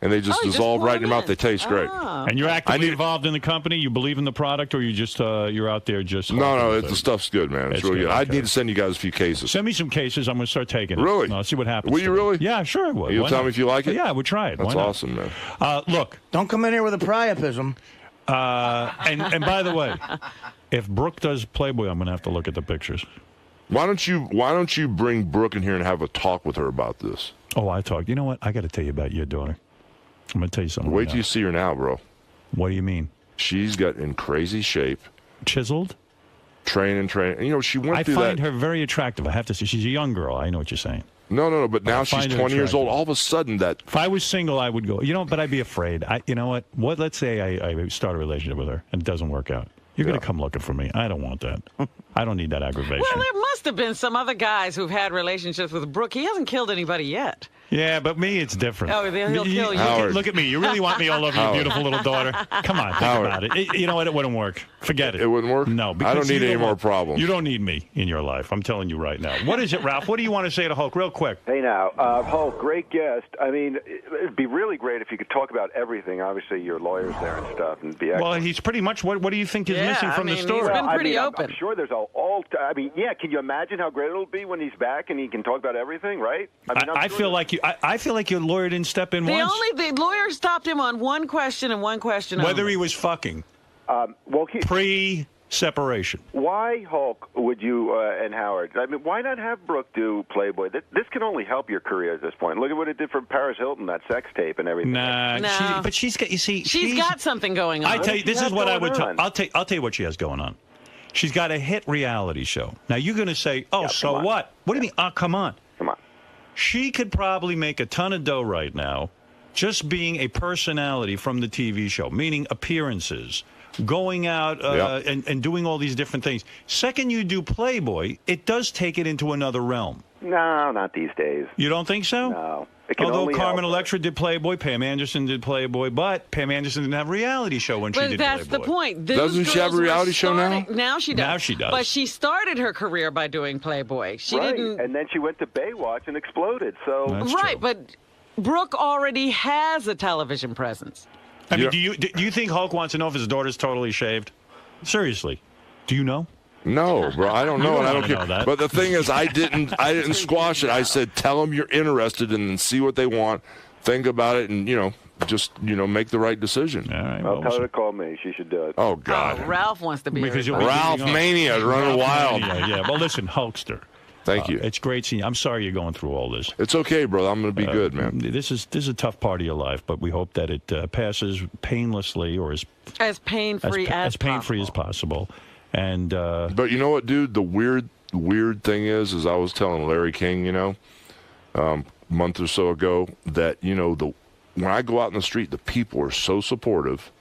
and they just dissolve right in your mouth. They taste great. And you're actively involved in the company? You believe in the product, or you just you're out there just... No, the stuff's good, man. It's really good. I need to send you guys a few cases. Send me some cases. I'm going to start taking it. Really? I'll see what happens. Will you really? Yeah, sure I will. You'll tell me if you like it? Yeah, I would try it. That's awesome, man. Look. Don't come in here with a priapism. And by the way, if Brooke does Playboy, I'm going to have to look at the pictures. Why don't you bring Brooke in here and have a talk with her about this? Oh, I talk. You know what? I got to tell you about your daughter. I'm going to tell you something. Wait till you see her now, bro. What do you mean? She's got in crazy shape. Chiseled? Training. She went through that. I find her very attractive. I have to say. She's a young girl. I know what you're saying. No. But now she's 20 years old. All of a sudden, that. If I was single, I would go. But I'd be afraid. You know what? Let's say I start a relationship with her and it doesn't work out. You're going to come looking for me. I don't want that. I don't need that aggravation. Well, there must have been some other guys who've had relationships with Brooke. He hasn't killed anybody yet. Yeah, but me, it's different. Oh, he'll kill you. Howard. Look at me. You really want me all over your beautiful little daughter? Come on, think about it. You know what? It wouldn't work. Forget it. It wouldn't work? No. I don't need any more problems. You don't need me in your life. I'm telling you right now. What is it, Ralph? What do you want to say to Hulk real quick? Hey, now, Hulk, great guest. I mean, it'd be really great if you could talk about everything. Obviously, your lawyer's there and stuff. And be well, he's pretty much, what do you think is missing from the story? He's been pretty open. I'm sure there's can you imagine how great it'll be when he's back and he can talk about everything, right? I feel like your lawyer didn't step in once. The lawyer stopped him on one question and one question whether only. He was fucking. Pre-separation. Why, Hulk, would you and Howard? I mean, why not have Brooke do Playboy? This can only help your career at this point. Look at what it did for Paris Hilton, that sex tape and everything. No. But she's got. You see, she's got something going on. I tell you, this is what I would tell. I'll tell you what she has going on. She's got a hit reality show. Now you're going to say, "Oh, so what? What do you mean? Oh, come on." She could probably make a ton of dough right now just being a personality from the TV show, meaning appearances, going out and doing all these different things. Second you do Playboy, it does take it into another realm. No, not these days. You don't think so? No. Although Carmen Electra did Playboy, Pam Anderson did Playboy, but Pam Anderson didn't have a reality show when she did Playboy. But that's the point. Doesn't she have a reality show now? Now she does. Now she does. But she started her career by doing Playboy. She didn't. And then she went to Baywatch and exploded. So right, but Brooke already has a television presence. I mean, do you think Hulk wants to know if his daughter's totally shaved? Seriously, do you know? No, bro, I don't know, and I don't care. That. But the thing is, I didn't squash it. I said, tell them you're interested and then see what they want. Think about it, and just make the right decision. All right, I'll tell her to call me. She should do it. Oh God, Ralph wants to be Ralph Mania is running wild. Yeah. Well, listen, Hulkster. Thank you. It's great seeing you. I'm sorry you're going through all this. It's okay, brother. I'm going to be good, man. This is a tough part of your life, but we hope that it passes painlessly or as pain-free as possible. And but you know what, dude? The weird thing is I was telling Larry King, a month or so ago, that when I go out in the street, the people are so supportive,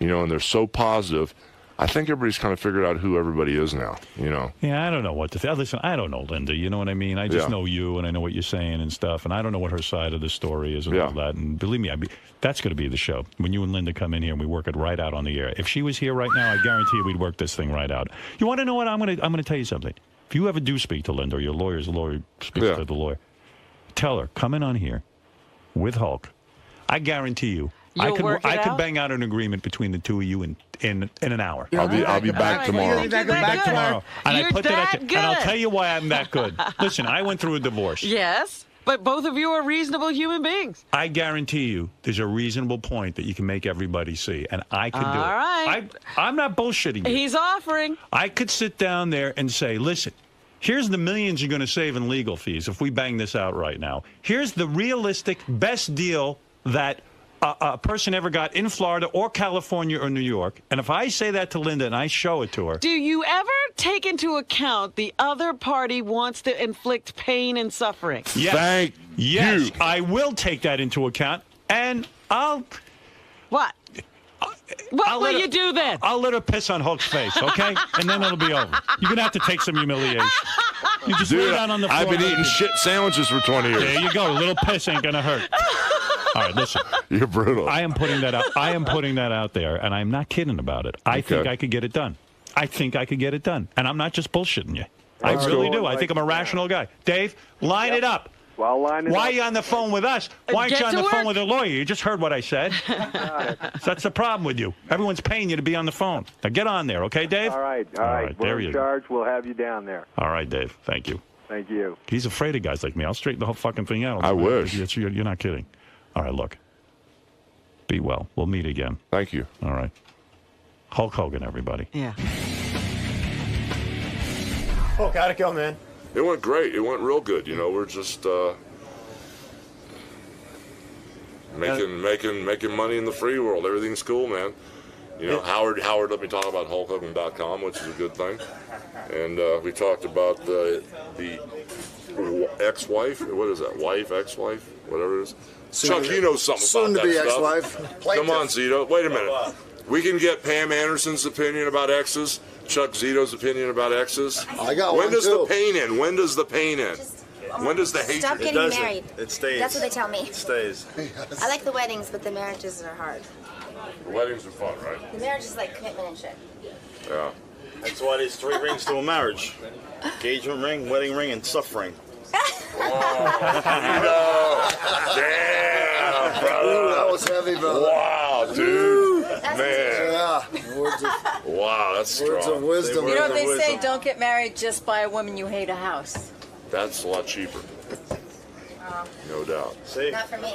and they're so positive. I think everybody's kind of figured out who everybody is now, Yeah, I don't know what to think. Listen, I don't know Linda. You know what I mean? I just know you, and I know what you're saying and stuff, and I don't know what her side of the story is and all that. And believe me, that's going to be the show. When you and Linda come in here and we work it right out on the air. If she was here right now, I guarantee you we'd work this thing right out. You want to know what? I'm going to tell you something. If you ever do speak to Linda or your lawyer speaks to the lawyer, tell her, come in on here with Hulk. I guarantee you. I could bang out an agreement between the two of you in an hour. I'll be back tomorrow. You're back tomorrow. And You're that good. And I'll tell you why I'm that good. Listen, I went through a divorce. Yes, but both of you are reasonable human beings. I guarantee you there's a reasonable point that you can make everybody see, and I could do it. All right. I'm not bullshitting you. He's offering. I could sit down there and say, listen, here's the millions you're going to save in legal fees if we bang this out right now. Here's the realistic best deal that a person ever got in Florida or California or New York. And if I say that to Linda and I show it to her. Do you ever take into account the other party wants to inflict pain and suffering? Yes. Thank you. I will take that into account. And I'll... What? What will you do then? I'll let her piss on Hulk's face, okay? And then it'll be over. You're going to have to take some humiliation. You just lay down on the floor. I've been eating shit sandwiches for 20 years. There you go. A little piss ain't going to hurt. All right, listen. You're brutal. I am putting that out. I am putting that out there, and I'm not kidding about it. I think I could get it done. And I'm not just bullshitting you. I really do. I think I'm a rational guy. Dave, line it up. Well, line it up. Why are you on the phone with us? Why aren't you on the phone with a lawyer? You just heard what I said. So that's the problem with you. Everyone's paying you to be on the phone. Now get on there, okay, Dave? All right. There We're in charge. We'll have you down there. All right, Dave. Thank you. Thank you. He's afraid of guys like me. I'll straighten the whole fucking thing out. I wish. You're not kidding. All right, look. Be well. We'll meet again. Thank you. All right. Hulk Hogan, everybody. Yeah. Hulk, how'd it go, man? It went great. It went real good. We're just making money in the free world. Everything's cool, man. Howard let me talk about HulkHogan.com, which is a good thing. And we talked about the ex-wife. What is that? Wife, ex-wife, whatever it is. Soon Chuck, you know something about that soon-to-be stuff. ex-wife. Come on, Zito. Wait a minute. We can get Pam Anderson's opinion about exes. Chuck Zito's opinion about exes. I got When one, does too. the pain end? When does the pain end? When does the hatred Stop end? getting married. It stays. That's what they tell me. It stays. I like the weddings, but the marriages are hard. Weddings are fun, right? The marriage is like commitment and shit. Yeah. That's why there's 3 rings to a marriage: engagement ring, wedding ring, and suffering. Damn, brother. Ooh, that was heavy, brother. Wow, dude. That's Man. Yeah. Wow, that's Words strong. of wisdom. You know what they say? Don't get married just by a woman you hate a house. That's a lot cheaper. No doubt. See? Not for me.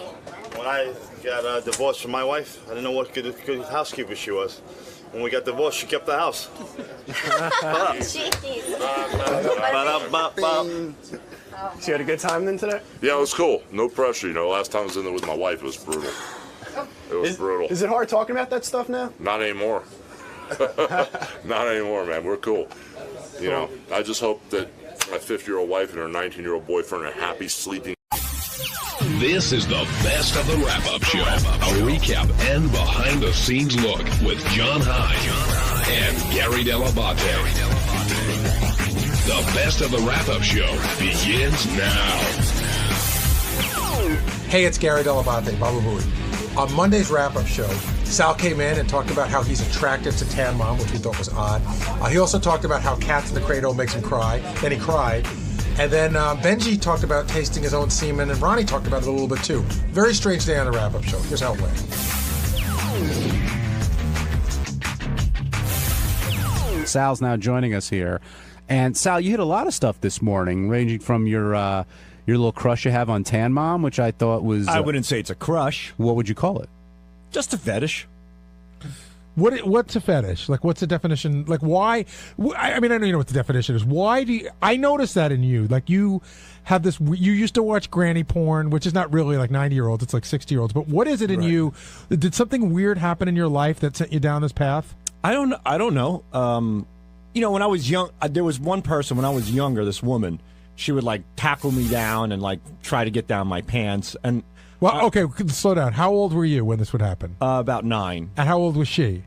When I got divorced from my wife, I didn't know what good housekeeper she was. When we got divorced, she kept the house. So you had a good time then today? Yeah, it was cool. No pressure. You know, last time I was in there with my wife, it was brutal. It was brutal. Is it hard talking about that stuff now? Not anymore. Not anymore, man. We're cool. You know, I just hope that my 50-year-old wife and her 19-year-old boyfriend are happy sleeping. This is the best of the wrap-up show. A recap and behind-the-scenes look with John High and Gary Dell'Abate. The best of the wrap-up show begins now. Hey, it's Gary Dell'Abate, Baba Booey. On Monday's wrap-up show, Sal came in and talked about how he's attracted to Tan Mom, which we thought was odd. He also talked about how Cats in the Cradle makes him cry. Then he cried. And then Benji talked about tasting his own semen, and Ronnie talked about it a little bit too. Very strange day on the wrap-up show. Here's how it went. Sal's now joining us here. And Sal, you hit a lot of stuff this morning, ranging from your little crush you have on Tan Mom, which I thought was... I wouldn't say it's a crush. What would you call it? Just a fetish. What's a fetish? Like, what's the definition? Like, why? I mean, I know you know what the definition is. Why do you... I noticed that in you. Like, you have this... You used to watch granny porn, which is not really like 90-year-olds. It's like 60-year-olds. But what is it in you? Did something weird happen in your life that sent you down this path? I don't know. You know, when I was young, there was one person when I was younger, this woman, she would like tackle me down and like try to get down my pants. And well, okay, slow down. How old were you when this would happen? About 9. And how old was she?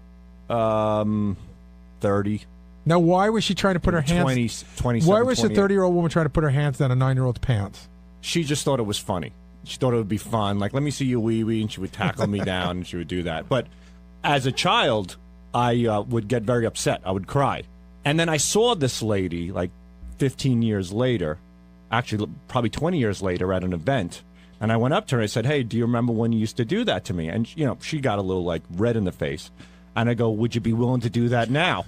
30. Now, why was she trying to put her hands... 27, why was a 28. 30-year-old woman trying to put her hands down a 9-year-old's pants? She just thought it was funny. She thought it would be fun. Like, let me see you wee-wee, and she would tackle me down, and she would do that. But as a child, I would get very upset. I would cry. And then I saw this lady, like 15 years later, actually probably 20 years later at an event. And I went up to her and I said, hey, do you remember when you used to do that to me? And, you know, she got a little, like, red in the face. And I go, would you be willing to do that now?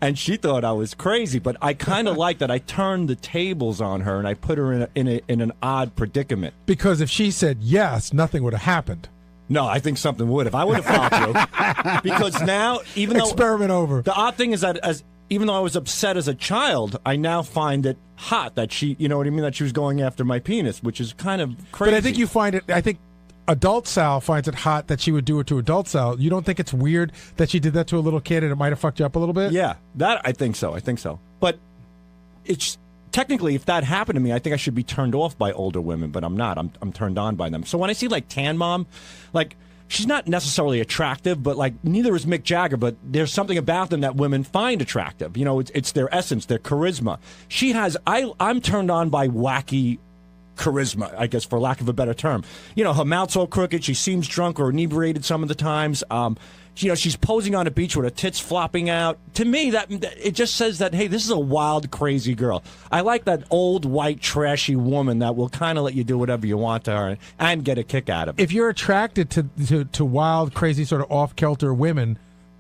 And she thought I was crazy. But I kind of like that. I turned the tables on her and I put her in an odd predicament. Because if she said yes, nothing would have happened. No, I think something would. If I would have followed you. Because now, even though... Experiment over. The odd thing is that even though I was upset as a child, I now find it hot that she, you know what I mean, that she was going after my penis, which is kind of crazy. But I think you find it... I think adult Sal finds it hot that she would do it to adult Sal. You don't think it's weird that she did that to a little kid and it might have fucked you up a little bit? Yeah, that I think so. But it's... Technically, if that happened to me, I think I should be turned off by older women, but I'm not. I'm turned on by them. So when I see, like, Tan Mom, like, she's not necessarily attractive, but, like, neither is Mick Jagger, but there's something about them that women find attractive. You know, it's their essence, their charisma. She has... I'm turned on by wacky charisma, I guess, for lack of a better term. You know, her mouth's all crooked. She seems drunk or inebriated some of the times. You know, she's posing on a beach with her tits flopping out. To me, that it just says that, hey, this is a wild, crazy girl. I like that old, white, trashy woman that will kind of let you do whatever you want to her and get a kick out of it. If you're attracted to wild, crazy, sort of off-kilter women,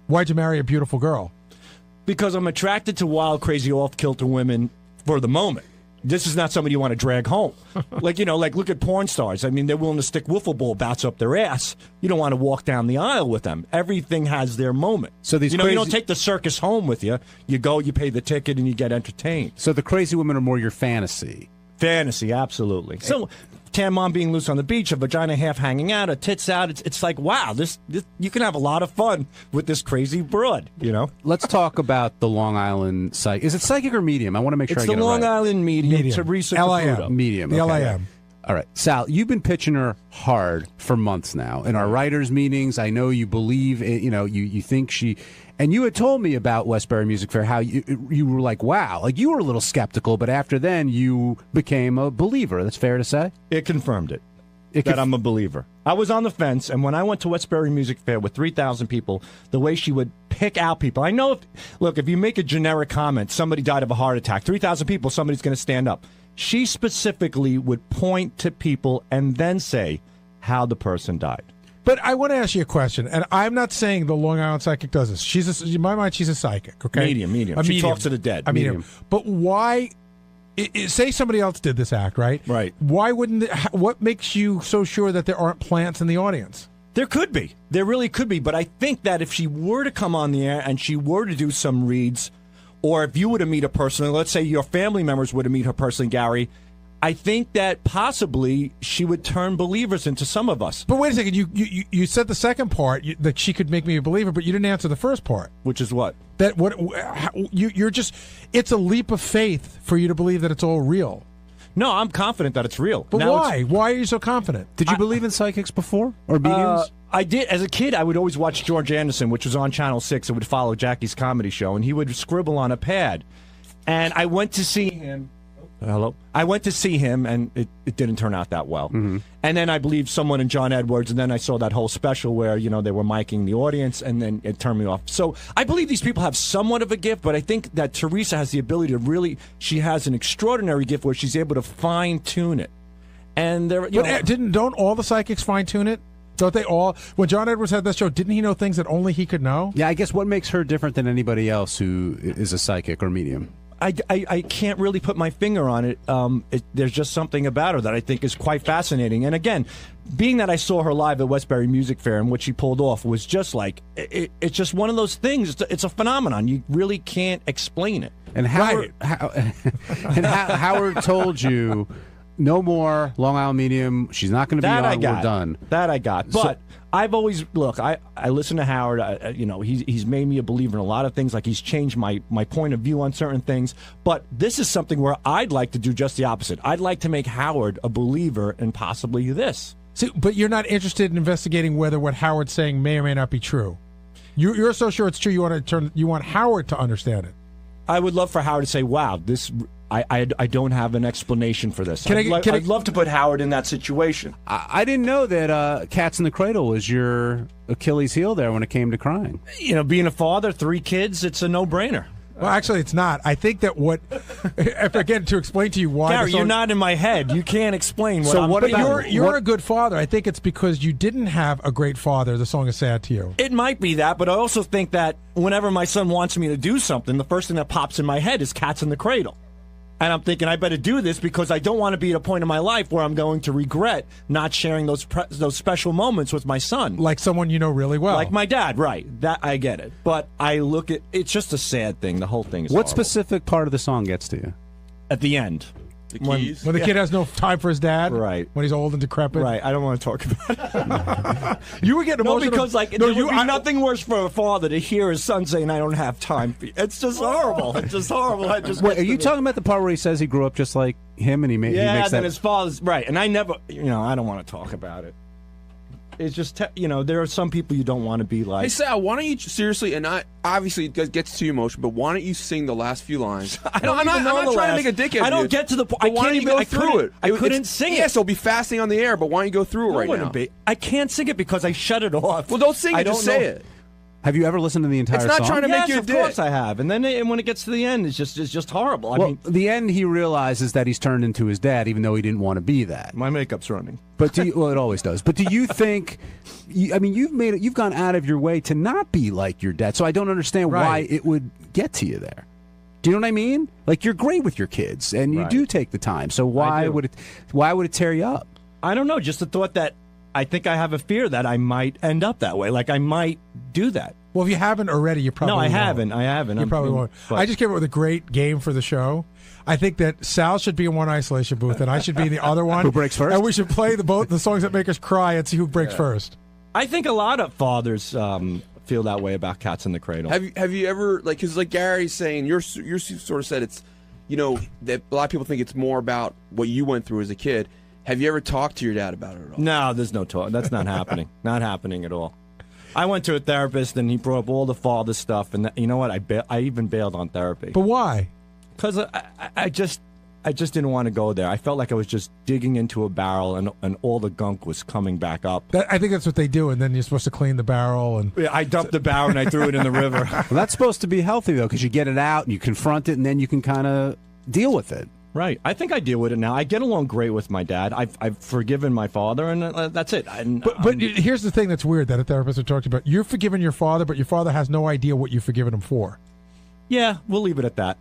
why'd you marry a beautiful girl? Because I'm attracted to wild, crazy, off-kilter women for the moment. This is not somebody you want to drag home. Like, you know, like look at porn stars. I mean, they're willing to stick wiffle ball bats up their ass. You don't want to walk down the aisle with them. Everything has their moment. So these you don't take the circus home with you. You go, you pay the ticket, and you get entertained. So the crazy women are more your fantasy. Fantasy, absolutely. So tan mom being loose on the beach, a vagina half hanging out, a tits out. It's like, wow, this you can have a lot of fun with this crazy broad, you know? Let's talk about the Long Island psychic. Is it psychic or medium? I want to make sure I get it right. It's the Long Island medium. Teresa Caputo. Medium. The okay. LIM. All right. Sal, you've been pitching her hard for months now. In our writers' meetings, I know you believe, you think she... And you had told me about Westbury Music Fair, how you were like, wow. Like, you were a little skeptical, but after then, you became a believer. That's fair to say? It confirmed it. That I'm a believer. I was on the fence, and when I went to Westbury Music Fair with 3,000 people, the way she would pick out people. I know, if you make a generic comment, somebody died of a heart attack, 3,000 people, somebody's going to stand up. She specifically would point to people and then say how the person died. But I want to ask you a question, and I'm not saying the Long Island psychic does this. In my mind, she's a psychic, okay? Medium. She talks to the dead. Medium. But why... say somebody else did this act, right? Right. Why wouldn't... what makes you so sure that there aren't plants in the audience? There could be. There really could be. But I think that if she were to come on the air and she were to do some reads, or if you were to meet her personally, let's say your family members were to meet her personally, Gary... I think that possibly she would turn believers into some of us. But wait a second, you said the second part that she could make me a believer, but you didn't answer the first part. Which is what? That you're just, it's a leap of faith for you to believe that it's all real. No, I'm confident that it's real. But now why? Why are you so confident? Did you believe in psychics before or mediums? I did. As a kid, I would always watch George Anderson, which was on Channel 6. It would follow Jackie's comedy show, and he would scribble on a pad. And I went to see him. Hello? I went to see him, and it didn't turn out that well. Mm-hmm. And then I believed someone in John Edwards, and then I saw that whole special where, they were miking the audience, and then it turned me off. So I believe these people have somewhat of a gift, but I think that Teresa has the ability to really, she has an extraordinary gift where she's able to fine-tune it. And don't all the psychics fine-tune it? Don't they all? When John Edwards had that show, didn't he know things that only he could know? Yeah, I guess what makes her different than anybody else who is a psychic or medium? I can't really put my finger on it. There's just something about her that I think is quite fascinating. And again, being that I saw her live at Westbury Music Fair and what she pulled off was just like, it's just one of those things. It's a phenomenon. You really can't explain it. And Howard told you, no more Long Island medium. She's not going to be on. We're done. That I got. But I've always I listen to Howard. He's made me a believer in a lot of things. Like he's changed my point of view on certain things. But this is something where I'd like to do just the opposite. I'd like to make Howard a believer in possibly this. See, but you're not interested in investigating whether what Howard's saying may or may not be true. You're so sure it's true. You want Howard to understand it. I would love for Howard to say, "Wow, this." I don't have an explanation for this. I'd love to put Howard in that situation. I didn't know that Cats in the Cradle was your Achilles heel there when it came to crying. Being a father, 3 kids, it's a no-brainer. Well, actually, it's not. I think that again, to explain to you why... Gary, you're not in my head. You can't explain what you're a good father. I think it's because you didn't have a great father. The song is sad to you. It might be that, but I also think that whenever my son wants me to do something, the first thing that pops in my head is Cats in the Cradle. And I'm thinking I better do this because I don't want to be at a point in my life where I'm going to regret not sharing those special moments with my son. Like someone you know really well. Like my dad, right. That I get it. But I look at it's just a sad thing. The whole thing is What horrible. specific part of the song gets to you? At the end. The keys. When the kid has no time for his dad? Right. When he's old and decrepit? Right. I don't want to talk about it. You were getting emotional. Because there would be nothing worse for a father to hear his son saying, I don't have time for you. It's just horrible. It's just horrible. Wait, are you talking about the part where he says he grew up just like him and he makes that... his father's... Right. And I never... I don't want to talk about it. It's just, there are some people you don't want to be like. Hey, Sal, why don't you seriously, and obviously it gets too emotional, but why don't you sing the last few lines? I'm not trying to make a dick out of you. I don't get to the point. Why don't you go through it? I couldn't sing it. Yes, it'll be fasting on the air, but why don't you go through it right now? I can't sing it because I shut it off. Well, don't sing it, just say it. Have you ever listened to the entire song? It's not trying to make you a dick. Of course I have. And then when it gets to the end, it's just horrible. Well, the end, he realizes that he's turned into his dad, even though he didn't want to be that. My makeup's running. But it always does. But do you think? You've gone out of your way to not be like your dad. So I don't understand why it would get to you there. Do you know what I mean? Like you're great with your kids, and you do take the time. So why would it tear you up? I don't know. Just the thought that I think I have a fear that I might end up that way. Like I might do that. Well, if you haven't already, you probably won't. I haven't. You probably won't. I just came up with a great game for the show. I think that Sal should be in one isolation booth, and I should be in the other one. Who breaks first? And we should play the songs that make us cry and see who breaks first. I think a lot of fathers feel that way about Cats in the Cradle. Have you ever, like, because like Gary's saying, you're sort of said it's, that a lot of people think it's more about what you went through as a kid. Have you ever talked to your dad about it at all? No, there's no talk. That's not happening. Not happening at all. I went to a therapist, and he brought up all the father stuff, and you know what? I even bailed on therapy. But why? Because I just didn't want to go there. I felt like I was just digging into a barrel, and all the gunk was coming back up. I think that's what they do, and then you're supposed to clean the barrel. And yeah, I dumped the barrel and I threw it in the river. Well, that's supposed to be healthy though, because you get it out and you confront it, and then you can kind of deal with it. Right. I think I deal with it now. I get along great with my dad. I've forgiven my father, and that's it. But here's the thing that's weird that a therapist would talk to you about. You're forgiving your father, but your father has no idea what you've forgiven him for. Yeah, we'll leave it at that.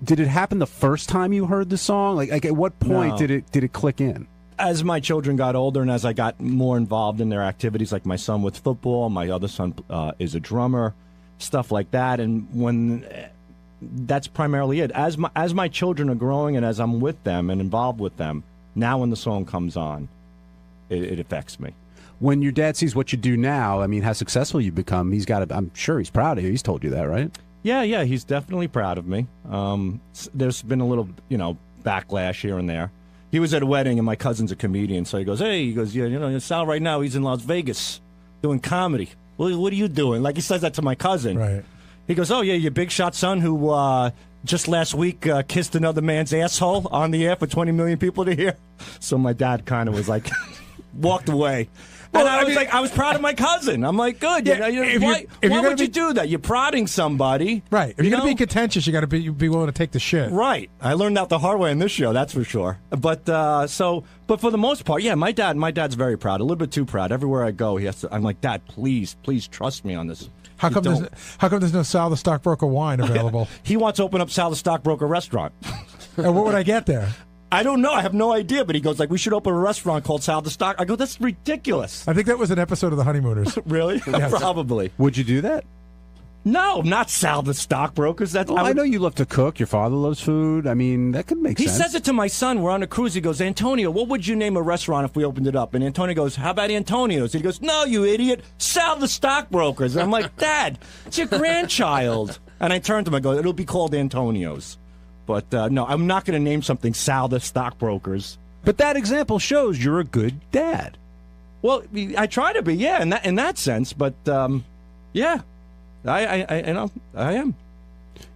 Did it happen the first time you heard the song? Like at what point did it click in? As my children got older and as I got more involved in their activities, like my son with football, my other son is a drummer, stuff like that, and when. That's primarily it. As my children are growing and as I'm with them and involved with them, now when the song comes on, it affects me. When your dad sees what you do now, I mean, how successful you've become, I'm sure he's proud of you. He's told you that, right? Yeah, he's definitely proud of me. There's been a little, backlash here and there. He was at a wedding and my cousin's a comedian, so he goes, Sal right now, he's in Las Vegas doing comedy. Well, what are you doing? Like he says that to my cousin. Right. He goes, oh, yeah, your big shot son who just last week kissed another man's asshole on the air for 20 million people to hear. So my dad kind of was like, walked away. And I was proud of my cousin. I'm like, good. Yeah, why would you do that? You're prodding somebody. Right. If you're going to be contentious, you got to be willing to take the shit. Right. I learned that the hard way in this show, that's for sure. But but for the most part, yeah, my dad's very proud. A little bit too proud. Everywhere I go, I'm like, Dad, please trust me on this. How come there's no Sal the Stockbroker wine available? He wants to open up Sal the Stockbroker restaurant. And what would I get there? I don't know. I have no idea. But he goes like, we should open a restaurant called Sal the Stock. I go, that's ridiculous. I think that was an episode of The Honeymooners. Really? Yes. Probably. Would you do that? No, not Sal the Stockbrokers. I know you love to cook. Your father loves food. I mean, that could make sense. He says it to my son. We're on a cruise. He goes, Antonio, what would you name a restaurant if we opened it up? And Antonio goes, how about Antonio's? And he goes, no, you idiot. Sal the Stockbrokers. And I'm like, Dad, it's your grandchild. And I turned to him. I go, it'll be called Antonio's. But no, I'm not going to name something Sal the Stockbrokers. But that example shows you're a good dad. Well, I try to be, yeah, in that sense. But yeah. I am.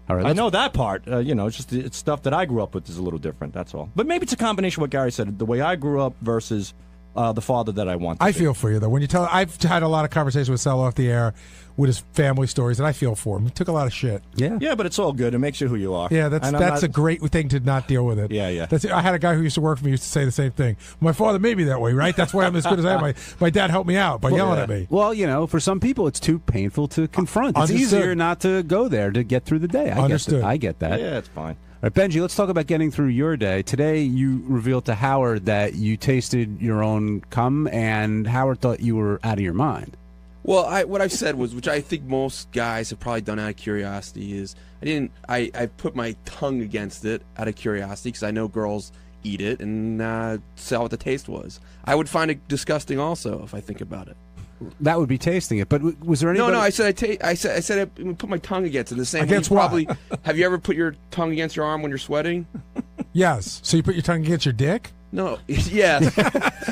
All right, I know that part. It's stuff that I grew up with is a little different. That's all. But maybe it's a combination of what Gary said, the way I grew up versus the father that I want to be. Feel for you though. When you I've had a lot of conversations with Sal off the air with his family stories, and I feel for him. He took a lot of shit. Yeah, but it's all good. It makes you who you are. Yeah, that's a great thing to not deal with it. Yeah. I had a guy who used to work for me used to say the same thing. My father made me that way, right? That's why I'm as good as I am. My dad helped me out by yelling at me. Well, for some people, it's too painful to confront. It's easier not to go there to get through the day. I get that. Yeah, it's fine. All right, Benji, let's talk about getting through your day. Today, you revealed to Howard that you tasted your own cum, and Howard thought you were out of your mind. Well, what I've said was, which I think most guys have probably done out of curiosity, is I put my tongue against it out of curiosity because I know girls eat it and saw what the taste was. I would find it disgusting also if I think about it. That would be tasting it, but was there anybody? No. I said I put my tongue against it. The same against way what? Probably. Have you ever put your tongue against your arm when you're sweating? Yes. So you put your tongue against your dick? No. Yes.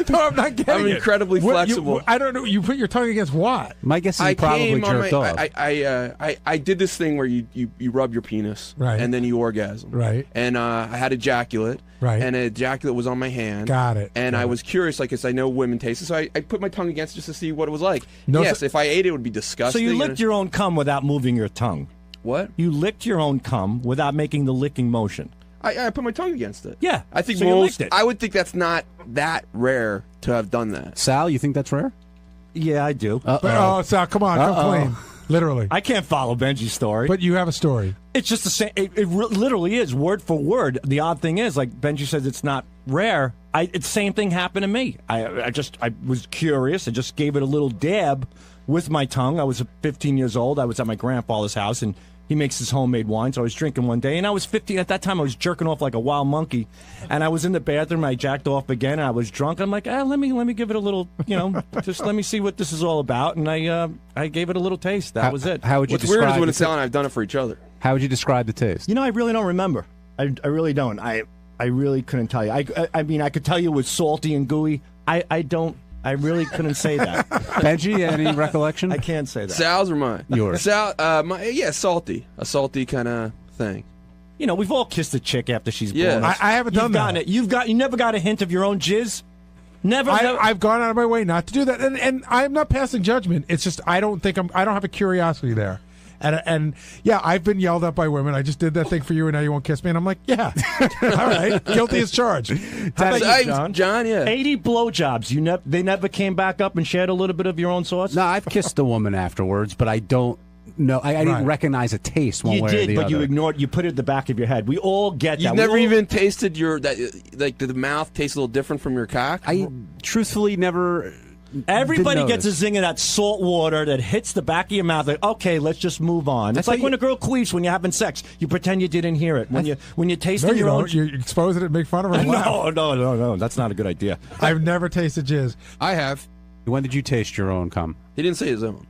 No, I'm not getting I'm incredibly flexible. I don't know. You put your tongue against what? My guess is you probably jerked off. I did this thing where you rub your penis, right, and then you orgasm, right, and I had ejaculate, right, and an ejaculate was on my hand. Got it. And I was curious, like, because I know women taste it, so I put my tongue against it just to see what it was like. No, yes, if I ate it would be disgusting. So you licked your own cum without moving your tongue. What? You licked your own cum without making the licking motion. I put my tongue against it. Yeah. I think so I would think that's not that rare to have done that. Sal, you think that's rare? Yeah, I do. Sal, come on, come clean. Literally. I can't follow Benji's story. But you have a story. It's just the same. It literally is, word for word. The odd thing is, like Benji says, it's not rare. It's the same thing happened to me. I was curious. I just gave it a little dab, with my tongue. I was 15 years old. I was at my grandfather's house, and he makes his homemade wine. So I was drinking one day, and I was 15. At that time, I was jerking off like a wild monkey. And I was in the bathroom. I jacked off again, and I was drunk. I'm like, let me give it a little, just let me see what this is all about. And I gave it a little taste. That was it. How would you What's describe weird is when it's I've done it for each other. How would you describe the taste? I really don't remember. I really don't. I really couldn't tell you. I mean, I could tell you it was salty and gooey. I really couldn't say that. Benji, any recollection? I can't say that. Sal's or mine? Yours. Sal, salty. A salty kind of thing. We've all kissed a chick after she's Yeah. blown us. I haven't done that. You never got a hint of your own jizz? Never. I've gone out of my way not to do that, and I'm not passing judgment. It's just I don't have a curiosity there. And yeah, I've been yelled at by women. I just did that thing for you, and now you won't kiss me. And I'm like, yeah, all right, guilty as charged. How about you, John, yeah. 80 blowjobs. They never came back up and shared a little bit of your own sauce? No, I've kissed a woman afterwards, but I don't know. I didn't recognize a taste one way or the other. You did, but you ignored. You put it at the back of your head. We all get that. You've never even tasted did the mouth taste a little different from your cock? I truthfully never. Everybody gets a zing of that salt water that hits the back of your mouth. Like, okay, let's just move on. It's like when a girl queefs when you're having sex. You pretend you didn't hear it. When you taste it, you expose it and make fun of her. No. That's not a good idea. I've never tasted jizz. I have. When did you taste your own cum? He didn't say his own.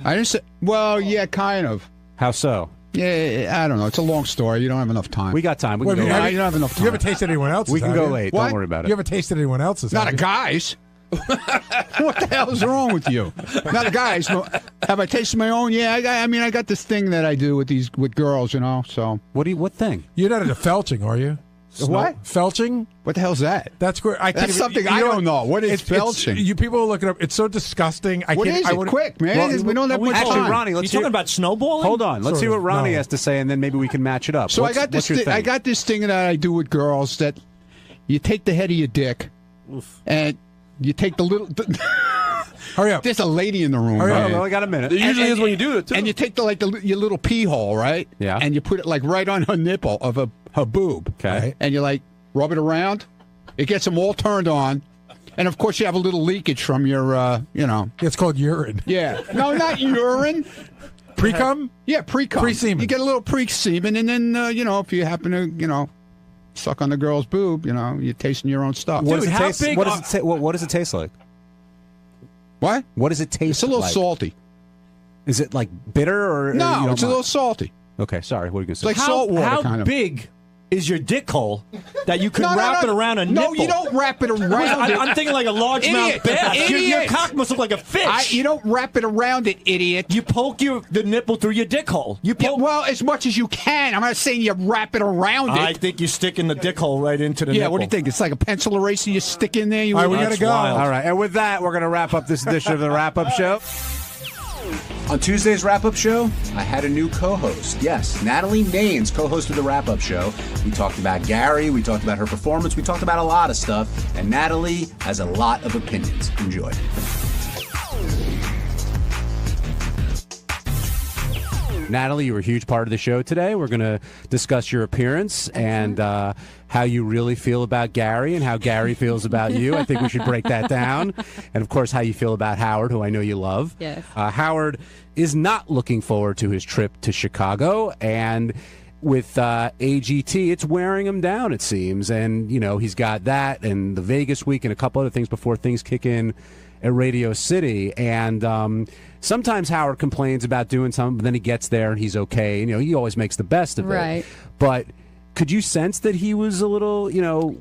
I didn't say. Well, yeah, kind of. How so? Yeah, I don't know. It's a long story. You don't have enough time. We got time. You don't have enough time. You haven't tasted anyone else's. We can go late. Don't worry about it. You haven't tasted anyone else's. Not a guy's. What the hell is wrong with you? Not a guy's. Have I tasted my own? Yeah, I got this thing that I do with girls, So what thing? You're not into felching, are you? What? Felching? What the hell's that? That's great. That's something I don't know. What is felching? You people are looking up. It's so disgusting. What is it? Quick, man. We don't have much actually, time. Ronnie, let's you talking about snowballing? Hold on. Let's hear what Ronnie has to say, and then maybe we can match it up. So I got this thing. I got this thing that I do with girls that you take the head of your dick, and you take the little. Hurry up! There's a lady in the room. Hurry up! Well, I got a minute. It usually is when you do it too. And you take your little pee hole, right? Yeah. And you put it right on her nipple of her boob. Okay. Right? And you rub it around. It gets them all turned on. And of course you have a little leakage from your, It's called urine. Yeah. No, not urine. Pre-cum? Yeah, pre-cum. Pre-semen. You get a little pre-semen, and then if you happen to, suck on the girl's boob, you're tasting your own stuff. What does it taste? What does it taste like? What? What does it taste like? It's a little salty. Is it bitter or? No, it's a little salty. Okay, sorry. What are you going to say? It's like salt water, how kind of. big is your dick hole that you could wrap it around a nipple? No, you don't wrap it around it. I'm thinking like a largemouth bass. Your cock must look like a fish. You don't wrap it around it, idiot. You poke the nipple through your dick hole. Well, as much as you can. I'm not saying you wrap it around it. I think you stick in the dick hole right into the nipple. Yeah, what do you think? It's like a pencil eraser you stick in there? All right, we got to go. Wild. All right, and with that, we're going to wrap up this edition of the Wrap-Up Show. On Tuesday's Wrap-Up Show, I had a new co-host. Yes, Natalie Maines co-hosted the Wrap-Up Show. We talked about Gary, we talked about her performance, we talked about a lot of stuff, and Natalie has a lot of opinions. Enjoy. Natalie, you were a huge part of the show today. We're going to discuss your appearance and how you really feel about Gary and how Gary feels about you. I think we should break that down. And, of course, how you feel about Howard, who I know you love. Yes. Howard is not looking forward to his trip to Chicago. And with AGT, it's wearing him down, it seems. And, he's got that and the Vegas week and a couple other things before things kick in at Radio City. And sometimes Howard complains about doing something, but then he gets there and he's okay. And, he always makes the best of it. Right. But could you sense that he was a little,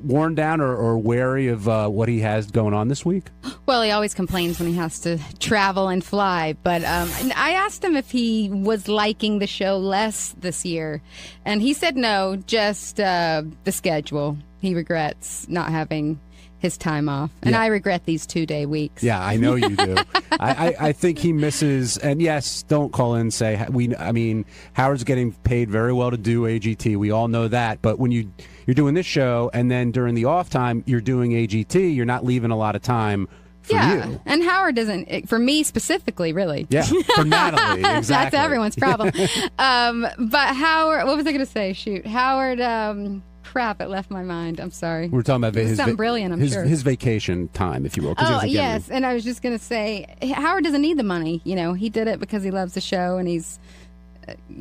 worn down or wary of what he has going on this week? Well, he always complains when he has to travel and fly. But I asked him if he was liking the show less this year. And he said no, just the schedule. He regrets not having his time off. And I regret these 2-day weeks. Yeah, I know you do. I think he misses, and yes, don't call in and say, Howard's getting paid very well to do AGT. We all know that. But when you're doing this show, and then during the off time, you're doing AGT, you're not leaving a lot of time for you. And Howard doesn't, for me specifically, really. Yeah, for Natalie, exactly. That's everyone's problem. But Howard, what was I going to say? Shoot. Howard, crap, it left my mind. I'm sorry. We're talking about something brilliant, I'm sure. His vacation time, if you will. Oh, yes. And I was just going to say, Howard doesn't need the money. You know, he did it because he loves the show and he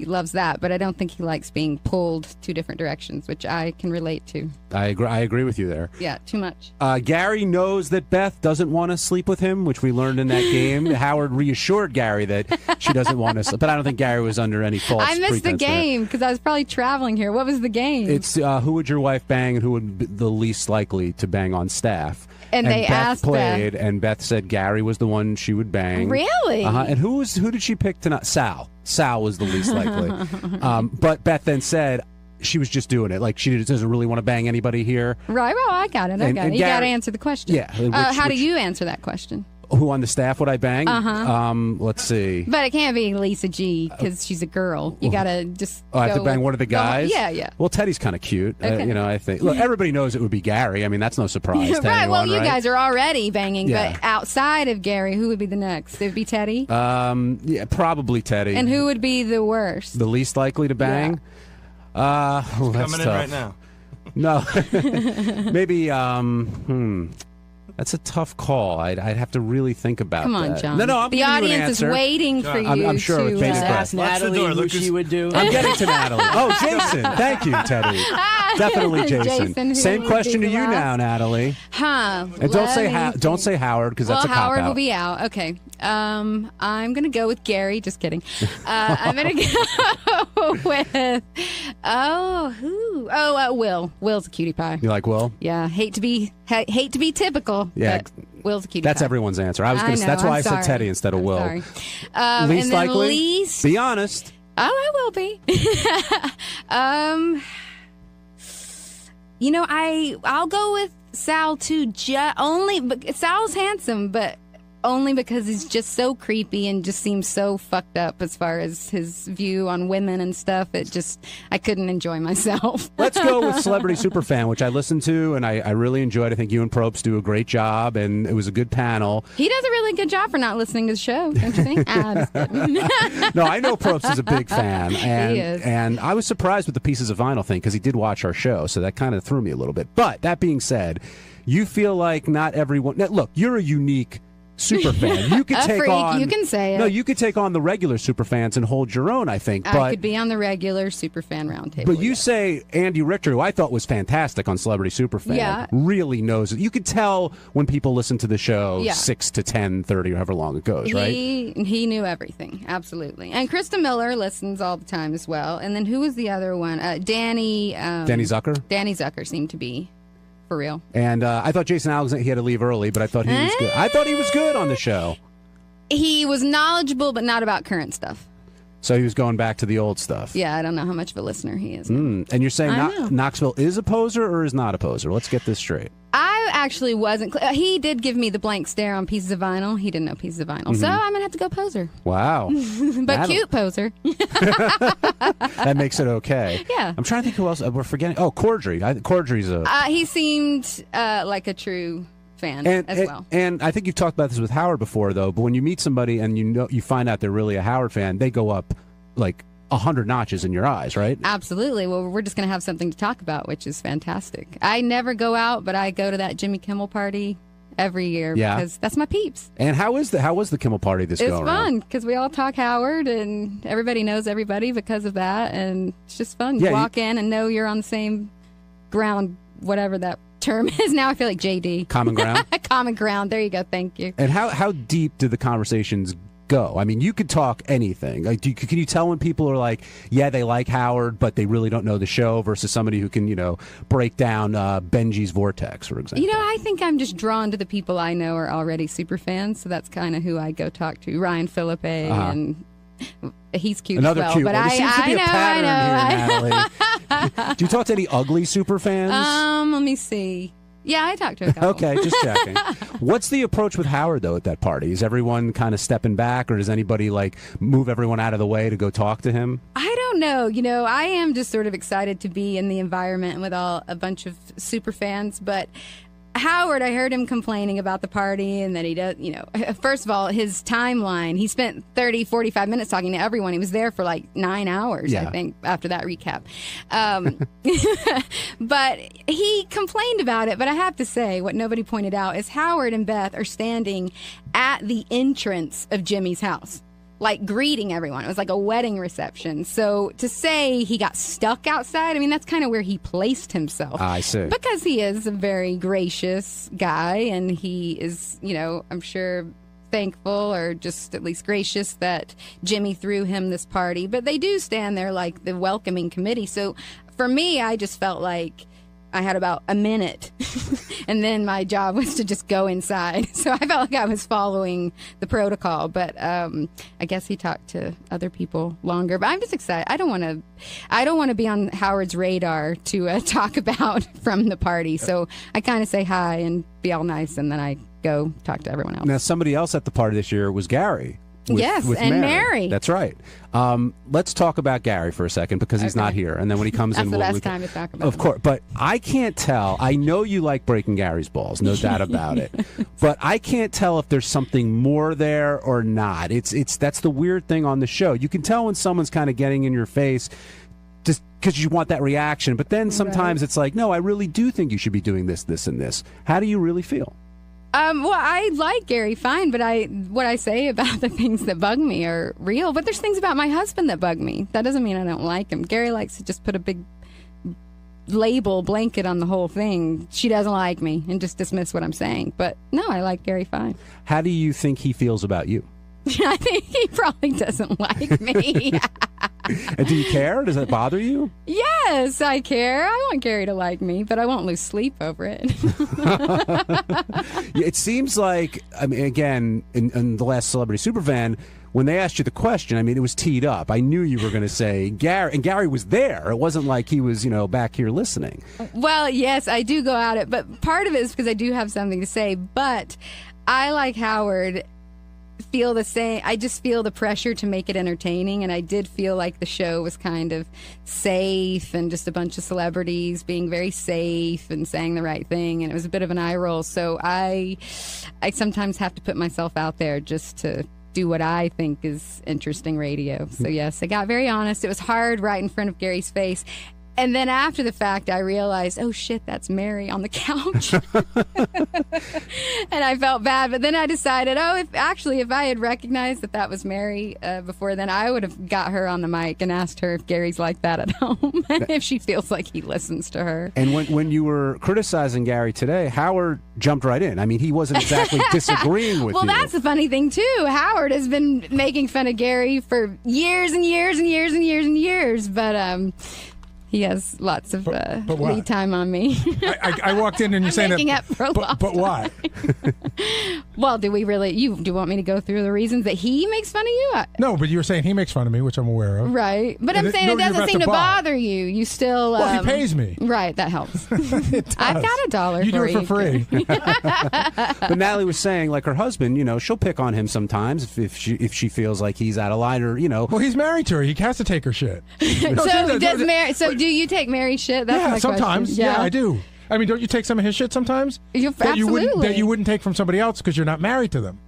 loves that, but I don't think he likes being pulled two different directions, which I can relate to. I agree with you there. Yeah, too much. Gary knows that Beth doesn't want to sleep with him, which we learned in that game. Howard reassured Gary that she doesn't want to sleep, but I don't think Gary was under any false I missed the game because I was probably traveling here. What was the game? It's who would your wife bang and who would be the least likely to bang on staff. And they Beth asked played, and Beth said Gary was the one she would bang. Really? And who did she pick tonight? Sal. Sal was the least likely. But Beth then said she was just doing it. Like, she doesn't really want to bang anybody here. Right. Well, I got it. You got to answer the question. Yeah. How do you answer that question? Who on the staff would I bang? Let's see. But it can't be Lisa G because she's a girl. You got to just I have to bang one of the guys? Yeah. Well, Teddy's kind of cute. Okay. I think. Look, everybody knows it would be Gary. I mean, that's no surprise. Right. Anyone, Well, you right? guys are already banging, Yeah. but outside of Gary, who would be the next? It would be Teddy? Yeah, probably Teddy. And who would be the worst? The least likely to bang? That's coming tough. in right now. No. Maybe, that's a tough call. I'd have to really think about Come on, that. John. No, I'm the giving you an audience is answer. waiting for you. I'm sure to with bated breath. Watch Ask the Natalie door, who Lucas. she would do. I'm getting to Natalie. Oh, Jason. Thank you, Teddy. Definitely Jason. Jason, who Same would question be to the you last? now, Natalie. Huh. And don't say Howard because that's a cop Howard out. will be out. Okay. I'm going to go with Gary. Just kidding. I'm going to go with, Will. Will's a cutie pie. You like Will? Yeah. Hate to be typical. Yeah. But Will's a cutie That's pie. everyone's answer. That's why I said Teddy instead of Will. Sorry. Least and then likely? least. Be honest. Oh, I will be. I'll go with Sal too. Sal's handsome, but only because he's just so creepy and just seems so fucked up as far as his view on women and stuff. I couldn't enjoy myself. Let's go with Celebrity Superfan, which I listened to and I really enjoyed. I think you and Probst do a great job, and it was a good panel. He does a really good job for not listening to the show, don't you think? Just kidding. No, I know Probst is a big fan, and He is. and I was surprised with the Pieces of Vinyl thing because he did watch our show, so that kind of threw me a little bit. But that being said, you feel like not everyone. Now, look, you're a unique super fan. You could A take freak, on. you can say it. No, you could take on the regular super fans and hold your own. I think, I could be on the regular Superfan roundtable. But you say Andy Richter, who I thought was fantastic on Celebrity Superfan, Yeah. really knows it. You could tell when people listen to the show 6 to 10, 30, or however long it goes, right? He knew everything, absolutely. And Krista Miller listens all the time as well. And then who was the other one? Danny Zucker? Danny Zucker seemed to be for real. And I thought Jason Alexander, he had to leave early, but I thought he was good. I thought he was good on the show. He was knowledgeable, but not about current stuff. So he was going back to the old stuff. Yeah, I don't know how much of a listener he is. And you're saying I know. Knoxville is a poser or is not a poser? Let's get this straight. I actually wasn't. He did give me the blank stare on Pieces of Vinyl. He didn't know Pieces of Vinyl. So I'm going to have to go poser. Wow. But cute poser. That makes it okay. Yeah. I'm trying to think who else. We're forgetting. Oh, Cordry. Cordry's a... He seemed like a true fan as well. And I think you've talked about this with Howard before, though, but when you meet somebody and you find out they're really a Howard fan, they go up like 100 notches in your eyes, right? Absolutely. Well, we're just going to have something to talk about, which is fantastic. I never go out, but I go to that Jimmy Kimmel party every year because that's my peeps. And how was the Kimmel party this It's go around? fun because we all talk Howard and everybody knows everybody because of that, and it's just fun. Yeah, You walk in and know you're on the same ground, whatever that term is. Now I feel like JD. Common ground? Common ground. There you go. Thank you. And how deep do the conversations go? I mean, you could talk anything. Like, can you tell when people are like, yeah, they like Howard, but they really don't know the show, versus somebody who can, break down Benji's Vortex, for example? I think I'm just drawn to the people I know are already super fans, so that's kind of who I go talk to. Ryan Philippe, and he's cute Another as well. cute But one. There seems to be a pattern here, Natalie. Do you talk to any ugly super fans? Let me see. Yeah, I talked to a couple. Okay, just checking. What's the approach with Howard, though, at that party? Is everyone kind of stepping back, or does anybody, move everyone out of the way to go talk to him? I don't know. I am just sort of excited to be in the environment with a bunch of super fans, but Howard, I heard him complaining about the party and that he does, first of all, his timeline, he spent 30, 45 minutes talking to everyone. He was there for like 9 hours, I think, after that recap. But he complained about it. But I have to say, what nobody pointed out is Howard and Beth are standing at the entrance of Jimmy's house, like greeting everyone. It was like a wedding reception. So to say he got stuck outside, I mean, that's kind of where he placed himself. I see. Because he is a very gracious guy, and he is, I'm sure thankful or just at least gracious that Jimmy threw him this party. But they do stand there like the welcoming committee. So for me, I just felt like I had about a minute, and then my job was to just go inside. So I felt like I was following the protocol, but I guess he talked to other people longer. But I'm just excited. I don't want to be on Howard's radar to talk about from the party. So I kind of say hi and be all nice, and then I go talk to everyone else. Now, somebody else at the party this year was Gary. With Mary. That's right. Let's talk about Gary for a second because he's not here. And then when he comes in, that's the best time to talk about Of course. But I can't tell. I know you like breaking Gary's balls, no doubt about it. But I can't tell if there's something more there or not. That's the weird thing on the show. You can tell when someone's kind of getting in your face just because you want that reaction. But then sometimes it's like, no, I really do think you should be doing this, this, and this. How do you really feel? Well, I like Gary fine, but what I say about the things that bug me are real. But there's things about my husband that bug me. That doesn't mean I don't like him. Gary likes to just put a big blanket on the whole thing. She doesn't like me and just dismiss what I'm saying. But no, I like Gary fine. How do you think he feels about you? I think he probably doesn't like me. And do you care? Does that bother you? Yes, I care. I want Gary to like me, but I won't lose sleep over it. It seems like, I mean, again, in the last Celebrity Superfan, when they asked you the question, I mean, it was teed up. I knew you were going to say Gary, and Gary was there. It wasn't like he was, back here listening. Well, yes, I do go at it, but part of it is because I do have something to say. But I, like Howard, feel the same. I just feel the pressure to make it entertaining, and I did feel like the show was kind of safe and just a bunch of celebrities being very safe and saying the right thing, and it was a bit of an eye roll. So I sometimes have to put myself out there just to do what I think is interesting radio. So yes, I got very honest. It was hard right in front of Gary's face. And then after the fact, I realized, oh, shit, that's Mary on the couch. And I felt bad. But then I decided, if I had recognized that was Mary before then, I would have got her on the mic and asked her if Gary's like that at home, if she feels like he listens to her. And when you were criticizing Gary today, Howard jumped right in. I mean, he wasn't exactly disagreeing with you. Well, that's the funny thing, too. Howard has been making fun of Gary for years and years and years and years and years. But he has lots of lead time on me. I walked in and you're saying making that. Up for a but why? Well, do we really? Do you want me to go through the reasons that he makes fun of you? No, but you were saying he makes fun of me, which I'm aware of. Right, but I'm saying it doesn't seem to bother you. You still. Well, he pays me. Right, that helps. I've got $1. You do it for free. But Natalie was saying, like her husband, she'll pick on him sometimes if she feels like he's out of line or Well, he's married to her. He has to take her shit. Do you take Mary's shit? That's my sometimes. Question. Yeah, I do. I mean, don't you take some of his shit sometimes? Absolutely. That you wouldn't take from somebody else because you're not married to them.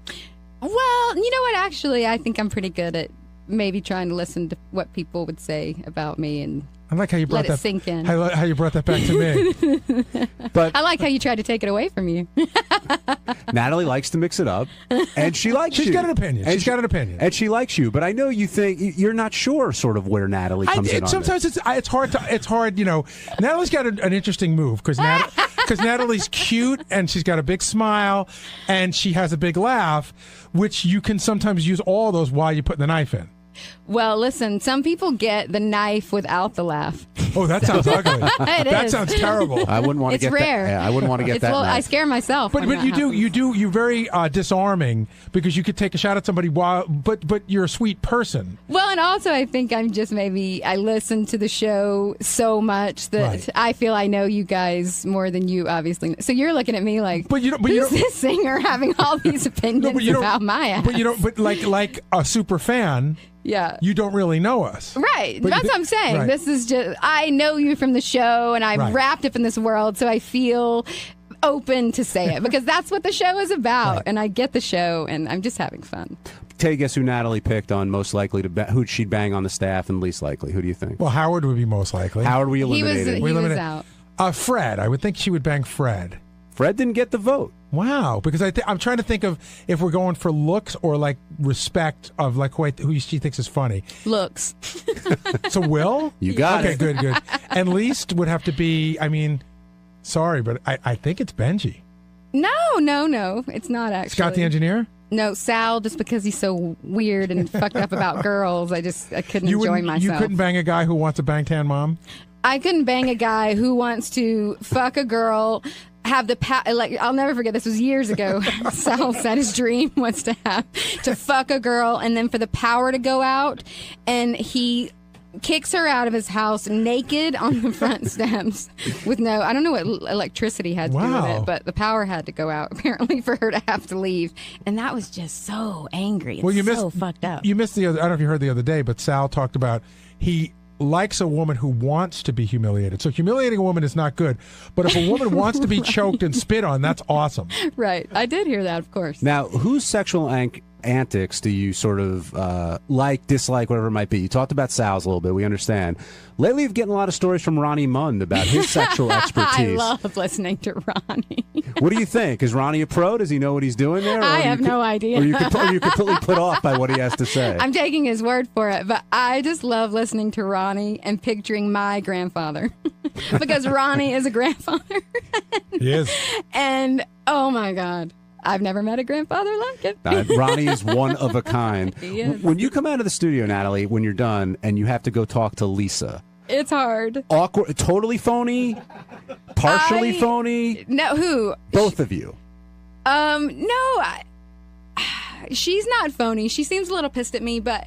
Well, you know what? Actually, I think I'm pretty good at maybe trying to listen to what people would say about me and I like how you brought let it sink in. How you brought that back to me. But I like how you tried to take it away from you. Natalie likes to mix it up, and she likes you. She's got an opinion. She's got an opinion, and she likes you. But I know you think you're not sure, sort of, where Natalie comes in. Sometimes it's hard. Natalie's got an interesting move because Natalie's cute and she's got a big smile and she has a big laugh, which you can sometimes use all those while you're putting the knife in. Well, listen, some people get the knife without the laugh. Oh, that sounds ugly. That sounds terrible. I wouldn't want to get rare. that. Yeah, I wouldn't want to get that. Well, knife. I scare myself. But you're very disarming because you could take a shot at somebody but you're a sweet person. Well, and also I think I listen to the show so much that I feel I know you guys more than you obviously. So you're looking at me like, who's this singer having all these opinions about my ass? But like a super fan. Yeah. You don't really know us. Right. That's what I'm saying. Right. This is just, I know you from the show and I'm wrapped up in this world, so I feel open to say it because that's what the show is about. Right. And I get the show, and I'm just having fun. Take a guess who Natalie picked on most likely to who she'd bang on the staff and least likely. Who do you think? Well, Howard would be most likely. Howard, we eliminated. He was out. Fred. I would think she would bang Fred. Fred didn't get the vote. Wow, because I'm trying to think of if we're going for looks or like respect of like who she thinks is funny. Looks. So Will? You got it. Okay, good. And least would have to be, I mean, sorry, but I think it's Benji. No. It's not actually. Scott the engineer? No, Sal, just because he's so weird and fucked up about girls, I couldn't enjoy myself. You couldn't bang a guy who wants a bang tan mom? I couldn't bang a guy who wants to fuck a girl, have the I'll never forget, this was years ago. Sal said his dream was to fuck a girl and then for the power to go out, and he kicks her out of his house naked on the front steps with I don't know what electricity had to do with it, but the power had to go out apparently for her to have to leave. And that was just so angry. It's so fucked up. You missed I don't know if you heard the other day, but Sal talked about he likes a woman who wants to be humiliated. So humiliating a woman is not good. But if a woman wants to be choked and spit on, that's awesome. Right. I did hear that, of course. Now, whose sexual antics do you sort of like, dislike, whatever it might be? You talked about Sal's a little bit. We understand. Lately, you've getting a lot of stories from Ronnie Mund about his sexual expertise. I love listening to Ronnie. What do you think? Is Ronnie a pro? Does he know what he's doing there? I have no idea. Or you're completely put off by what he has to say? I'm taking his word for it, but I just love listening to Ronnie and picturing my grandfather because Ronnie is a grandfather. He is. And, oh, my God. I've never met a grandfather like it. Ronnie is one of a kind. He is. When you come out of the studio, Natalie, when you're done and you have to go talk to Lisa. It's hard. Awkward, totally phony, partially phony. No, who? Both of you. No, she's not phony. She seems a little pissed at me, but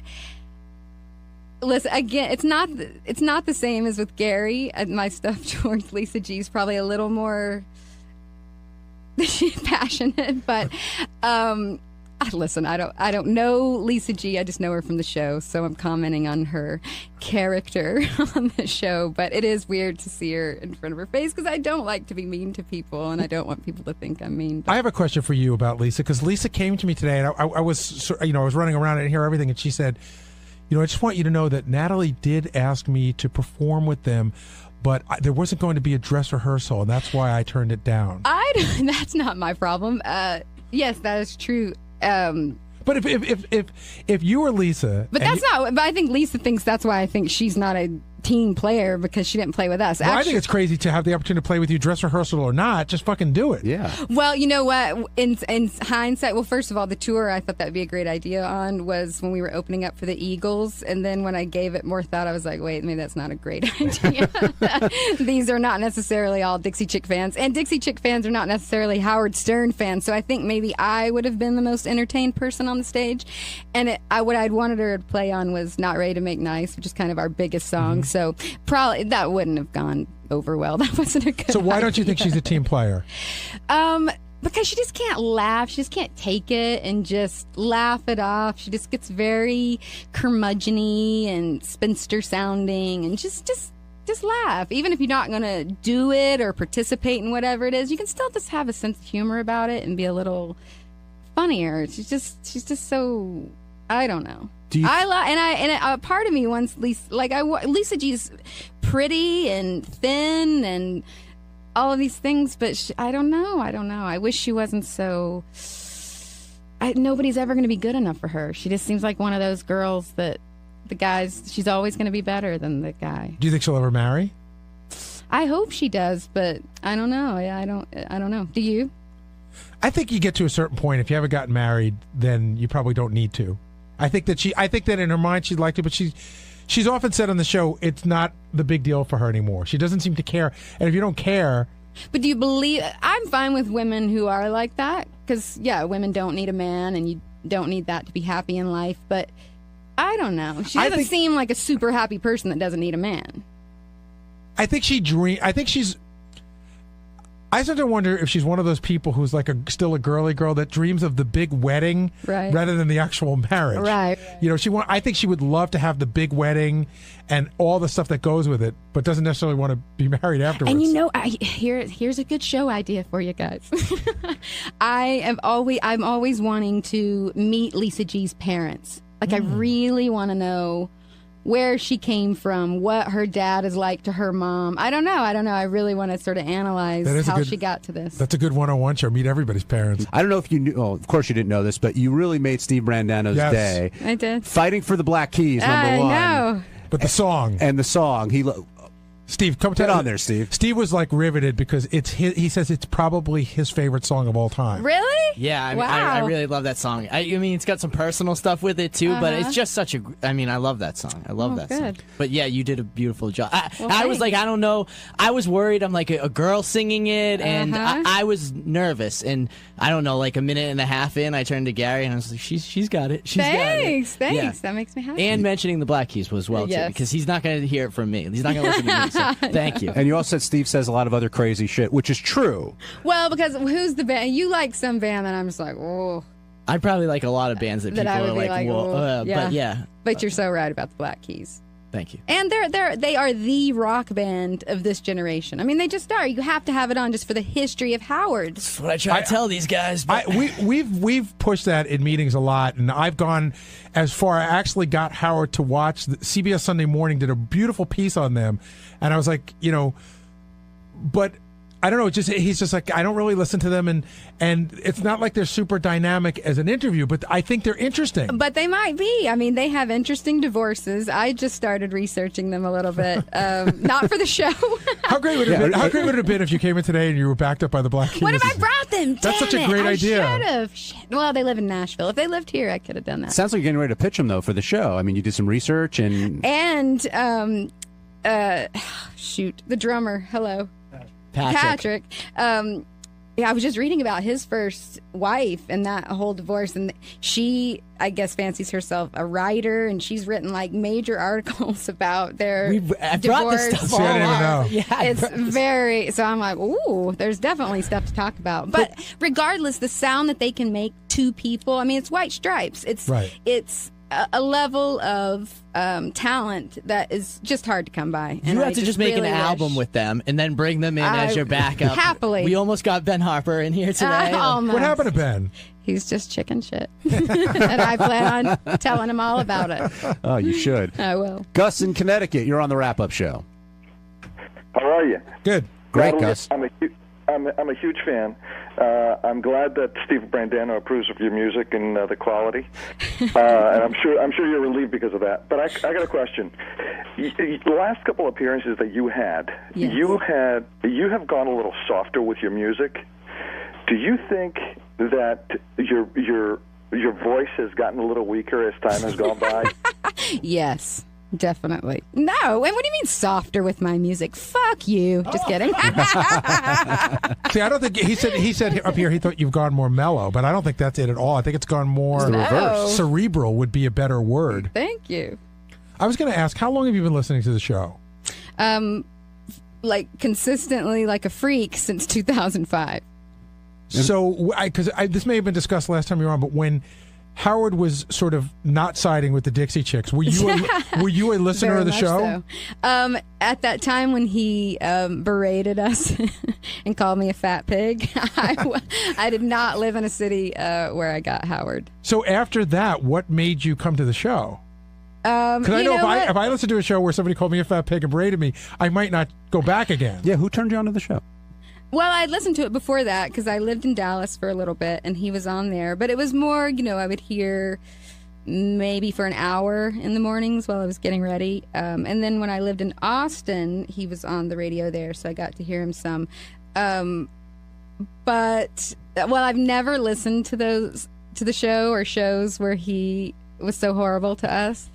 listen, again, it's not the same as with Gary. My stuff towards Lisa G is probably a little more passionate, but listen, I don't know Lisa G. I just know her from the show, so I'm commenting on her character on the show. But it is weird to see her in front of her face because I don't like to be mean to people, and I don't want people to think I'm mean. I have a question for you about Lisa, because Lisa came to me today, and I was running around and hear everything, and she said, I just want you to know that Natalie did ask me to perform with them, but there wasn't going to be a dress rehearsal, and that's why I turned it down. That's not my problem. Yes, that is true. But if you were Lisa, but that's not. But I think Lisa thinks that's why I think she's not a team player, because she didn't play with us. Well, I think it's crazy to have the opportunity to play with you, dress rehearsal or not. Just fucking do it. Yeah. Well, you know what? In hindsight, well, first of all, the tour I thought that would be a great idea on was when we were opening up for the Eagles, and then when I gave it more thought, I was like, wait, maybe that's not a great idea. These are not necessarily all Dixie Chick fans, and Dixie Chick fans are not necessarily Howard Stern fans. So I think maybe I would have been the most entertained person on the stage, and what I'd wanted her to play on was "Not Ready to Make Nice," which is kind of our biggest song. Mm-hmm. So probably that wouldn't have gone over well. That wasn't a good So why idea. don't you think she's a team player? Because she just can't laugh. She just can't take it and just laugh it off. She just gets very curmudgeon-y and spinster sounding, and just laugh. Even if you're not going to do it or participate in whatever it is, you can still just have a sense of humor about it and be a little funnier. She's just so, I don't know. A part of me wants Lisa G's pretty and thin and all of these things, but I don't know. I wish she wasn't so. Nobody's ever going to be good enough for her. She just seems like one of those girls that the guys. She's always going to be better than the guy. Do you think she'll ever marry? I hope she does, but I don't know. I don't know. Do you? I think you get to a certain point. If you haven't gotten married, then you probably don't need to. I think that in her mind she'd like to, but she's often said on the show it's not the big deal for her anymore. She doesn't seem to care, and if you don't care. But do you believe? I'm fine with women who are like that, because women don't need a man, and you don't need that to be happy in life. But I don't know. She doesn't seem like a super happy person that doesn't need a man. I think she's. I sometimes wonder if she's one of those people who's like still a girly girl that dreams of the big wedding rather than the actual marriage. Right. You know, I think she would love to have the big wedding and all the stuff that goes with it, but doesn't necessarily want to be married afterwards. And you know, here's a good show idea for you guys. I'm always wanting to meet Lisa G's parents. Like, I really want to know where she came from, what her dad is like to her mom. I don't know. I really want to sort of analyze how she got to this. That's a good one-on-one show. Meet everybody's parents. I don't know if you knew. Well, of course you didn't know this, but you really made Steve Brandano's day. I did. Fighting for the Black Keys, number one. I know. But the song. And the song. Steve, come get on there, Steve. Steve was like riveted because he says it's probably his favorite song of all time. Really? Yeah, I mean, wow. I really love that song. I mean, it's got some personal stuff with it too, but it's just such a. I mean, I love that song. I love that song. But yeah, you did a beautiful job. I was like, I don't know. I was worried. I'm like a girl singing it, and I was nervous. And I don't know, like a minute and a half in, I turned to Gary and I was like, she's got it. She's got it. Thanks. Yeah. That makes me happy. And mentioning the Black Keys was well too, because he's not going to hear it from me. He's not going to listen to me. So thank you. And you also said Steve says a lot of other crazy shit, which is true. Well, because who's the band? You like some band that I'm just like, oh. I probably like a lot of bands that people I would are be like, whoa. But yeah. But you're so right about the Black Keys. Thank you. And they are the rock band of this generation. I mean, they just are. You have to have it on just for the history of Howard. That's what I try to tell these guys. But We've pushed that in meetings a lot, and I've gone as far. I actually got Howard to watch CBS Sunday Morning did a beautiful piece on them, and I was like, you know, but I don't know. He's just like, I don't really listen to them, and it's not like they're super dynamic as an interview, but I think they're interesting. But they might be. I mean, they have interesting divorces. I just started researching them a little bit, not for the show. How great would it have been if you came in today and you were backed up by the Black Keys? What if I brought them? That's such a great idea. I should have. Well, they live in Nashville. If they lived here, I could have done that. Sounds like you're getting ready to pitch them though for the show. I mean, you did some research and the drummer. Hello. Patrick. I was just reading about his first wife and that whole divorce, and she, I guess, fancies herself a writer, and she's written like major articles about their divorce. Brought this stuff all up. Yeah, it's very. So I'm like, ooh, there's definitely stuff to talk about. But regardless, the sound that they can make to people. I mean, it's White Stripes. It's a level of talent that is just hard to come by. You have to just make an album with them and then bring them in as your backup. Happily. We almost got Ben Harper in here today. What happened to Ben? He's just chicken shit. And I plan on telling him all about it. Oh, you should. I will. Gus in Connecticut, you're on the wrap-up show. How are you? Good. Great, Gus. I'm a huge fan. I'm glad that Steve Brandano approves of your music and the quality, and I'm sure you're relieved because of that. But I got a question. The last couple appearances that you had, you have gone a little softer with your music. Do you think that your voice has gotten a little weaker as time has gone by? Yes. Definitely. No. And what do you mean softer with my music? Fuck you. Just kidding. See, I don't think he said up here he thought you've gone more mellow, but I don't think that's it at all. I think it's gone more reverse. Cerebral would be a better word. Thank you. I was going to ask, how long have you been listening to the show? Like consistently, like a freak since 2005. So, because this may have been discussed last time you were on, but when Howard was sort of not siding with the Dixie Chicks, were you a listener Very of the much show? So. At that time when he berated us and called me a fat pig, I did not live in a city where I got Howard. So after that, what made you come to the show? Because I know if I listened to a show where somebody called me a fat pig and berated me, I might not go back again. Yeah, who turned you on to the show? Well, I'd listened to it before that because I lived in Dallas for a little bit and he was on there. But it was more, I would hear maybe for an hour in the mornings while I was getting ready. And then when I lived in Austin, he was on the radio there, so I got to hear him some. But, I've never listened to the show or shows where he was so horrible to us.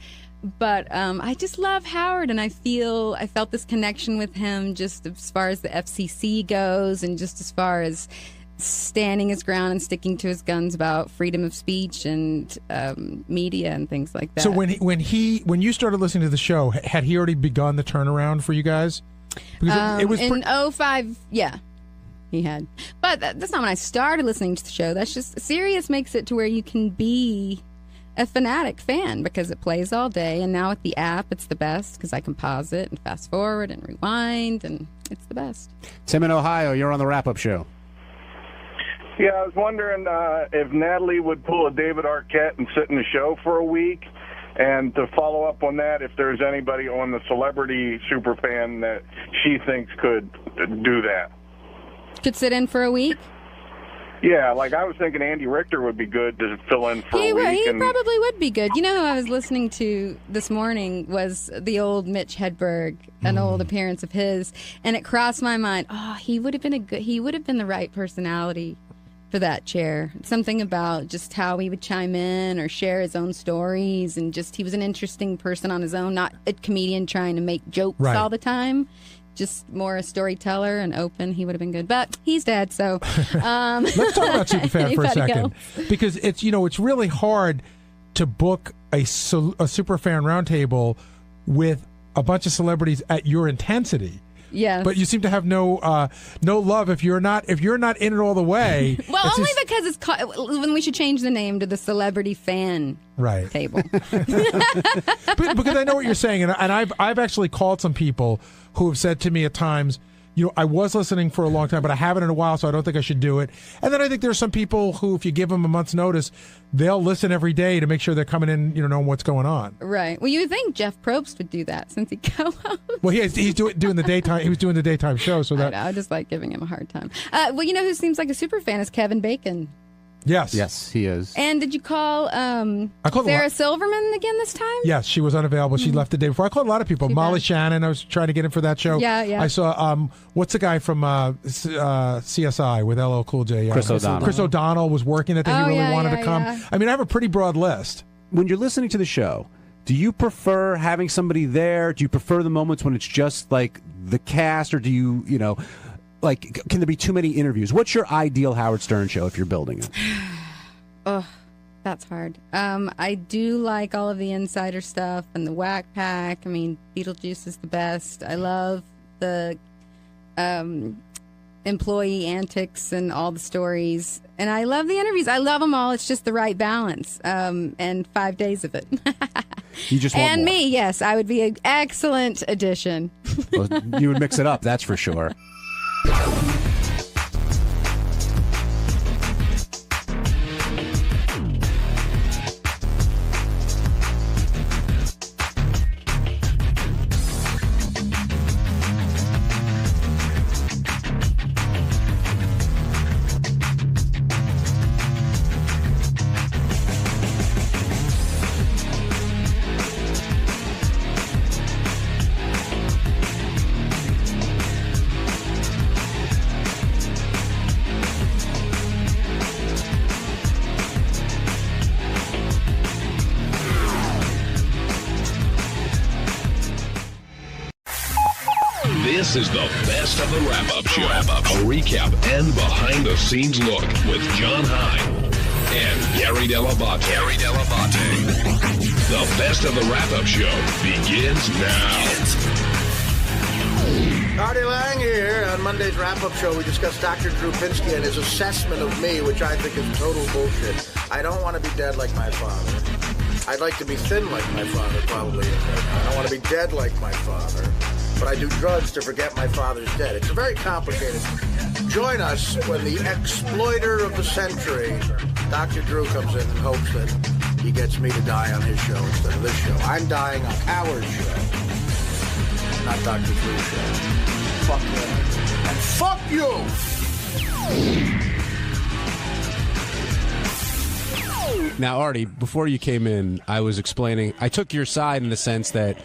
But I just love Howard, and I felt this connection with him just as far as the FCC goes and just as far as standing his ground and sticking to his guns about freedom of speech and media and things like that. So when you started listening to the show, had he already begun the turnaround for you guys? Because it was in 2005, yeah. he had. But that's not when I started listening to the show. That's just Sirius makes it to where you can be a fanatic fan because it plays all day. And now with the app, it's the best because I can pause it and fast forward and rewind, and it's the best. Tim in Ohio, you're on the wrap-up show. Yeah, I was wondering if Natalie would pull a David Arquette and sit in the show for a week. And to follow up on that, if there's anybody on the celebrity superfan that she thinks could do that. Could sit in for a week? Yeah, like I was thinking Andy Richter would be good to fill in for a week. He probably would be good. You know who I was listening to this morning was the old Mitch Hedberg, an old appearance of his, and it crossed my mind, he would have been the right personality for that chair. Something about just how he would chime in or share his own stories, and just he was an interesting person on his own, not a comedian trying to make jokes all the time. Just more a storyteller and open. He would have been good, but he's dead. So let's talk about Superfan for a second, because it's it's really hard to book a Superfan roundtable with a bunch of celebrities at your intensity. Yes. But you seem to have no love if you're not in it all the way. Well, only because it's when we should change the name to the Celebrity Fan Table. But because I know what you're saying, and I've actually called some people who have said to me at times, I was listening for a long time, but I haven't in a while, so I don't think I should do it. And then I think there's some people who, if you give them a month's notice, they'll listen every day to make sure they're coming in, knowing what's going on. Right. Well, you would think Jeff Probst would do that since he co-hosts. Well, he's doing the daytime. He was doing the daytime show, so that I just like giving him a hard time. Well, who seems like a super fan is Kevin Bacon. Yes, he is. And did you call I called Sarah Silverman again this time? Yes, she was unavailable. She left the day before. I called a lot of people. Molly Shannon, I was trying to get in for that show. Yeah. I saw, what's the guy from CSI with LL Cool J? Chris O'Donnell. Chris O'Donnell was working that day. He really wanted to come. Yeah. I mean, I have a pretty broad list. When you're listening to the show, do you prefer having somebody there? Do you prefer the moments when it's just like the cast, or do you, can there be too many interviews? What's your ideal Howard Stern show if you're building it? Oh, that's hard. I do like all of the insider stuff and the Whack Pack. I mean, Beetlejuice is the best. I love the employee antics and all the stories. And I love the interviews. I love them all. It's just the right balance. And 5 days of it. You just want and more. Me, yes. I would be an excellent addition. Well, you would mix it up, that's for sure. This is the best of the wrap-up show. A recap and behind-the-scenes look with John Hine and Gary Dell'Abate. The best of the wrap-up show begins now. Artie Lang here. On Monday's wrap-up show, we discussed Dr. Drew Pinsky and his assessment of me, which I think is total bullshit. I don't want to be dead like my father. I'd like to be thin like my father, probably. I don't want to be dead like my father. But I do drugs to forget my father's dead. It's very complicated. Join us when the exploiter of the century, Dr. Drew, comes in and hopes that he gets me to die on his show instead of this show. I'm dying on Howard's show, not Dr. Drew's show. Fuck him. And fuck you! Now, Artie, before you came in, I was explaining, I took your side in the sense that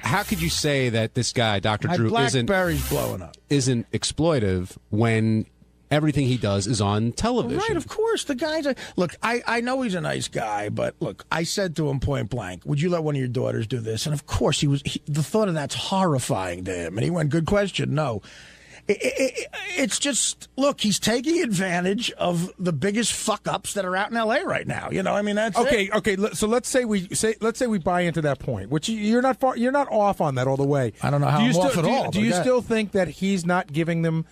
how could you say that this guy, Dr. Drew, BlackBerry's blowing up. Isn't exploitive when everything he does is on television? Right, of course. The guy's look, I know he's a nice guy, but look, I said to him point blank, would you let one of your daughters do this? And of course, the thought of that's horrifying to him. And he went, good question, no. It's just, look, he's taking advantage of the biggest fuck-ups that are out in L.A. right now. I mean, that's okay. So let's say we buy into that point, which you're not off on that all the way. I don't know how I'm off at all. Do you still think that he's not giving them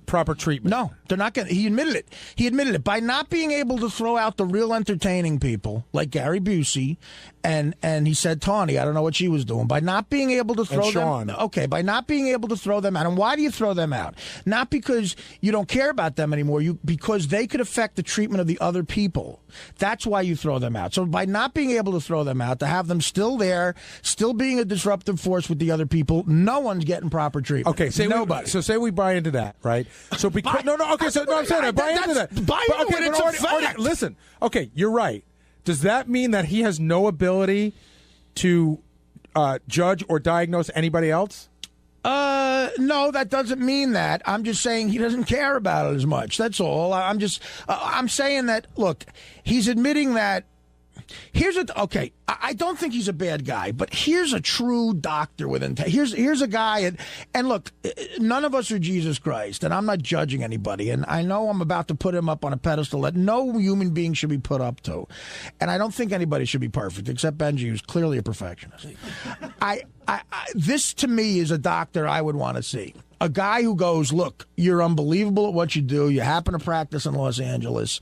proper treatment. No, they're not going to. He admitted it. He admitted it. By not being able to throw out the real entertaining people like Gary Busey, and he said Tawny, I don't know what she was doing. By not being able to throw them. Okay, by not being able to throw them out. And why do you throw them out? Not because you don't care about them anymore. Because they could affect the treatment of the other people. That's why you throw them out. So by not being able to throw them out, to have them still there, still being a disruptive force with the other people, no one's getting proper treatment. Okay, nobody. Say we buy into that, right? So because I'm saying I buy into that. Buy into it. It's a fact. Listen. Okay, you're right. Does that mean that he has no ability to judge or diagnose anybody else? No, that doesn't mean that. I'm just saying he doesn't care about it as much. That's all. I'm saying that, look, he's admitting that. Okay, I don't think he's a bad guy, but here's a true doctor with integrity. Here's a guy, and look, none of us are Jesus Christ, and I'm not judging anybody, and I know I'm about to put him up on a pedestal that no human being should be put up to, and I don't think anybody should be perfect, except Benji, who's clearly a perfectionist. This, to me, is a doctor I would want to see. A guy who goes, look, you're unbelievable at what you do. You happen to practice in Los Angeles.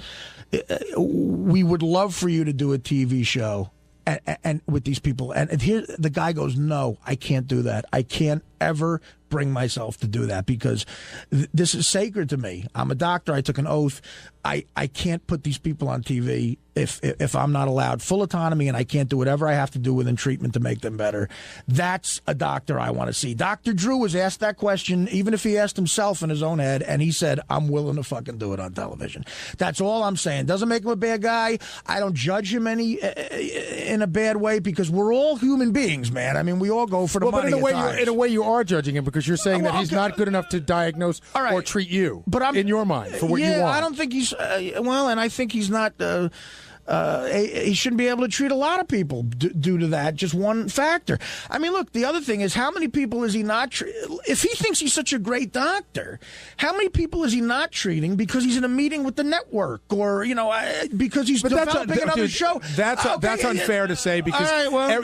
We would love for you to do a TV show and with these people. And here the guy goes, no, I can't do that. I can't ever bring myself to do that because this is sacred to me. I'm a doctor. I took an oath. I can't put these people on TV if I'm not allowed full autonomy and I can't do whatever I have to do within treatment to make them better. That's a doctor I want to see. Dr. Drew was asked that question, even if he asked himself in his own head, and he said, I'm willing to fucking do it on television. That's all I'm saying. Doesn't make him a bad guy. I don't judge him in a bad way because we're all human beings, man. I mean, we all go for the money. But in a way, you are judging him because you're saying that he's not good enough to diagnose or treat you. But in your mind, for what you want. I don't think he's and I think he's not. He shouldn't be able to treat a lot of people due to that, just one factor. I mean, look, the other thing is, how many people is he not if he thinks he's such a great doctor, how many people is he not treating because he's in a meeting with the network or, because he's developing another show? That's unfair to say because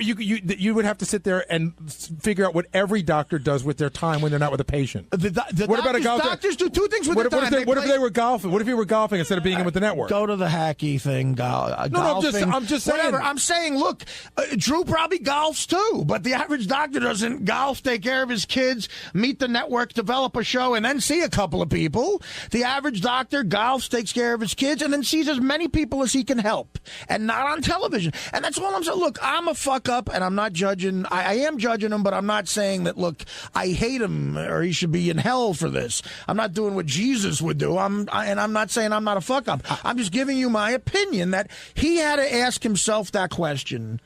you would have to sit there and figure out what every doctor does with their time when they're not with a patient. What about a golfer? Doctors do two things with their time. What if they were golfing? What if he were golfing instead of being in with the network? Go to the hacky thing, golfing. I'm just saying. Whatever. I'm saying, look, Drew probably golfs too, but the average doctor doesn't golf, take care of his kids, meet the network, develop a show, and then see a couple of people. The average doctor golfs, takes care of his kids, and then sees as many people as he can help, and not on television. And that's all I'm saying. Look, I'm a fuck up, and I'm not judging. I am judging him, but I'm not saying that, look, I hate him or he should be in hell for this. I'm not doing what Jesus would do. I'm not saying I'm not a fuck up. I'm just giving you my opinion that he had to ask himself that question: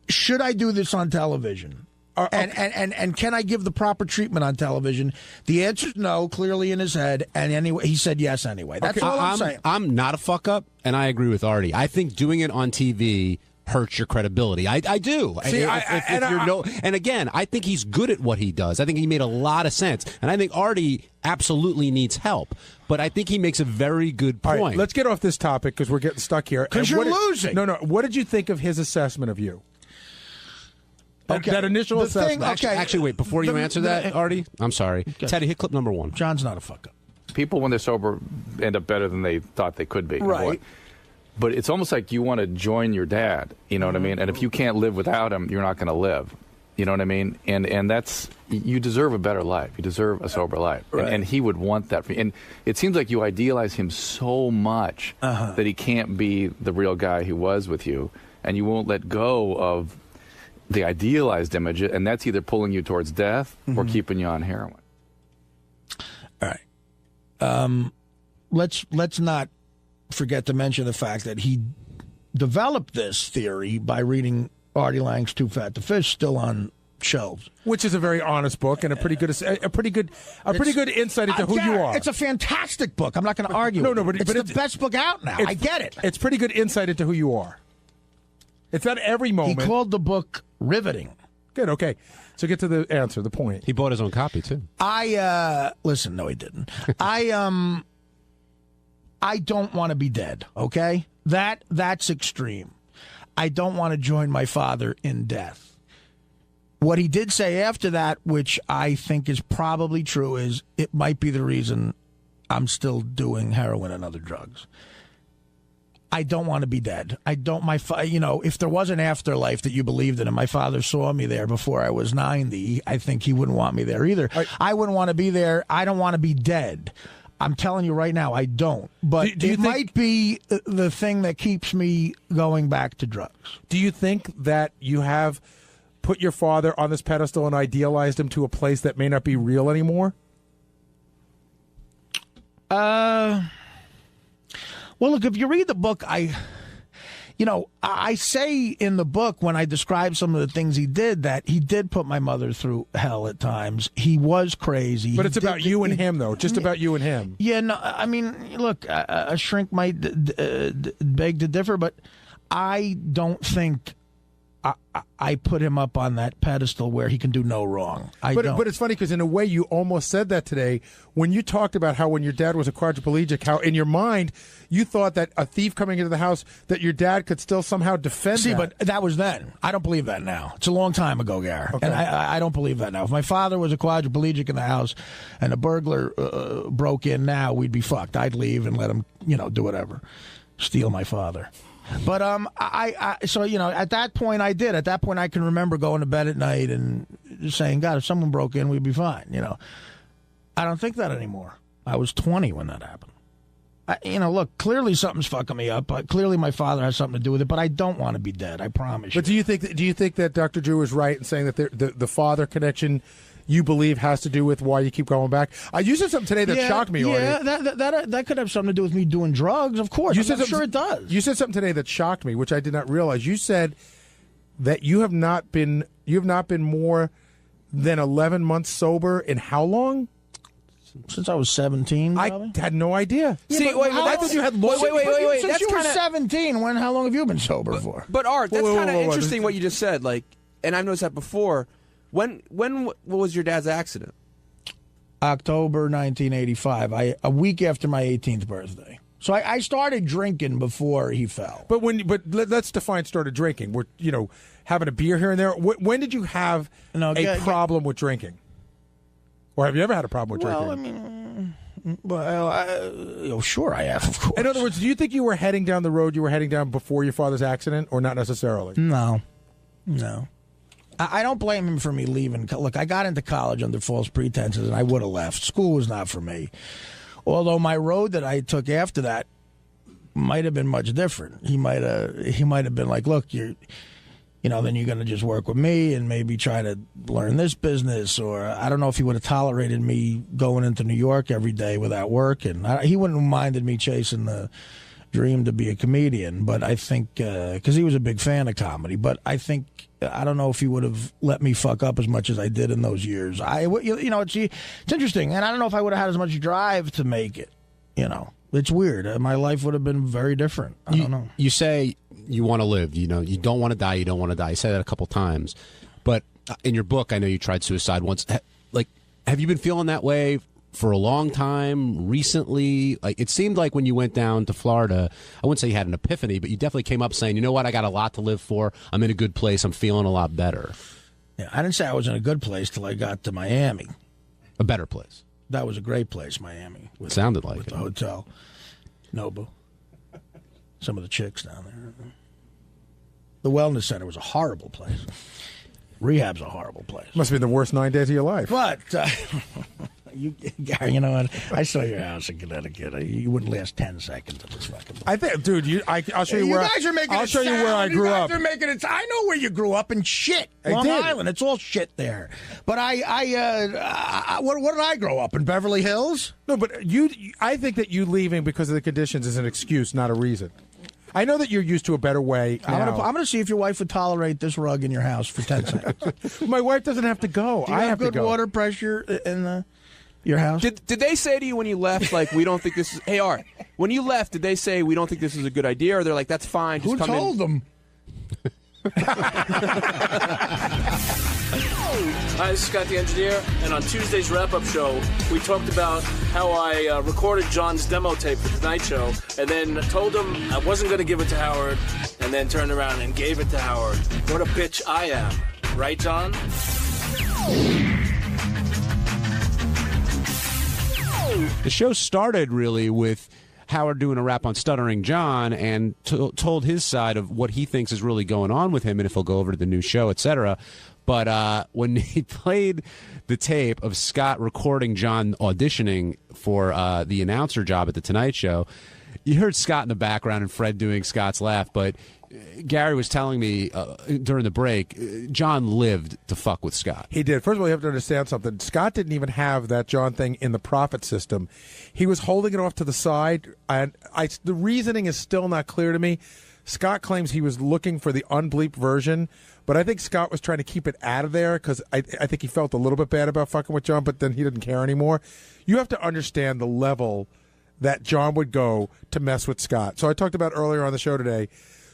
should I do this on television? And can I give the proper treatment on television? The answer is no, clearly in his head. And anyway, he said yes anyway. That's all I'm saying. I'm not a fuck up, and I agree with Artie. I think doing it on TV hurts your credibility. I do. See, and again, I think he's good at what he does. I think he made a lot of sense, and I think Artie absolutely needs help. But I think he makes a very good point. All right, let's get off this topic because we're getting stuck here. Because you're losing. No. What did you think of his assessment of you? That initial assessment. Actually, wait. Before you answer that, Artie, I'm sorry. Teddy, hit clip number 1. John's not a fuck up. People, when they're sober, end up better than they thought they could be. Right. But it's almost like you want to join your dad. You know what I mean? And if you can't live without him, you're not going to live. You know what I mean? And that's, you deserve a better life. You deserve a sober life. Right. And he would want that for you. And it seems like you idealize him so much that he can't be the real guy he was with you. And you won't let go of the idealized image. And that's either pulling you towards death or keeping you on heroin. All right. Let's not forget to mention the fact that he developed this theory by reading Artie Lang's Too Fat to Fish, still on shelves, which is a very honest book and a pretty good insight into who you are. It's a fantastic book. I'm not going to argue. But it's the best book out now. I get it. It's pretty good insight into who you are. It's not every moment. He called the book riveting. Good. Okay. So get to the answer, the point. He bought his own copy too. Listen. No, he didn't. I don't want to be dead. Okay, that's extreme. I don't want to join my father in death. What he did say after that, which I think is probably true, is it might be the reason I'm still doing heroin and other drugs. I don't want to be dead. I don't. If there was an afterlife that you believed in, and my father saw me there before I was 90, I think he wouldn't want me there either. I wouldn't want to be there. I don't want to be dead. I'm telling you right now, I don't. But do you think might be the thing that keeps me going back to drugs. Do you think that you have put your father on this pedestal and idealized him to a place that may not be real anymore? Well, look, if you read the book, I say in the book when I describe some of the things he did that he did put my mother through hell at times. He was crazy. But it's about you and him, though. Just about you and him. Yeah, no, I mean, look, a shrink might beg to differ, but I don't think I put him up on that pedestal where he can do no wrong. But it's funny because in a way you almost said that today when you talked about how when your dad was a quadriplegic, how in your mind you thought that a thief coming into the house that your dad could still somehow defend. See, but that was then. I don't believe that now. It's a long time ago, Gar. Okay. And I don't believe that now. If my father was a quadriplegic in the house and a burglar broke in now, we'd be fucked. I'd leave and let him, do whatever. Steal my father. But so at that point I did. At that point I can remember going to bed at night and saying, God, if someone broke in, we'd be fine. I don't think that anymore. I was 20 when that happened. Look, clearly something's fucking me up. Clearly my father has something to do with it, but I don't want to be dead. I promise you. But do you think that Dr. Drew is right in saying that the father connection you believe has to do with why you keep going back? You said something today that shocked me. Yeah, that could have something to do with me doing drugs. Of course, I'm sure it does. You said something today that shocked me, which I did not realize. You said that you have not been more than 11 months sober in how long? Since I was 17. Probably? I had no idea. Yeah, See, I thought you had. Wait. Since you were 17, how long have you been sober for? But Art, that's kind of interesting what you just said. And I've noticed that before. When was your dad's accident? October 1985. A week after my 18th birthday. So I started drinking before he fell. But let's define started drinking. We're having a beer here and there. When did you have a problem with drinking? Or have you ever had a problem with drinking? Sure I have, of course. In other words, do you think you were heading down the road you were heading down before your father's accident, or not necessarily? No. I don't blame him for me leaving. Look, I got into college under false pretenses, and I would have left. School was not for me. Although my road that I took after that might have been much different. He might have been like, look, then you're going to just work with me and maybe try to learn this business. Or I don't know if he would have tolerated me going into New York every day without work. And he wouldn't have minded me chasing the dream to be a comedian. But I think, because he was a big fan of comedy, but I don't know if he would have let me fuck up as much as I did in those years. It's interesting. And I don't know if I would have had as much drive to make it, It's weird. My life would have been very different. I don't know. You say you want to live. You don't want to die. You don't want to die. You say that a couple times. But in your book, I know you tried suicide once. Have you been feeling that way for a long time recently? It seemed like when you went down to Florida, I wouldn't say you had an epiphany, but you definitely came up saying, you know what, I got a lot to live for. I'm in a good place. I'm feeling a lot better. Yeah, I didn't say I was in a good place till I got to Miami. A better place. That was a great place, Miami. Sounded like with it. The hotel. Nobu. Some of the chicks down there. The wellness center was a horrible place. Rehab's a horrible place. Must have been the worst 9 days of your life. But, Gary, you know what? I saw your house in Connecticut. You wouldn't last 10 seconds in this fucking place. I think, dude, I'll show you where I'll show you where I grew up. You guys are making it. I know where you grew up in shit. Long Island. It's all shit there. But what did I grow up in? Beverly Hills? No, but I think that you leaving because of the conditions is an excuse, not a reason. I know that you're used to a better way now. I'm going to see if your wife would tolerate this rug in your house for 10 seconds. My wife doesn't have to go. Do you have good water pressure in your house? Did they say to you when you left, we don't think this is... Hey, Art, when you left, did they say, we don't think this is a good idea? Or they're like, that's fine, just come in? Who told them? Hi, this is Scott the Engineer, and on Tuesday's wrap-up show, we talked about how I recorded John's demo tape for The Tonight Show, and then told him I wasn't going to give it to Howard, and then turned around and gave it to Howard. What a bitch I am. Right, John? The show started really with Howard doing a rap on Stuttering John and told his side of what he thinks is really going on with him and if he'll go over to the new show, etc. But when he played the tape of Scott recording John auditioning for the announcer job at The Tonight Show, you heard Scott in the background and Fred doing Scott's laugh, but Gary was telling me during the break, John lived to fuck with Scott. He did. First of all, you have to understand something. Scott didn't even have that John thing in the profit system. He was holding it off to the side, and the reasoning is still not clear to me. Scott claims he was looking for the unbleeped version, but I think Scott was trying to keep it out of there because I think he felt a little bit bad about fucking with John, but then he didn't care anymore. You have to understand the level that John would go to mess with Scott. So I talked about earlier on the show today.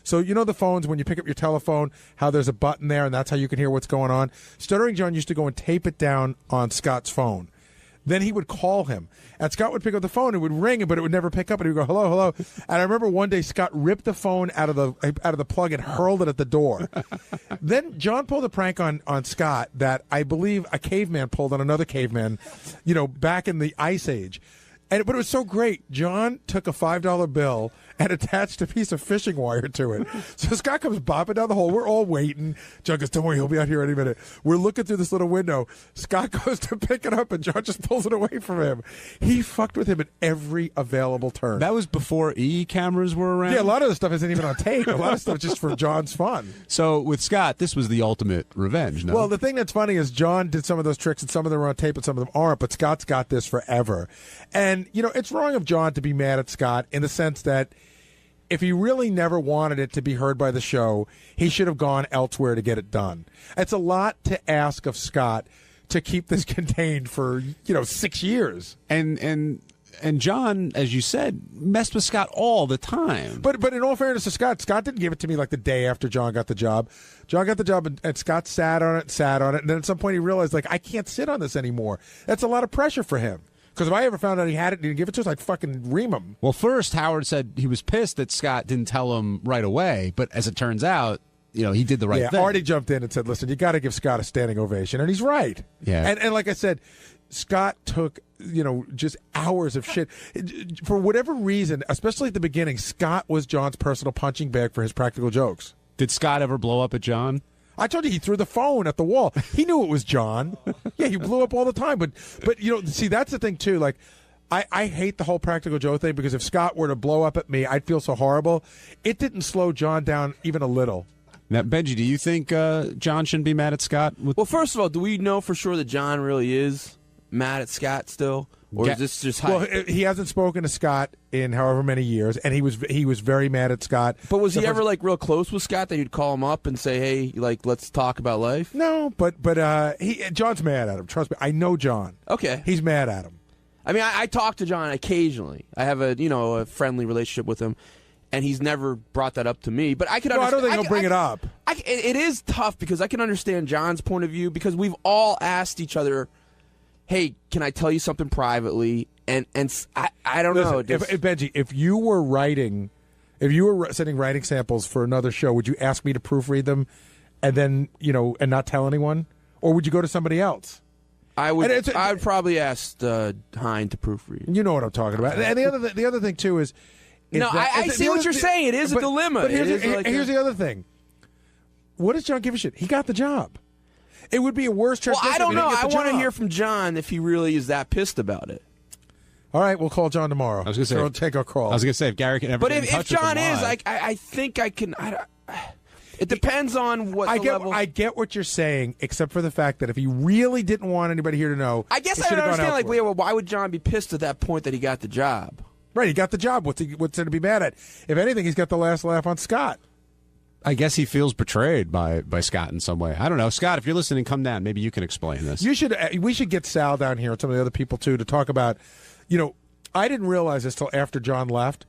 So you know the phones, when you pick up your telephone, how there's a button there, and that's how you can hear what's going on? Stuttering John used to go and tape it down on Scott's phone. Then he would call him, and Scott would pick up the phone. It would ring, but it would never pick up, and he would go, hello, hello. And I remember one day Scott ripped the phone out of the plug and hurled it at the door. Then John pulled a prank on Scott that I believe a caveman pulled on another caveman, back in the Ice Age. But it was so great. John took a $5 bill and attached a piece of fishing wire to it. So Scott comes bopping down the hole. We're all waiting. John goes, don't worry, he'll be out here any minute. We're looking through this little window. Scott goes to pick it up, and John just pulls it away from him. He fucked with him at every available turn. That was before cameras were around? Yeah, a lot of the stuff isn't even on tape. A lot of stuff is just for John's fun. So with Scott, this was the ultimate revenge, no? Well, the thing that's funny is John did some of those tricks, and some of them are on tape and some of them aren't, but Scott's got this forever. And, it's wrong of John to be mad at Scott in the sense that if he really never wanted it to be heard by the show, he should have gone elsewhere to get it done. It's a lot to ask of Scott to keep this contained for, 6 years. And John, as you said, messed with Scott all the time. But in all fairness to Scott didn't give it to me like the day after John got the job. John got the job, and Scott sat on it, and then at some point he realized, I can't sit on this anymore. That's a lot of pressure for him. Because if I ever found out he had it and he didn't give it to us, I'd fucking ream him. Well, first, Howard said he was pissed that Scott didn't tell him right away. But as it turns out, he did the right thing. Artie jumped in and said, listen, you got to give Scott a standing ovation. And he's right. Yeah. And like I said, Scott took, just hours of shit. For whatever reason, especially at the beginning, Scott was John's personal punching bag for his practical jokes. Did Scott ever blow up at John? I told you he threw the phone at the wall. He knew it was John. Yeah, he blew up all the time. But see, that's the thing, too. Like, I hate the whole practical joke thing because if Scott were to blow up at me, I'd feel so horrible. It didn't slow John down even a little. Now, Benji, do you think John shouldn't be mad at Scott? Well, first of all, do we know for sure that John really is mad at Scott still? Or is this just hype? Well, he hasn't spoken to Scott in however many years, and he was very mad at Scott. But was he ever real close with Scott that you'd call him up and say, "Hey, let's talk about life"? No, but John's mad at him. Trust me, I know John. Okay, he's mad at him. I mean, I talk to John occasionally. I have a friendly relationship with him, and he's never brought that up to me. But I could. No, I don't think he'll bring it up. It is tough because I can understand John's point of view because we've all asked each other, hey, can I tell you something privately? And I don't know. Benji, if you were sending writing samples for another show, would you ask me to proofread them and then, and not tell anyone? Or would you go to somebody else? I would probably ask Hein to proofread. You know what I'm talking about. And the other thing, too, is... I see what you're saying. It is a dilemma. But here's the other thing. What does John give a shit? He got the job. It would be a worse transition. Well, I don't know. I want to hear from John if he really is that pissed about it. All right, we'll call John tomorrow. I was going to say, we'll take our call. I was going to say, if Gary can ever but get in touch if John with him is, I think I can. It depends on what level. I get what you're saying, except for the fact that if he really didn't want anybody here to know, I guess I don't understand. Why would John be pissed at that point that he got the job? Right, he got the job. What's there to be mad at? If anything, he's got the last laugh on Scott. I guess he feels betrayed by Scott in some way. I don't know. Scott, if you're listening, come down. Maybe you can explain this. We should get Sal down here and some of the other people, too, to talk about, I didn't realize this till after John left,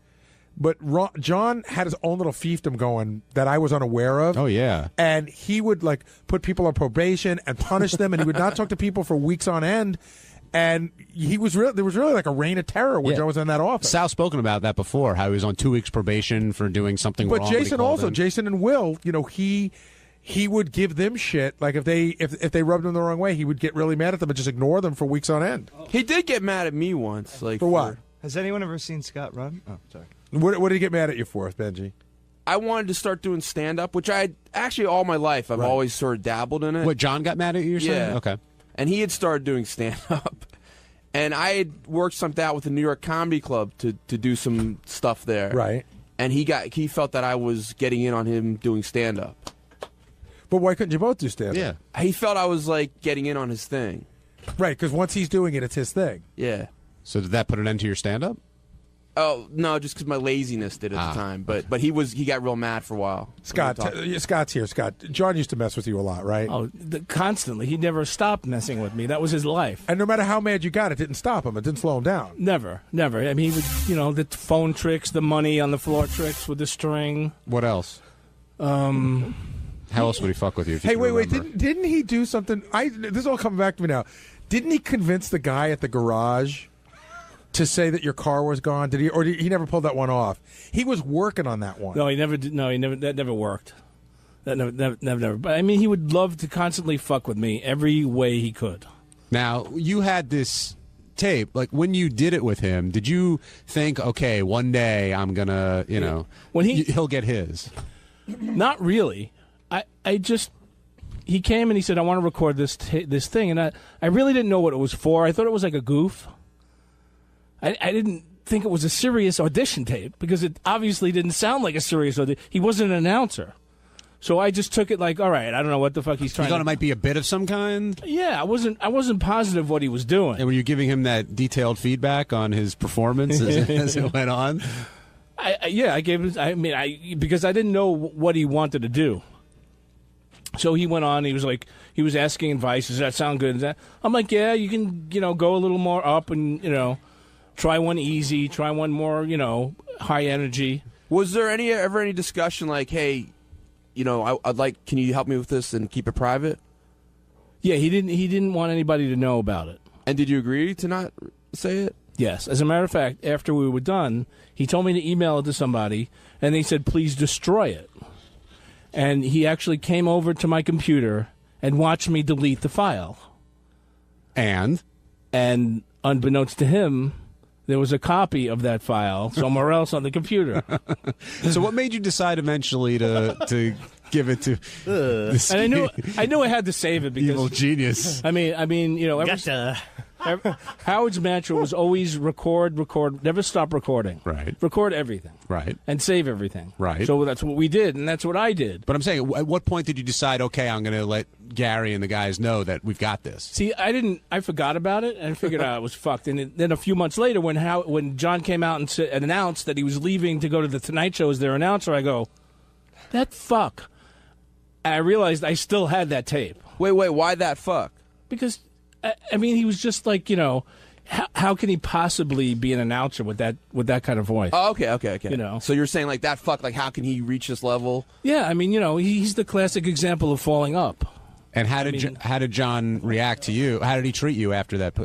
but John had his own little fiefdom going that I was unaware of. Oh, yeah. And he would, put people on probation and punish them, and he would not talk to people for weeks on end. And there was really like a reign of terror when John was in that office. Sal's spoken about that before, how he was on 2 weeks probation for doing something wrong. But Jason also, Jason and Will, he would give them shit. Like if they rubbed him the wrong way, he would get really mad at them and just ignore them for weeks on end. He did get mad at me once. Like for what? Has anyone ever seen Scott run? Oh, sorry. What did he get mad at you for, Benji? I wanted to start doing stand-up, which I actually all my life I've always sort of dabbled in it. What, John got mad at you? Yeah. Okay. And he had started doing stand-up. And I had worked something out with the New York Comedy Club to do some stuff there. Right. And he felt that I was getting in on him doing stand-up. But why couldn't you both do stand-up? Yeah. He felt I was, like, getting in on his thing. Right, because once he's doing it, it's his thing. Yeah. So did that put an end to your stand-up? Oh, no, just because my laziness did at the time. But he got real mad for a while. Scott's here. Scott, John used to mess with you a lot, right? Oh, constantly. He never stopped messing with me. That was his life. And no matter how mad you got, it didn't stop him. It didn't slow him down. Never. I mean, he would, the phone tricks, the money on the floor tricks with the string. What else? How else would he fuck with you? If you wait. Didn't he do something? This is all coming back to me now. Didn't he convince the guy at the garage to say that your car was gone? Did he, or he never pulled that one off? He was working on that one. No, he never did. No, he never. That never worked. That never. But I mean, he would love to constantly fuck with me every way he could. Now, you had this tape. Like, when you did it with him, did you think, okay, one day I'm gonna, when he'll get his? Not really. I just. He came and he said, I want to record this thing. And I really didn't know what it was for. I thought it was like a goof. I didn't think it was a serious audition tape because it obviously didn't sound like a serious audition. He wasn't an announcer. So I just took it like, all right, I don't know what the fuck he's trying to do. You thought it might be a bit of some kind? Yeah, I wasn't positive what he was doing. And were you giving him that detailed feedback on his performance as it went on? I gave him, because I didn't know what he wanted to do. So he went on. He was asking advice. Does that sound good? I'm like, yeah, you can, go a little more up and, try one easy, try one more, high energy. Was there ever any discussion like, hey, I'd like, can you help me with this and keep it private? Yeah, he didn't want anybody to know about it. And did you agree to not say it? Yes. As a matter of fact, after we were done, he told me to email it to somebody, and they said, please destroy it. And he actually came over to my computer and watched me delete the file. And unbeknownst to him, there was a copy of that file somewhere else on the computer. So what made you decide eventually to give it to this and I knew I had to save it because evil genius. I mean, Howard's mantra was always record, never stop recording. Right. Record everything. Right. And save everything. Right. So that's what we did, and that's what I did. But I'm saying, at what point did you decide, okay, I'm going to let Gary and the guys know that we've got this? See, I forgot about it, and figured out it was fucked. And then a few months later, when John came out and announced that he was leaving to go to the Tonight Show as their announcer, I go, that fuck. And I realized I still had that tape. Wait, why that fuck? Because, I mean, he was just like, how can he possibly be an announcer with that kind of voice? Oh, okay. So you're saying like that fuck, like how can he reach this level? Yeah, I mean, he's the classic example of falling up. And how did John react to you? How did he treat you after that?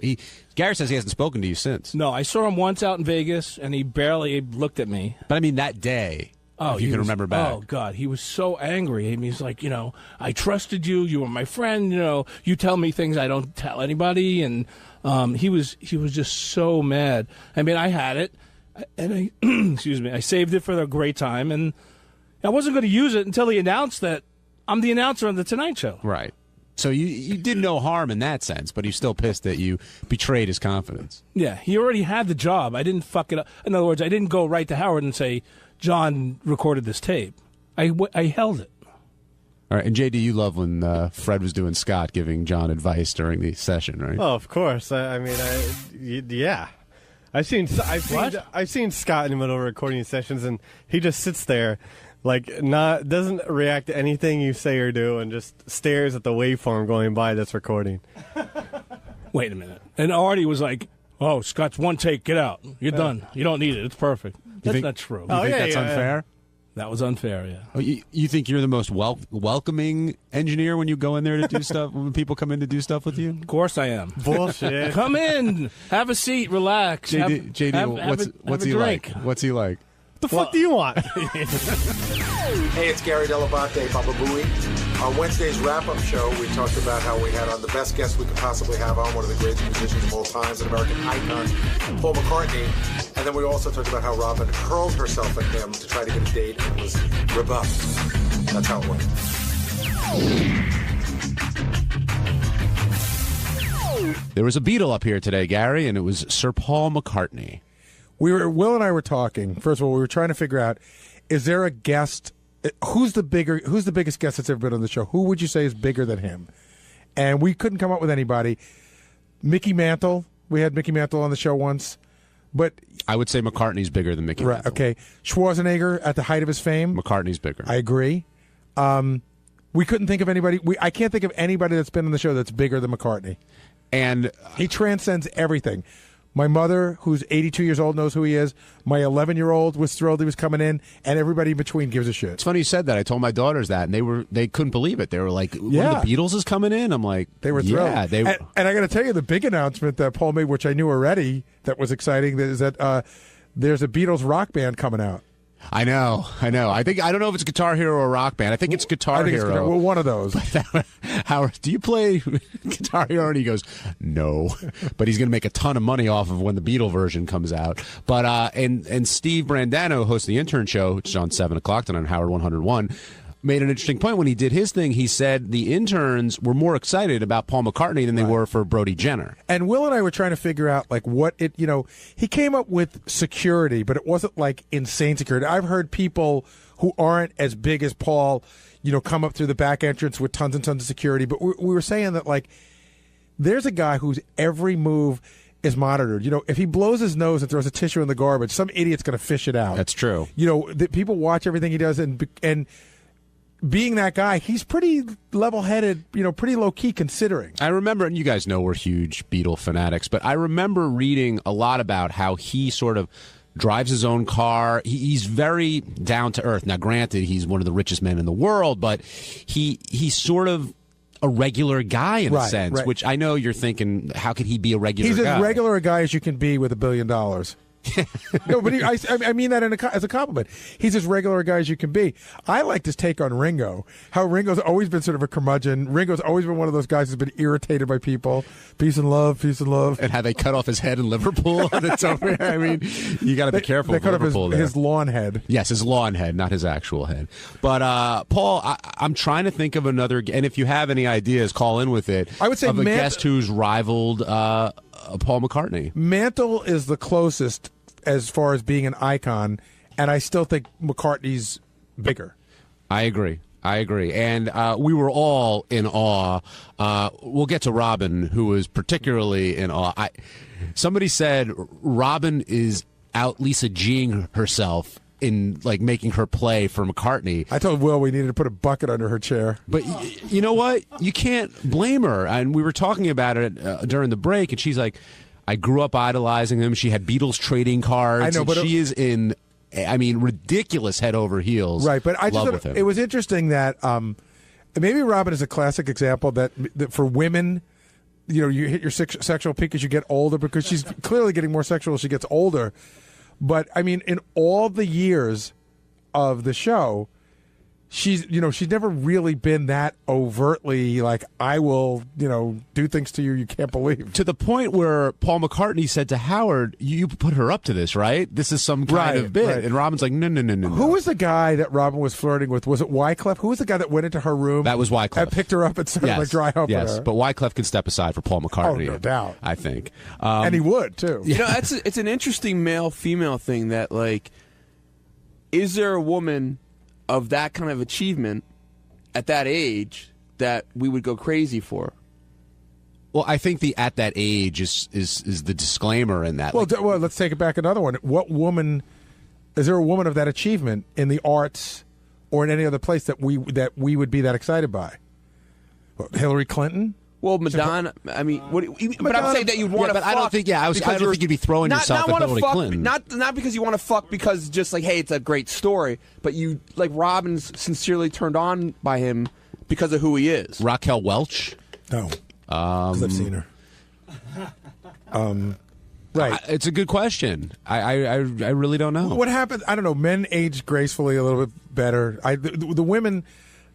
Gary says he hasn't spoken to you since. No, I saw him once out in Vegas, and he barely looked at me. But I mean, that day. Oh, if you can remember back. Oh, God, he was so angry. I mean, he's like, I trusted you. You were my friend. You tell me things I don't tell anybody. And he was just so mad. I mean, I had it, and excuse me, I saved it for a great time, and I wasn't going to use it until he announced that I'm the announcer on the Tonight Show. Right. So you did no harm in that sense, but he's still pissed that you betrayed his confidence. Yeah, he already had the job. I didn't fuck it up. In other words, I didn't go right to Howard and say, John recorded this tape. I held it. All right, and JD, you love when Fred was doing Scott giving John advice during the session, right? Oh, of course. Yeah. I've seen Scott in the middle of recording sessions, and he just sits there, doesn't react to anything you say or do, and just stares at the waveform going by that's recording. Wait a minute. And Artie was like, "Oh, Scott's one take. Get out. You're done. You don't need it. It's perfect." That's not true. You think that's unfair? That was unfair, yeah. Oh, you think you're the most welcoming engineer when you go in there to do stuff, when people come in to do stuff with you? Of course I am. Bullshit. Come in. Have a seat. Relax. JD, have what's he drink. like? What's he like? What the fuck do you want? Hey, it's Gary Delabate, Baba Booey. On Wednesday's wrap-up show, we talked about how we had on the best guest we could possibly have on, one of the greatest musicians of all times, an American icon, Paul McCartney. And then we also talked about how Robin hurled herself at him to try to get a date and was rebuffed. That's how it went. There was a Beatle up here today, Gary, and it was Sir Paul McCartney. Will and I were talking. First of all, we were trying to figure out, is there a guest? Who's the biggest guest that's ever been on the show? Who would you say is bigger than him? And we couldn't come up with anybody. Mickey Mantle. We had Mickey Mantle on the show once, but I would say McCartney's bigger than Mickey Mantle. Okay, Schwarzenegger at the height of his fame. McCartney's bigger. I agree. We couldn't think of anybody. I can't think of anybody that's been on the show that's bigger than McCartney. And he transcends everything. My mother, who's 82 years old, knows who he is. My 11-year-old was thrilled he was coming in, and everybody in between gives a shit. It's funny you said that. I told my daughters that, and they couldn't believe it. They were like, "One of the Beatles is coming in." I'm like, they were thrilled. Yeah, and I got to tell you, the big announcement that Paul made, which I knew already, that was exciting, is that there's a Beatles rock band coming out. I know. I don't know if it's Guitar Hero or Rock Band. I think it's Guitar Hero. Well, one of those. Howard, do you play Guitar Hero? And he goes, no. But he's going to make a ton of money off of when the Beatle version comes out. But and Steve Brandano, hosts the Intern Show, which is on 7 o'clock tonight on Howard 101, made an interesting point when he did his thing. He said the interns were more excited about Paul McCartney than they were for Brody Jenner. And Will and I were trying to figure out what it, he came up with security, but it wasn't like insane security. I've heard people who aren't as big as Paul, come up through the back entrance with tons and tons of security. But we were saying that there's a guy whose every move is monitored. If he blows his nose and throws a tissue in the garbage, some idiot's going to fish it out. That's true. People watch everything he does, and being that guy, he's pretty level-headed, pretty low-key considering. I remember, and you guys know we're huge Beatle fanatics, but I remember reading a lot about how he sort of drives his own car. He's very down-to-earth. Now, granted, he's one of the richest men in the world, but he's sort of a regular guy in a sense, which I know you're thinking, how could he be a regular guy? He's as regular a guy as you can be with $1 billion. No, but I mean that as a compliment. He's as regular a guy as you can be. I liked his take on Ringo. How Ringo's always been sort of a curmudgeon. Ringo's always been one of those guys who's been irritated by people. Peace and love, peace and love. And how they cut off his head in Liverpool. That's over. I mean, you got to be careful. They cut Liverpool off his lawn head. Yes, his lawn head, not his actual head. But Paul, I'm trying to think of another. And if you have any ideas, call in with it. I would say of a guest who's rivaled Paul McCartney. Mantle is the closest as far as being an icon, and I still think McCartney's bigger. I agree. And we were all in awe. We'll get to Robin, who was particularly in awe. Somebody said Robin is out Lisa G'ing herself in making her play for McCartney. I told Will we needed to put a bucket under her chair. But you know what? You can't blame her. And we were talking about it during the break, and she's like, I grew up idolizing him. She had Beatles trading cards. I know, but she is in, ridiculous head over heels. Right, but I just with him. It was interesting that maybe Robin is a classic example that for women, you hit your sexual peak as you get older, because she's clearly getting more sexual as she gets older. But I mean, in all the years of the show, she's never really been that overtly I will do things to you can't believe, to the point where Paul McCartney said to Howard, you put her up to this, right? This is some kind of bit. And Robin's like, no. Who was the guy that Robin was flirting with? Was it Wyclef? Who was the guy that went into her room? That was Wyclef. And picked her up and started dry humping her. But Wyclef can step aside for Paul McCartney. Oh, no doubt. I think. And he would too. It's an interesting male-female thing that is there a woman of that kind of achievement at that age that we would go crazy for? Well, I think the at that age is the disclaimer in that. Well, let's take it back another one. What woman is there a woman of that achievement in the arts or in any other place that we would be that excited by? Hillary Clinton? Well, Madonna. I mean, but I'm saying that you'd want to. But fuck I don't think. I don't think you'd be throwing yourself at Hillary Clinton. Not because you want to fuck because just hey, it's a great story. But you Robin's sincerely turned on by him because of who he is. Raquel Welch. No. I've seen her. Right. It's a good question. I really don't know. What happened? I don't know. Men age gracefully a little bit better. The women.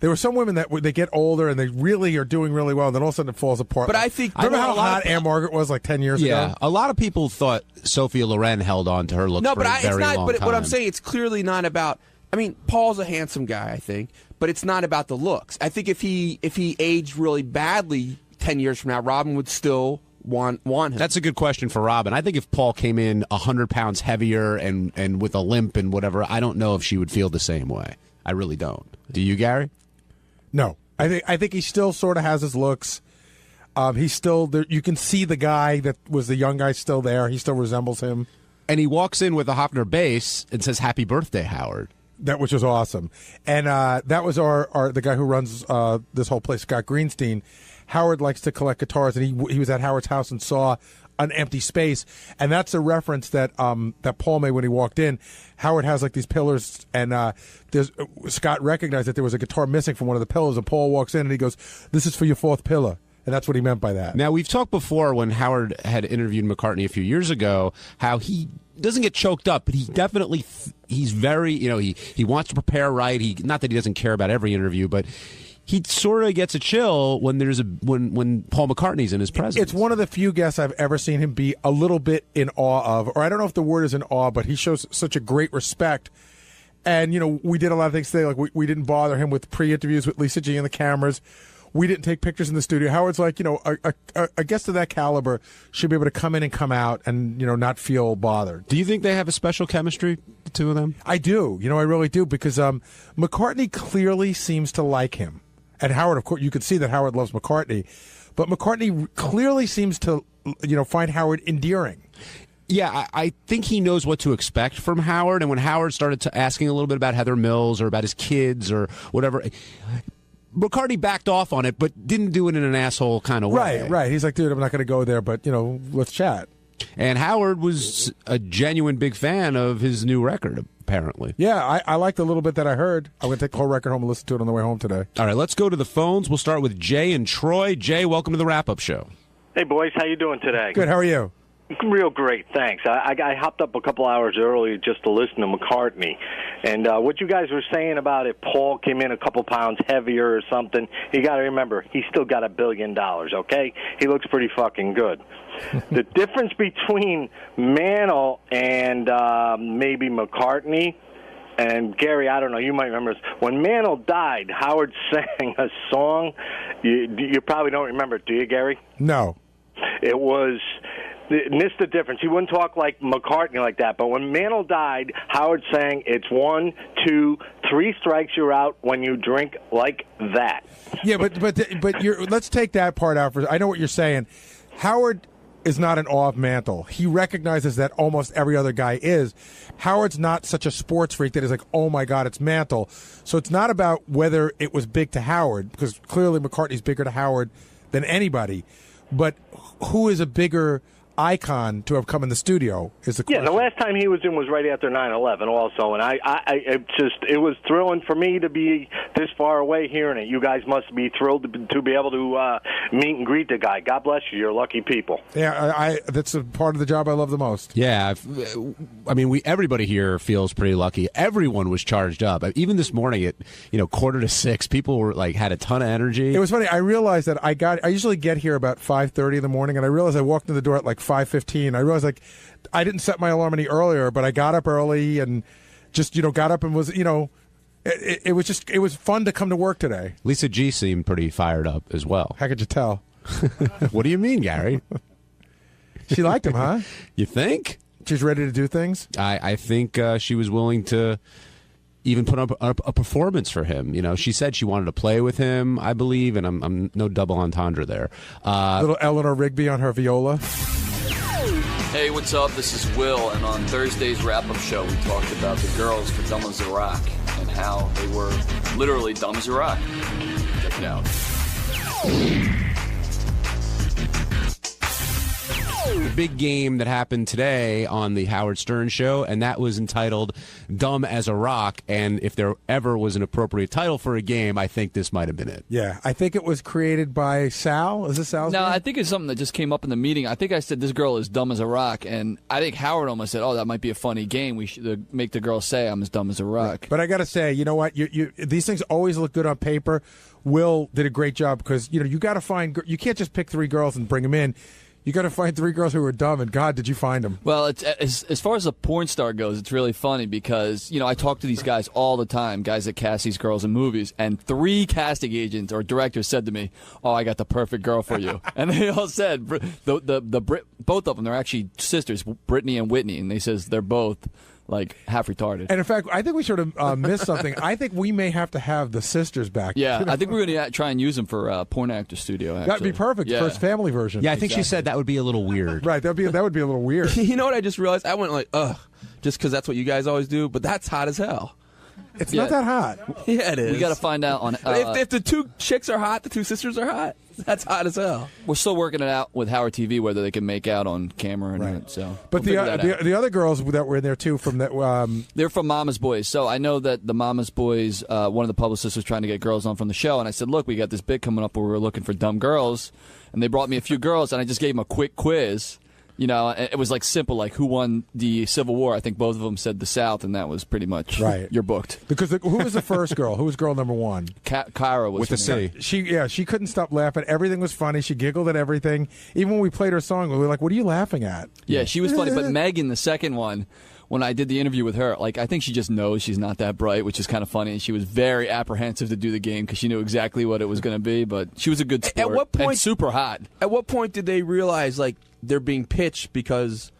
There were some women that they get older and they really are doing really well, and then all of a sudden it falls apart. But I think remember how hot Anne Margaret was like 10 years ago? Yeah, a lot of people thought Sophia Loren held on to her looks for a very long time. What I'm saying, it's clearly not about. I mean, Paul's a handsome guy, I think, but it's not about the looks. I think if he aged really badly 10 years from now, Robin would still want him. That's a good question for Robin. I think if Paul came in 100 pounds heavier and with a limp and whatever, I don't know if she would feel the same way. I really don't. Do you, Gary? No, I think he still sort of has his looks. He's still there. You can see the guy that was the young guy still there. He still resembles him. And he walks in with a Hofner bass and says, "Happy birthday, Howard." Which was awesome. And that was the guy who runs this whole place, Scott Greenstein. Howard likes to collect guitars, and he was at Howard's house and saw an empty space, and that's a reference that Paul made when he walked in. Howard has like these pillars, and Scott recognized that there was a guitar missing from one of the pillars, and Paul walks in and he goes, "This is for your fourth pillar." And that's what he meant by that. Now, we've talked before when Howard had interviewed McCartney a few years ago how he doesn't get choked up, but he definitely he's very, he wants to prepare right. Not that he doesn't care about every interview, but he sort of gets a chill when when Paul McCartney's in his presence. It's one of the few guests I've ever seen him be a little bit in awe of, or I don't know if the word is in awe, but he shows such a great respect. And, we did a lot of things today. Like, we didn't bother him with pre-interviews with Lisa G and the cameras. We didn't take pictures in the studio. Howard's like, a guest of that caliber should be able to come in and come out and, not feel bothered. Do you think they have a special chemistry, the two of them? I do. I really do, because McCartney clearly seems to like him. And Howard, of course, you can see that Howard loves McCartney. But McCartney clearly seems to, find Howard endearing. Yeah, I think he knows what to expect from Howard. And when Howard started asking a little bit about Heather Mills or about his kids or whatever, McCartney backed off on it, but didn't do it in an asshole kind of way. Right. He's like, dude, I'm not going to go there, but, let's chat. And Howard was a genuine big fan of his new record, apparently. Yeah, I liked the little bit that I heard. I'm going to take the whole record home and listen to it on the way home today. All right, let's go to the phones. We'll start with Jay and Troy. Jay, welcome to the Wrap-Up Show. Hey, boys. How you doing today? Good. How are you? Real great, thanks. I hopped up a couple hours early just to listen to McCartney. And what you guys were saying about if Paul came in a couple pounds heavier or something, you got to remember, he's still got $1 billion, okay? He looks pretty fucking good. The difference between Mantle and maybe McCartney, and Gary, I don't know, you might remember this. When Mantle died, Howard sang a song. You probably don't remember it, do you, Gary? No. It was... And this is the difference. He wouldn't talk like McCartney like that. But when Mantle died, Howard sang, "It's 1, 2, 3 strikes, you're out when you drink like that." Yeah, but let's take that part out. I know what you're saying. Howard is not in awe of Mantle. He recognizes that almost every other guy is. Howard's not such a sports freak that is like, oh my God, it's Mantle. So it's not about whether it was big to Howard, because clearly McCartney's bigger to Howard than anybody. But who is a bigger icon to have come in the studio is the question. Yeah, the last time he was in was right after 9/11 also, and it was thrilling for me to be this far away hearing it. You guys must be thrilled to be able to meet and greet the guy. God bless you. You're lucky people. Yeah, that's a part of the job I love the most. Yeah, I mean, everybody here feels pretty lucky. Everyone was charged up. Even this morning at 5:45, people were had a ton of energy. It was funny. I realized that I usually get here about 5:30 in the morning, and I realized I walked in the door at 5:15. I realized I didn't set my alarm any earlier, but I got up early and just got up and was it was fun to come to work today. Lisa G seemed pretty fired up as well. How could you tell? What do you mean, Gary? She liked him, huh? You think? She's ready to do things? I think she was willing to even put up a performance for him. She said she wanted to play with him, I believe, and I'm no double entendre there. Little Eleanor Rigby on her viola. Hey, what's up? This is Will, and on Thursday's wrap-up show, we talked about the girls for Dumb as a Rock and how they were literally dumb as a rock. Check it out. big game that happened today on the Howard Stern show, and that was entitled "Dumb as a Rock." And if there ever was an appropriate title for a game, I think this might have been it. Yeah, I think it was created by Sal. Is this Sal's No, name? I think it's something that just came up in the meeting. I think I said this girl is dumb as a rock, and I think Howard almost said, "Oh, that might be a funny game. We should make the girl say I'm as dumb as a rock." But I got to say, you know what? These things always look good on paper. Will did a great job because you got to find. You can't just pick 3 girls and bring them in. You got to find 3 girls who are dumb. And God, did you find them? Well, it's, as far as a porn star goes, it's really funny because I talk to these guys all the time, guys that cast these girls in movies, and 3 casting agents or directors said to me, "Oh, I got the perfect girl for you," and they all said both of them. They're actually sisters, Brittany and Whitney, and they says they're both like half retarded. And in fact, I think we sort of missed something. I think we may have to have the sisters back. Yeah, I think we're going to try and use them for Porn Actor Studio. Actually. That'd be perfect. Yeah. First family version. Yeah, I think she said that would be a little weird. Right, that would be a little weird. You know what I just realized? I went like, ugh, just because that's what you guys always do, but that's hot as hell. It's not that hot. Yeah, it is. We got to find out on if the 2 chicks are hot, the 2 sisters are hot. That's hot as hell. We're still working it out with Howard TV whether they can make out on camera or not. So, but the other girls that were in there too from that they're from Mama's Boys. So I know that the Mama's Boys, one of the publicists was trying to get girls on from the show, and I said, "Look, we got this bit coming up where we're looking for dumb girls," and they brought me a few girls, and I just gave them a quick quiz. It was like simple, like who won the Civil War. I think both of them said the South, and that was pretty much right. You're booked. Because who was the first girl? Who was girl number 1? Kyra was with the C. She couldn't stop laughing. Everything was funny. She giggled at everything. Even when we played her song, we were like, "What are you laughing at?" Yeah, she was funny. But Megan, the second one, when I did the interview with her, I think she just knows she's not that bright, which is kind of funny. And she was very apprehensive to do the game because she knew exactly what it was going to be. But she was a good sport. At what point? And super hot. At what point did they realize they're being pitched because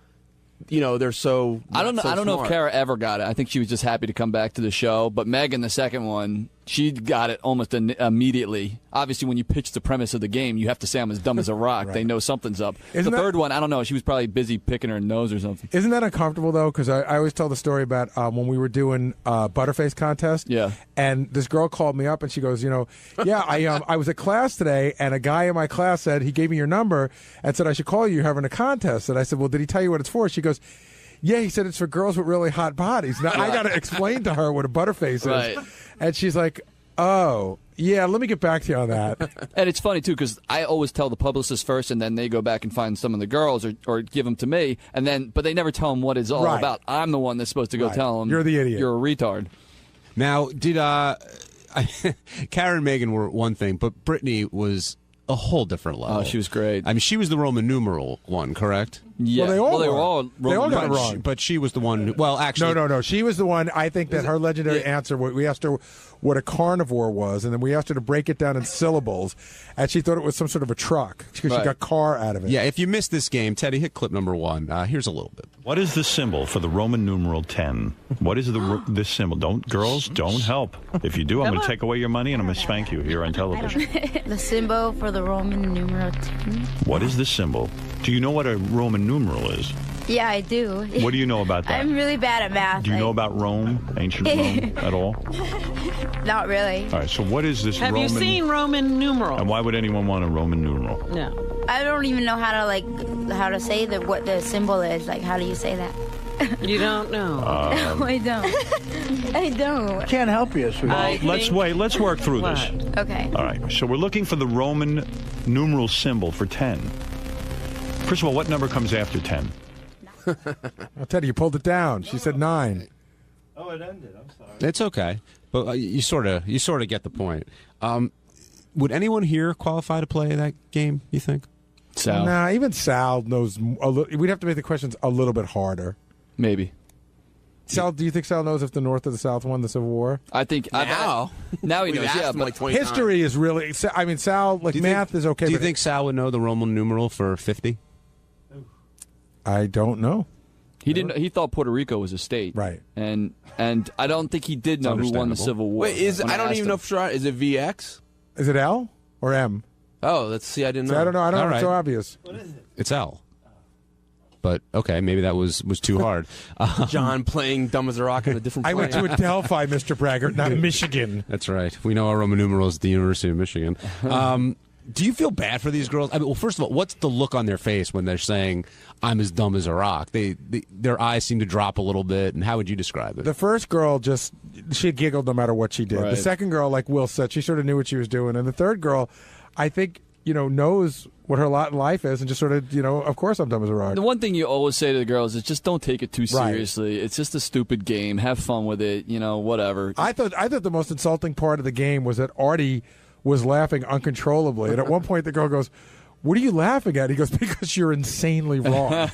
they're so? I don't know. So I don't know if smart? Kara ever got it. I think she was just happy to come back to the show. But Megan, the second one, she got it almost immediately. Obviously, when you pitch the premise of the game, you have to say I'm as dumb as a rock. Right. They know something's up. The third one, I don't know. She was probably busy picking her nose or something. Isn't that uncomfortable though? Because I always tell the story about when we were doing Butterface contest. Yeah. And this girl called me up and she goes, yeah, I was at class today and a guy in my class said he gave me your number and said I should call you. You're having a contest. And I said, well, did he tell you what it's for? She goes, yeah, he said it's for girls with really hot bodies. Now I got to explain to her what a Butterface is, and she's like, "Oh, yeah, let me get back to you on that." And it's funny too because I always tell the publicist first, and then they go back and find some of the girls or give them to me, but they never tell them what it's all about. I'm the one that's supposed to go tell them. You're the idiot. You're a retard. Now, did Karen and Megan were one thing, but Brittany was a whole different level. Oh, she was great. I mean, she was the Roman numeral one, correct? Yeah. Well, they all got it wrong. wrong. But she was the one who, well, actually. No. She was the one, I think that her legendary answer, we asked her what a carnivore was, and then we asked her to break it down in syllables, and she thought it was some sort of a truck, because she got car out of it. Yeah, if you missed this game, Teddy, hit clip number 1. Here's a little bit. What is the symbol for the Roman numeral 10? What is this symbol? Girls, don't help. If you do, I'm going to take away your money and I'm going to spank you here on television. The symbol for the Roman numeral 10? What is the symbol? Do you know what a Roman numeral is? Yeah, I do. What do you know about that? I'm really bad at math. Do you know about Rome, ancient Rome, at all? Not really. All right, so what is this Have Roman... you seen Roman numeral? And why would anyone want a Roman numeral? No. I don't even know how to say what the symbol is. How do you say that? You don't know. No, I don't. I don't. Can't help you, sweetheart. Let's wait. Let's work through this. Okay. All right, so we're looking for the Roman numeral symbol for 10. First of all, what number comes after 10? I'll tell you pulled it down. She said 9. Oh, it ended. I'm sorry. It's okay, but you sort of get the point. Would anyone here qualify to play that game, you think? Sal? Nah, even Sal knows we'd have to make the questions a little bit harder. Maybe. Sal, do you think Sal knows if the North or the South won the Civil War? I think now he knows. Yeah, but 20 history is really. I mean, Sal math is okay. Do you think Sal would know the Roman numeral for 50? I don't know. He didn't. He thought Puerto Rico was a state, right? And I don't think he did know who won the Civil War. Wait, I don't even know for sure. Is it VX? Is it L or M? Oh, let's see. I didn't know. I don't know. I don't know. All It's so right. obvious. What is it? It's L. But okay, maybe that was too hard. John playing dumb as a rock on a different. I went to Adelphi, Mr. Braggart, not Michigan. That's right. We know our Roman numerals at the University of Michigan. Do you feel bad for these girls? I mean, well, first of all, what's the look on their face when they're saying, "I'm as dumb as a rock"? Their eyes seem to drop a little bit. And how would you describe it? The first girl she giggled no matter what she did. Right. The second girl, like Will said, she sort of knew what she was doing, and the third girl, I think, knows what her lot in life is, and just sort of, of course I'm dumb as a rock. The one thing you always say to the girls is just don't take it too seriously. Right. It's just a stupid game. Have fun with it. Whatever. I thought the most insulting part of the game was that Artie was laughing uncontrollably, and at one point the girl goes, "What are you laughing at?" He goes, "Because you're insanely wrong."